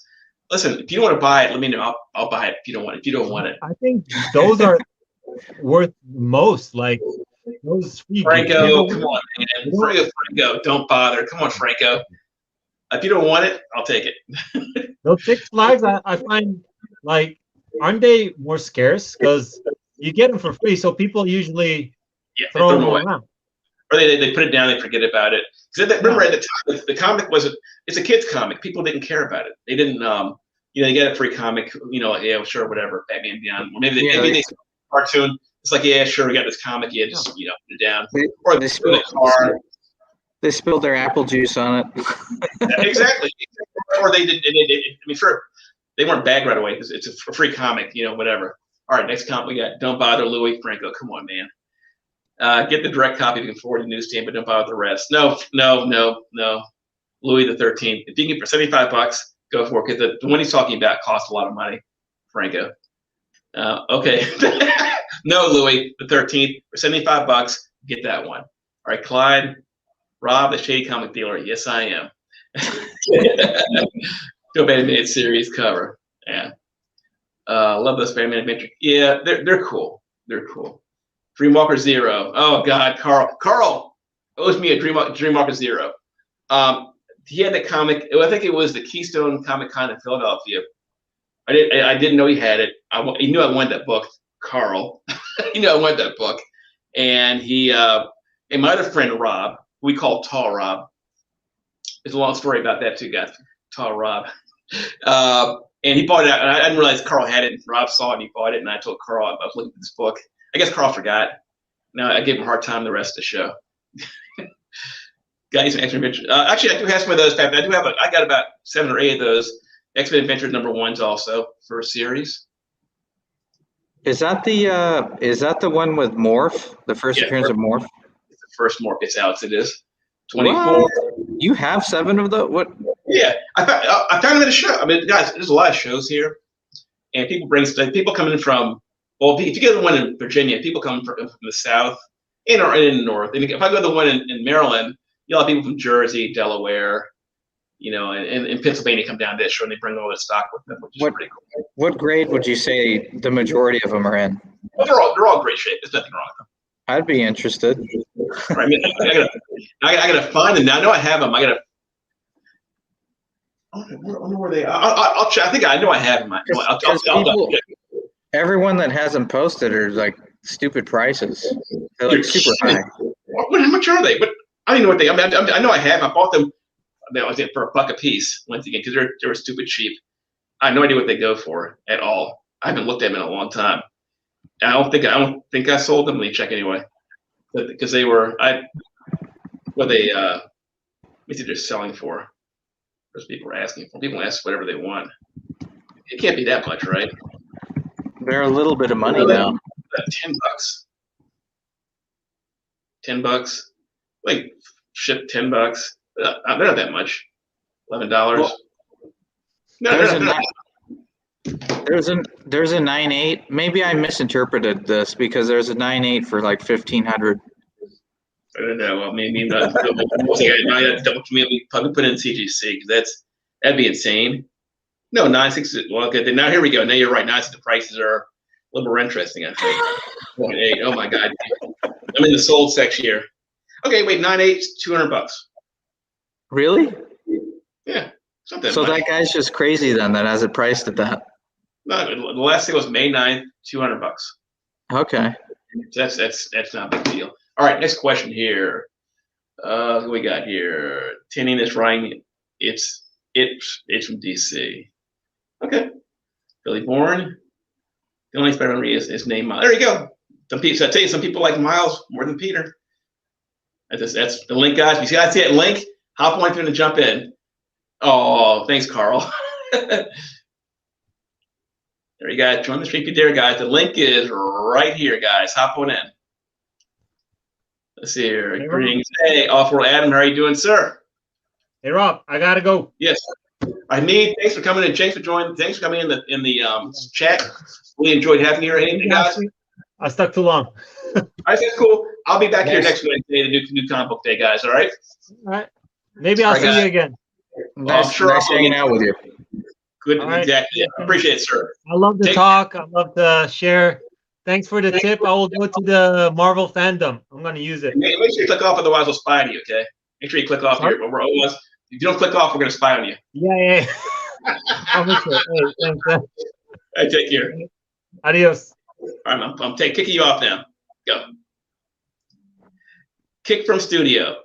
listen. If you don't want to buy it, let me know. I'll buy it. If you don't want it, I think those are worth most. Like those Franco, come on, man. Franco, don't bother. Come on, Franco. If you don't want it, I'll take it. Those Six Flags, I find like, aren't they more scarce because you get them for free? So people usually throw them away. Around. Or they put it down, they forget about it. Remember at the time, the comic it's a kid's comic. People didn't care about it. They didn't, they get a free comic, sure, whatever, Batman Beyond. Or maybe they cartoon. It's like, yeah, sure, we got this comic. Yeah, just, put it down. Or they spilled a car. They spilled their apple juice on it. Yeah, exactly. Or they did. Sure, they weren't bagged right away because it's a free comic, whatever. All right, next comic we got. Don't bother Louis Franco. Come on, man. Get the direct copy you can forward to the newsstand, but don't bother the rest. No. Louis the 13th. If you can get for $75, go for it. Because the one he's talking about costs a lot of money, Franco. Okay. No, Louis the 13th for $75. Get that one. All right, Clyde, Rob, the shady comic dealer. Yes, I am. Go Batman series cover. Yeah. Love those Batman Adventure. Yeah, they're cool. They're cool. Dreamwalker Zero. Oh God, Carl owes me a Dreamwalker Zero. He had the comic. I think it was the Keystone Comic Con in Philadelphia. I didn't know he had it. He knew I wanted that book. Carl, he knew I wanted that book, and and my other friend Rob, who we call Tall Rob. There's a long story about that too, guys. Tall Rob. And he bought it out, and I didn't realize Carl had it. Rob saw it, and he bought it, and I told Carl I was looking at this book. I guess Carl forgot. Now I gave him a hard time the rest of the show. Got some X-Men Adventures. Actually, I do have some of those. I got about 7 or 8 of those X-Men Adventures #1s also for a series. Is that the one with Morph? The first appearance of Morph? It's the first Morph. It's Alex. It is 24. What? You have 7 of those? What? Yeah, I found them at a show. I mean, guys, there's a lot of shows here, and people coming from. Well, if you go to the one in Virginia, people come from the South and or in the North. And if I go to the one in Maryland, you know, a lot of people from Jersey, Delaware, you know, and Pennsylvania come down this show and they bring all their stock with them, which is pretty cool. What grade would you say the majority of them are in? Well, they're all great shape. There's nothing wrong with them. I'd be interested. I mean, I gotta find them now. I know I have them. I wonder where they are. I'll check. I think I know I have them. Everyone that has them posted are like stupid prices. They're like super high. How much are they? But I don't even know what they. I know I have them. I bought them. I was in for $1 a piece once again because they were stupid cheap. I have no idea what they go for at all. I haven't looked at them in a long time. I don't think I sold them. Let me check anyway, because they were what they let me see they're selling for. Those people are asking for. People ask whatever they want. It can't be that much, right? They're a little bit of money now. $10. $10. Like ship $10. They're not that much. $11. Well, No. There's a 9.8. Maybe I misinterpreted this because there's a 9.8 for like 1,500. I don't know. Well, maybe not. We probably put in CGC because that'd be insane. No, 9.6. Well, okay. Now here we go. Now you're right. 9.6. The prices are a little more interesting. I think. 0.8. Oh my God. I'm in the sold section here. Okay, wait. 9.8. $200. Really? Yeah. Something. So that guy's just crazy then. That has it priced at that. No, the last thing was May 9th. $200. Okay. So that's not a big deal. All right, next question here. What we got here? Tinning is writing. It's from DC. Okay. Billy Bourne. The only Spider-Man is named Miles. There you go. So I tell you, some people like Miles more than Peter. That's the link, guys. You see, I see that link. Hop on to jump in. Oh, thanks, Carl. There you go. Join the stream there, guys. The link is right here, guys. Hop on in. Let's see here. Hey, greetings. Hey, Off-World Adam. How are you doing, sir? Hey, Rob. I gotta go. Yes. Thanks for coming in. Thanks for joining. Thanks for coming in the chat. We enjoyed having you here. Hey, guys. I stuck too long. All right, that's cool. I'll be back here next Wednesday to do new comic book day, guys. All right. All right. Maybe I'll see you again. Nice hanging out with you. Good. Right. Exactly. Yeah. Appreciate it, sir. I love to talk. I love to share. Thanks for the tip. I will go to the Marvel fandom. I'm going to use it. Make sure you click off, otherwise we'll spy on you, okay? Make sure you click off here. If you don't click off, we're going to spy on you. Yeah. I'll make sure. Hey, thanks. All right, take care. Adios. All right, I'm kicking you off now. Go. Kick from studio.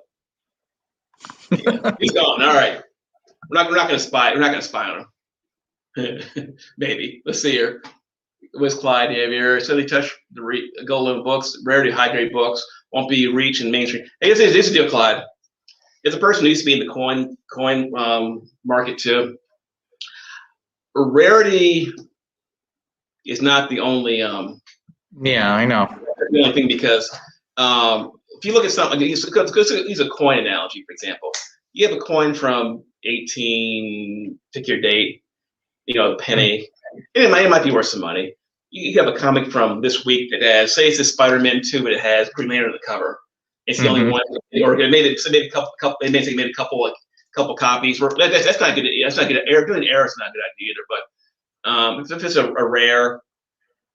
Yeah, he's gone. All right. We're not going to spy. We're not going to spy on him. Maybe. Let's see here. Where's Clyde here? So they touch the gold books, rarity high grade books, won't be reached in mainstream. Hey, this is a deal, Clyde. It's a person who used to be in the coin market too. Rarity is not the only. Yeah, I know. The only thing because if you look at something, use a coin analogy, for example. You have a coin from 18, pick your date, a penny, and it might be worth some money. You have a comic from this week that has, say it's a Spider-Man 2, but it has Green Lantern on the cover. It's the only one, or they made a couple. They made a couple copies. That's not good. That's not good. Doing error is not a good idea either. But if it's a rare,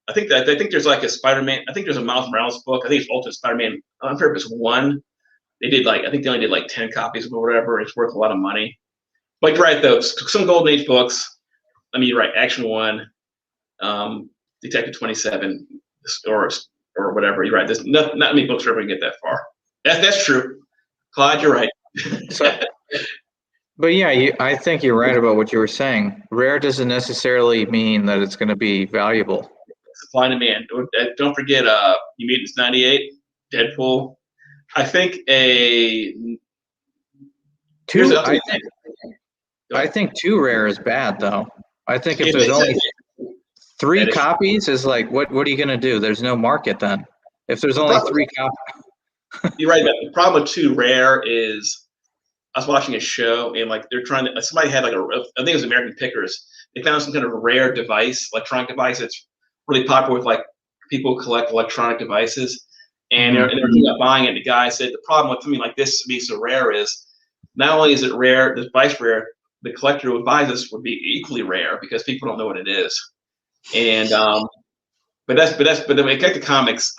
I think there's like a Spider-Man. I think there's a Miles Morales book. I think it's Ultimate Spider-Man. I'm not sure if it's one. I think they only did like 10 copies or whatever. It's worth a lot of money. But you're right though. Some Golden Age books. I mean, you're right. Action 1, Detective 27, or whatever. You're right. There's not many books are ever gonna get that far. That's true. Claude, you're right. But yeah, I think you're right about what you were saying. Rare doesn't necessarily mean that it's going to be valuable. Supply and demand. Don't forget, New Mutants 98, Deadpool. I think I think 2 rare is bad though. I think if there's only 3 copies, is like what are you going to do? There's no market then. If there's only 3 copies. You're right. The problem with 2 rare is I was watching a show and like they're trying to. Somebody had like I think it was American Pickers. They found some kind of rare device, electronic device that's really popular with like people who collect electronic devices. And they're thinking about buying it. The guy said the problem with something like this being so rare is not only is it rare, the device rare, the collector who buys this would be equally rare because people don't know what it is. And but then when it comes to comics,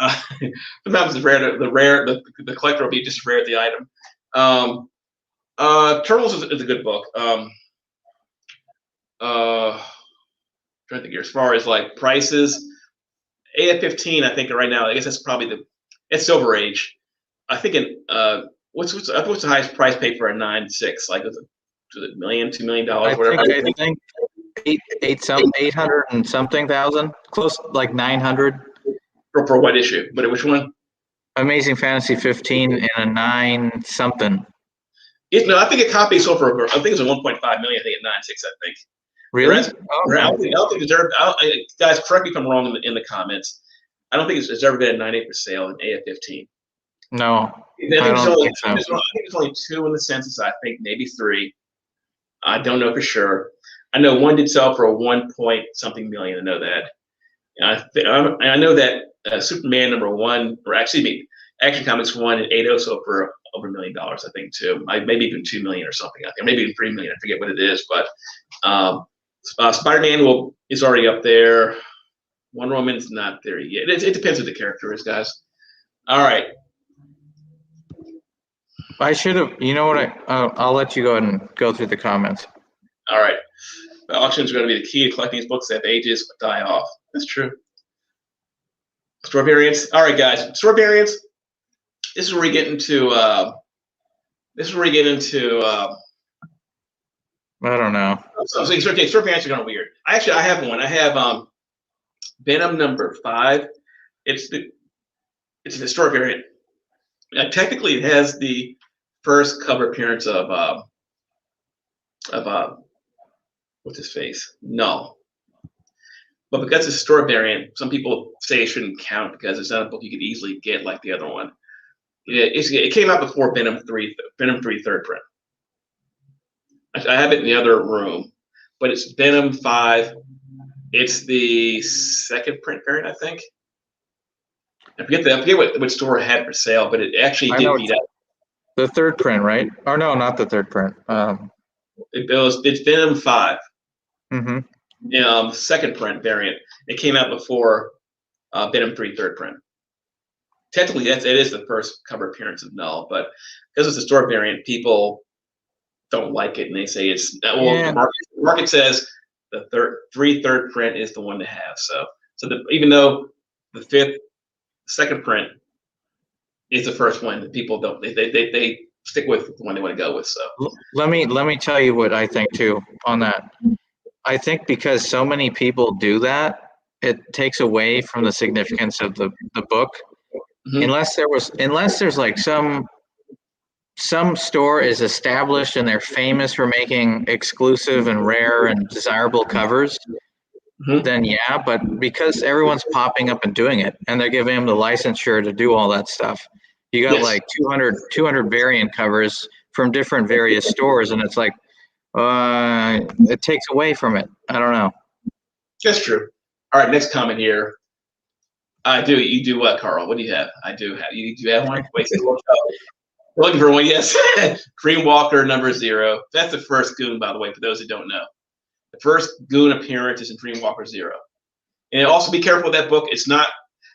sometimes it's rare. The collector will be just rare at the item. Turtles is a good book. Trying to think here as far as like prices. AF-15, I think right now, I guess that's probably it's Silver Age. I think what's the highest price paid for a 9.6? Like was it $1 million, $2 million, whatever? I think 800 and something thousand, close like 900. For what issue? But which one? Amazing Fantasy 15 and a 9 something. No, I think a copy sold for. I think it was a 1.5 million. I think at 9.6. I think. Really? I don't think it's guys, correct me if I'm wrong in the comments. I don't think it's ever been a 9.8 for sale in AF-15. No, I think there's only 2 in the census. I think maybe 3. I don't know for sure. I know one did sell for a 1 point something million. I know that. And I know that Superman #1, or actually Action Comics 1 and 8.0 sold for over $1 million. I think too. Maybe even 2 million or something. I think maybe even 3 million. I forget what it is, but. Spider-Man is already up there. Wonder Woman's not there yet. It depends what the character is, guys. All right. I should have. You know what? I'll let you go ahead and go through the comments. All right. The auctions are going to be the key to collecting these books that have ages but die off. That's true. Store variants. All right, guys. Store variants. This is where we get into. I don't know. So store variants are kind of weird. I have one. I have Venom #5. It's the store variant. Technically, it has the first cover appearance of what's his face? Null. But because it's a store variant, some people say it shouldn't count because it's not a book you could easily get like the other one. It came out before Venom 3 third print. I have it in the other room, but it's Venom 5. It's the second print variant, I think. I forget what store had for sale, but it actually did beat out. The third print, right? Or no, not the third print. It's Venom 5. Mm-hmm. Second print variant. It came out before Venom 3 third print. Technically, it is the first cover appearance of Null, but because it's a store variant, people don't like it, and they say it's the market says the third print is the one to have. So even though the second print is the first one, people don't they stick with the one they want to go with. So let me tell you what I think too on that. I think because so many people do that, it takes away from the significance of the book. Mm-hmm. Unless there's like some store is established and they're famous for making exclusive and rare and desirable covers, then yeah, but because everyone's popping up and doing it and they're giving them the licensure to do all that stuff, you got like 200 variant covers from different various stores, and it's like it takes away from it. I don't know. That's true. All right, next comment here. You do what, Carl? What do you have? I do have. You do have one? Wait, we're looking for one, yes. Dreamwalker #0. That's the first Goon, by the way, for those who don't know. The first Goon appearance is in Dreamwalker 0. And also be careful with that book. It's not,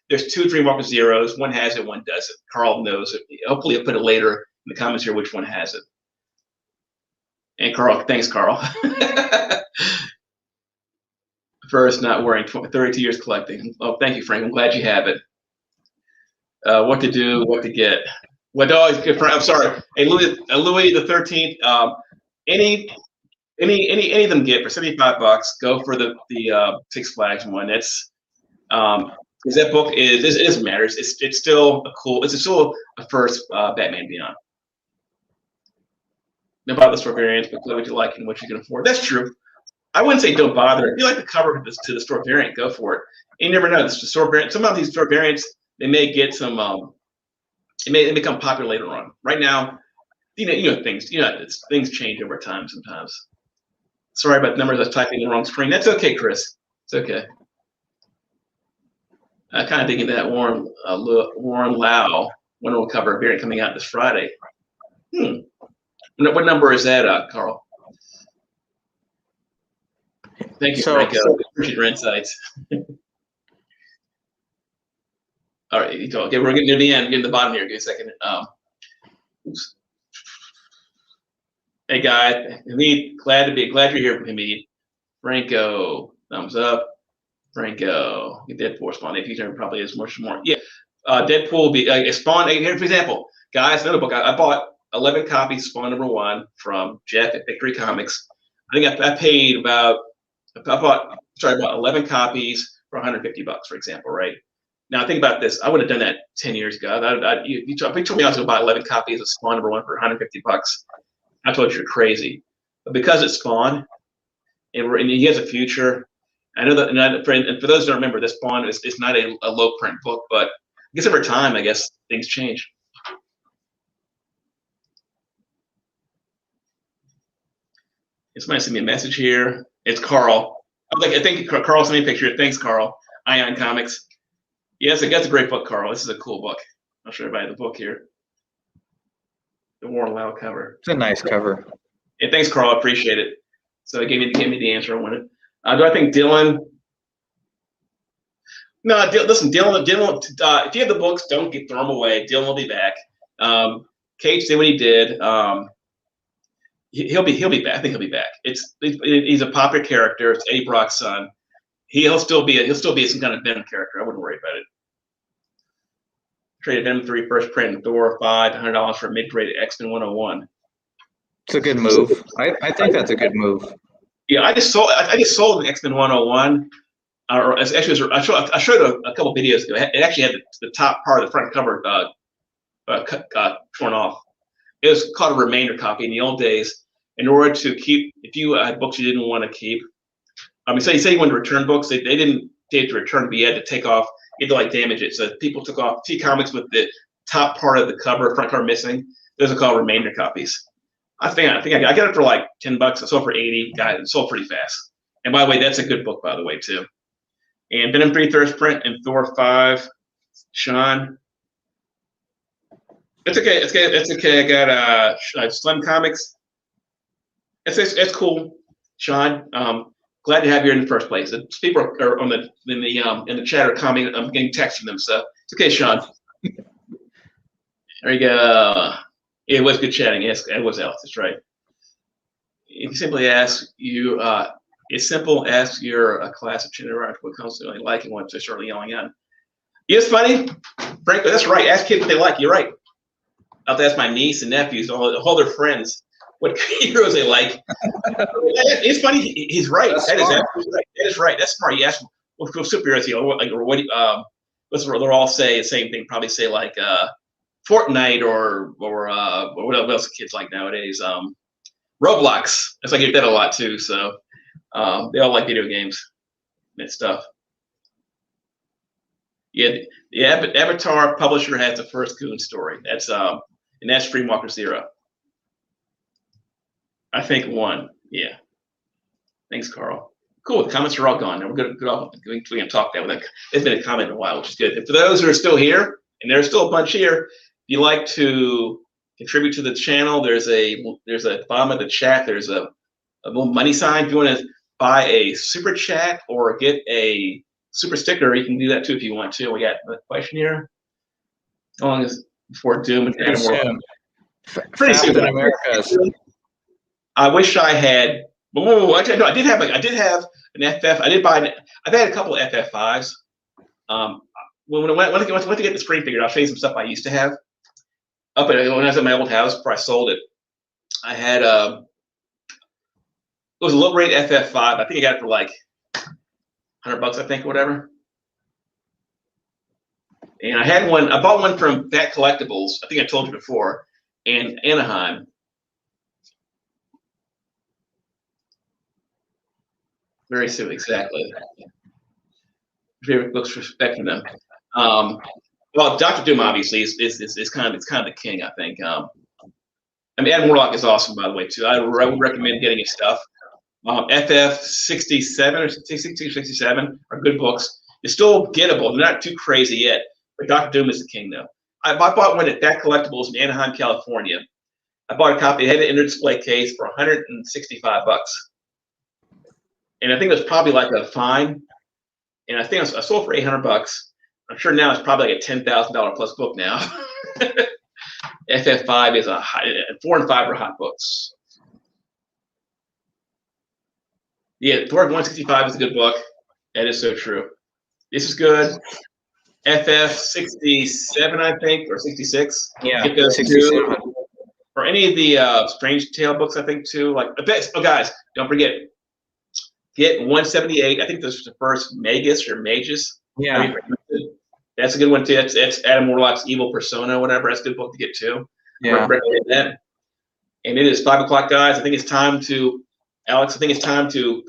there's 2 Dreamwalker Zeros. One has it, one doesn't. Carl knows it. Hopefully I'll put it later in the comments here which one has it. And Carl, thanks, Carl. First, not wearing 32 years collecting. Oh, thank you, Frank. I'm glad you have it. What to do, what to get. What always good. I'm sorry. Hey, Louis the 13th. Any of them get for $75. Go for the Six Flags one. It's because that book it doesn't matter. It's still still a first Batman Beyond. No about the store variants, but what you like and what you can afford. That's true. I wouldn't say don't bother. If you like the cover to the store variant, go for it. You never know. The store variant. Some of these store variants, they may get some. It may become popular later on. Right now, you know things. Things change over time sometimes. Sorry about the numbers. I was typing in the wrong screen. That's okay, Chris. It's okay. I kind of thinking that Warren Lau one will cover a variant coming out this Friday. What number is that, Carl? Thank you, Franco. Appreciate your insights. All right, okay, we're getting near the end, getting to the bottom here. Give me a second. Oops. Hey, guys, Hamid, glad you're here, Hamid. Franco, thumbs up. Franco, Deadpool Spawn. The future probably is much more. Yeah, Deadpool will be Spawn. Here, for example, guys, another book. I bought 11 copies of Spawn #1 from Jeff at Victory Comics. I think I paid about. I bought 11 copies for $150, for example, right? Now think about this. I would have done that 10 years ago. You told me I was going to buy 11 copies of Spawn #1 for $150. I told you you're crazy. But because it's Spawn, and he has a future. I know that, and for those who don't remember, this Spawn is not a low print book, but I guess over time, I guess things change. Somebody sent me a message here. It's Carl. I think Carl sent me a picture. Thanks, Carl. Ion Comics. Yes, that's a great book, Carl. This is a cool book. I'll show everybody the book here. The Warren Lau cover. It's a nice cover. Yeah, thanks, Carl. I appreciate it. So it gave me the answer I wanted. Do I think Dylan? No, listen, Dylan. If you have the books, don't throw them away. Dylan will be back. Cage did what he did. He'll be back. I think he'll be back. He's a popular character. It's Eddie Brock's son. He'll still be some kind of Venom character. I wouldn't worry about it. Traded Venom 3 first print and Thor 5, $100 for a mid-grade X-Men 101. It's a good move. I think that's a good move. Yeah, I just sold an X-Men 101. Actually, I showed a couple videos ago. It actually had the top part of the front cover torn off. It was called a remainder copy in the old days. In order to keep, if you had books you didn't want to keep, say you wanted to return books, they didn't take to return, but you had to take off, you had to like damage it. So people took off 2 comics with the top part of the cover, front cover missing. Those are called remainder copies. I think I got it for like $10. I sold for 80. Got it sold pretty fast. And by the way, that's a good book, by the way, too. And Venom 3 first print and Thor 5. Sean. It's okay. It's okay. I got Slim Comics. It's cool, Sean. Glad to have you here in the first place. People are in the chat are commenting. I'm getting texts from them, so it's okay, Sean. There you go. It was good chatting. Yes, it was Alex. That's right. If you simply ask you, it's simple. Ask your class of children what constantly liking what they're certainly yelling at. It's funny, frankly. That's right. Ask kids what they like. You're right. I'll have to ask my niece and nephews, all their friends, what heroes they like. It's funny. He's right. That is absolutely right. That is right. That's smart. You ask what superheroes you like, or what? They'll all say the same thing. Probably say like Fortnite or what else kids like nowadays? Roblox. That's like I get that a lot too. So they all like video games and stuff. Yeah, the Avatar publisher has the first Goon story. That's and that's Dreamwalker Zero. I think 1. Yeah. Thanks, Carl. Cool. The comments are all gone. Now we're good off. We can talk that with that. It's been a comment in a while, which is good. And for those who are still here, and there's still a bunch here, if you like to contribute to the channel, there's a bottom of the chat. There's a little money sign. If you want to buy a super chat or get a super sticker, you can do that too if you want to. We got a question here. How long is before Doom and Pretty soon. Pretty soon. In America. I wish I had. Actually, no, I did have an FF. I've had a couple of FF5s. When I went to get the screen figured, I'll show you some stuff I used to have. When I was at my old house before I sold it, I had it was a low rate FF5. I think I got it for like $100, I think, or whatever. And I had one. I bought one from Fat Collectibles. I think I told you before, in Anaheim. Very soon, exactly. Favorite books for respecting them. Well, Dr. Doom obviously is kind of the king, I think. I mean, Adam Warlock is awesome, by the way, too. I would recommend getting his stuff. FF 67 or 66 or 67 are good books. It's still gettable. They're not too crazy yet. But Dr. Doom is the king, though. I bought one at That Collectibles in Anaheim, California. I bought a copy. It had an inter-display case for $165. And I think it was probably like a fine. And I think I sold for $800. I'm sure now it's probably like a $10,000 plus book now. FF5 is a hot, 4 and 5 are hot books. Yeah, Throg 165 is a good book. That is so true. This is good. FF 67, I think, or 66. Yeah, Get those 67. too. Or any of the Strange Tale books, I think, too. Like, oh, guys, don't forget. Get 178. I think this was the first Magus or Magus. Yeah. That's a good one, too. That's Adam Warlock's Evil Persona, whatever. That's a good book to get, too. Yeah. Recommend that. And it is 5 o'clock, guys. I think it's time to, Alex, I think it's time to,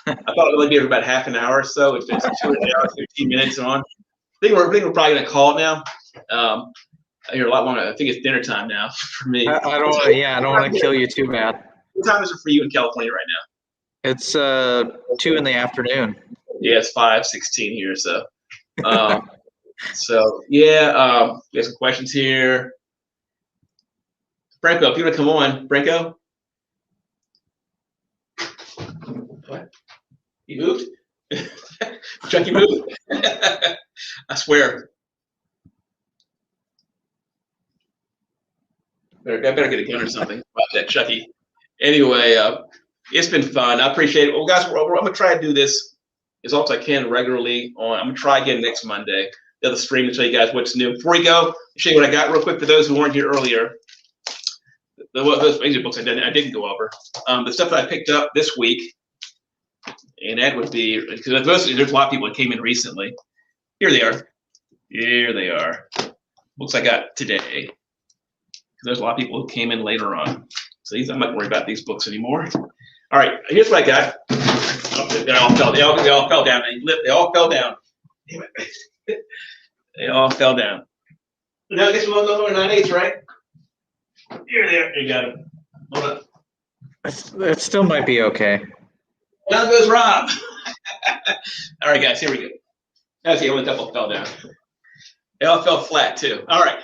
I thought it would be for about half an hour or so. It's 2 hours, 15 minutes on. I think we're probably going to call it now. I hear a lot longer. I think it's dinner time now for me. I don't want to kill you too bad. What time is it for you in California right now? It's 2 in the afternoon. Yeah, it's 5:16 here. So, we have some questions here. Franco, if you want to come on, Franco. What? You moved? Chucky moved? I swear. I better get a gun or something about that, Chucky. Anyway, it's been fun. I appreciate it. Well, guys, I'm going to try to do this as often as I can regularly. I'm going to try again next Monday. The other stream to tell you guys what's new. Before we go, I'll show you what I got real quick for those who weren't here earlier. Those major books I didn't go over. The stuff that I picked up this week, and that would be, because there's a lot of people that came in recently. Here they are. Here they are. Books I got today. There's a lot of people who came in later on. So I'm not worried about these books anymore. All right, here's what I got. They all fell down. They all fell down. Damn it. They all fell down. Now I guess we'll go over 9/8, right? Here they are. You got them. Hold up. It still might be okay. Down goes Rob. All right, guys, here we go. That's the only couple fell down. They all fell flat, too. All right.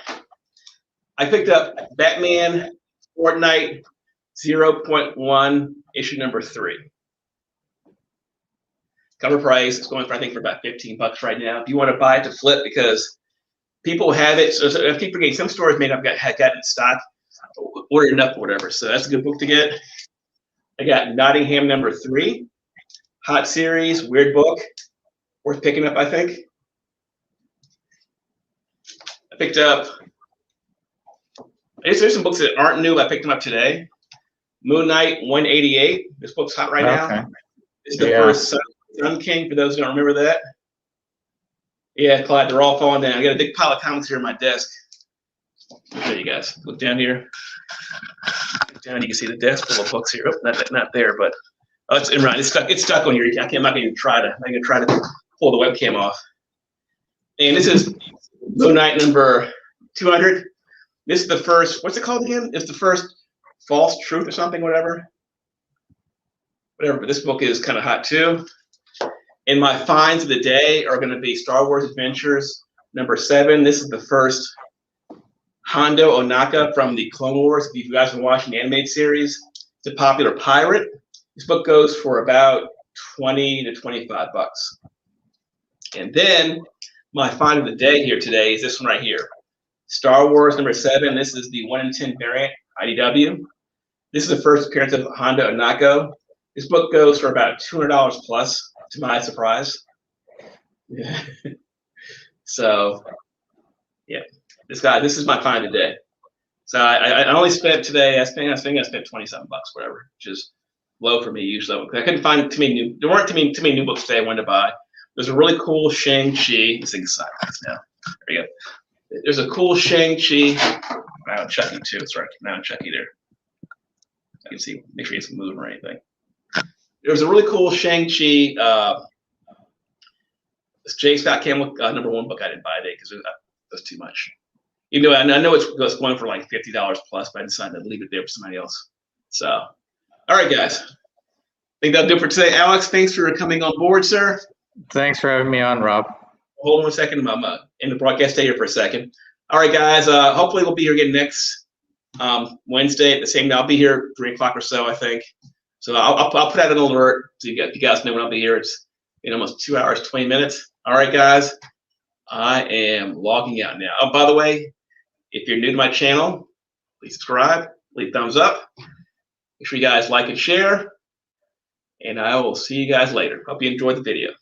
I picked up Batman Fortnite 0.1 issue number 3. Cover price is going for, I think, for about $15 right now. If you want to buy it to flip, because people have it. So I keep forgetting, some stores may not have got it in stock, ordered it up or whatever. So that's a good book to get. I got Nottingham number 3, Hot Series, weird book, worth picking up, I think. I picked up. There's some books that aren't new. I picked them up today. Moon Knight 188. This book's hot right now. It's the first Sun King, for those who don't remember that. Yeah, Clyde, they're all falling down. I got a big pile of comics here on my desk. I'll show you guys. Look down here. Look down, you can see the desk full of books here. Oh, not there, but it's stuck on here. I'm not going to try to pull the webcam off. And this is Moon Knight number 200. This is the first, what's it called again? It's the first False Truth or something, whatever. But this book is kind of hot too. And my finds of the day are going to be Star Wars Adventures number 7. This is the first Hondo Ohnaka from the Clone Wars. If you guys have been watching the animated series, it's a popular pirate. This book goes for about $20 to $25. And then my find of the day here today is this one right here. Star Wars number 7. This is the 1 in 10 variant IDW. This is the first appearance of Hondo Ohnaka. This book goes for about $200 plus, to my surprise. Yeah. So, yeah, this is my find today. So I only spent today. I think I spent $27, whatever, which is low for me usually. I couldn't find too many new. There weren't too many new books today I wanted to buy. There's a really cool Shang-Chi. This thing's sideways now. There we go. There's a cool Shang-Chi. Now Chucky too. Sorry, now Chucky there. I can see. Make sure he doesn't move or anything. There's a really cool Shang-Chi. This J. Scott Campbell number 1 book I didn't buy today because it was too much. Even though I know it's going for like $50 plus, but I decided to leave it there for somebody else. So, all right, guys. I think that'll do it for today. Alex, thanks for coming on board, sir. Thanks for having me on, Rob. hold on 1 second. I'm in the broadcast stay here for a second. All right, guys. Hopefully we'll be here again next Wednesday at the same time. I'll be here 3 o'clock or so, I think. So I'll put out an alert so you guys know when I'll be here. It's in almost 2 hours, 20 minutes. All right, guys. I am logging out now. Oh, by the way, if you're new to my channel, please subscribe, leave thumbs up. Make sure you guys like and share. And I will see you guys later. Hope you enjoyed the video.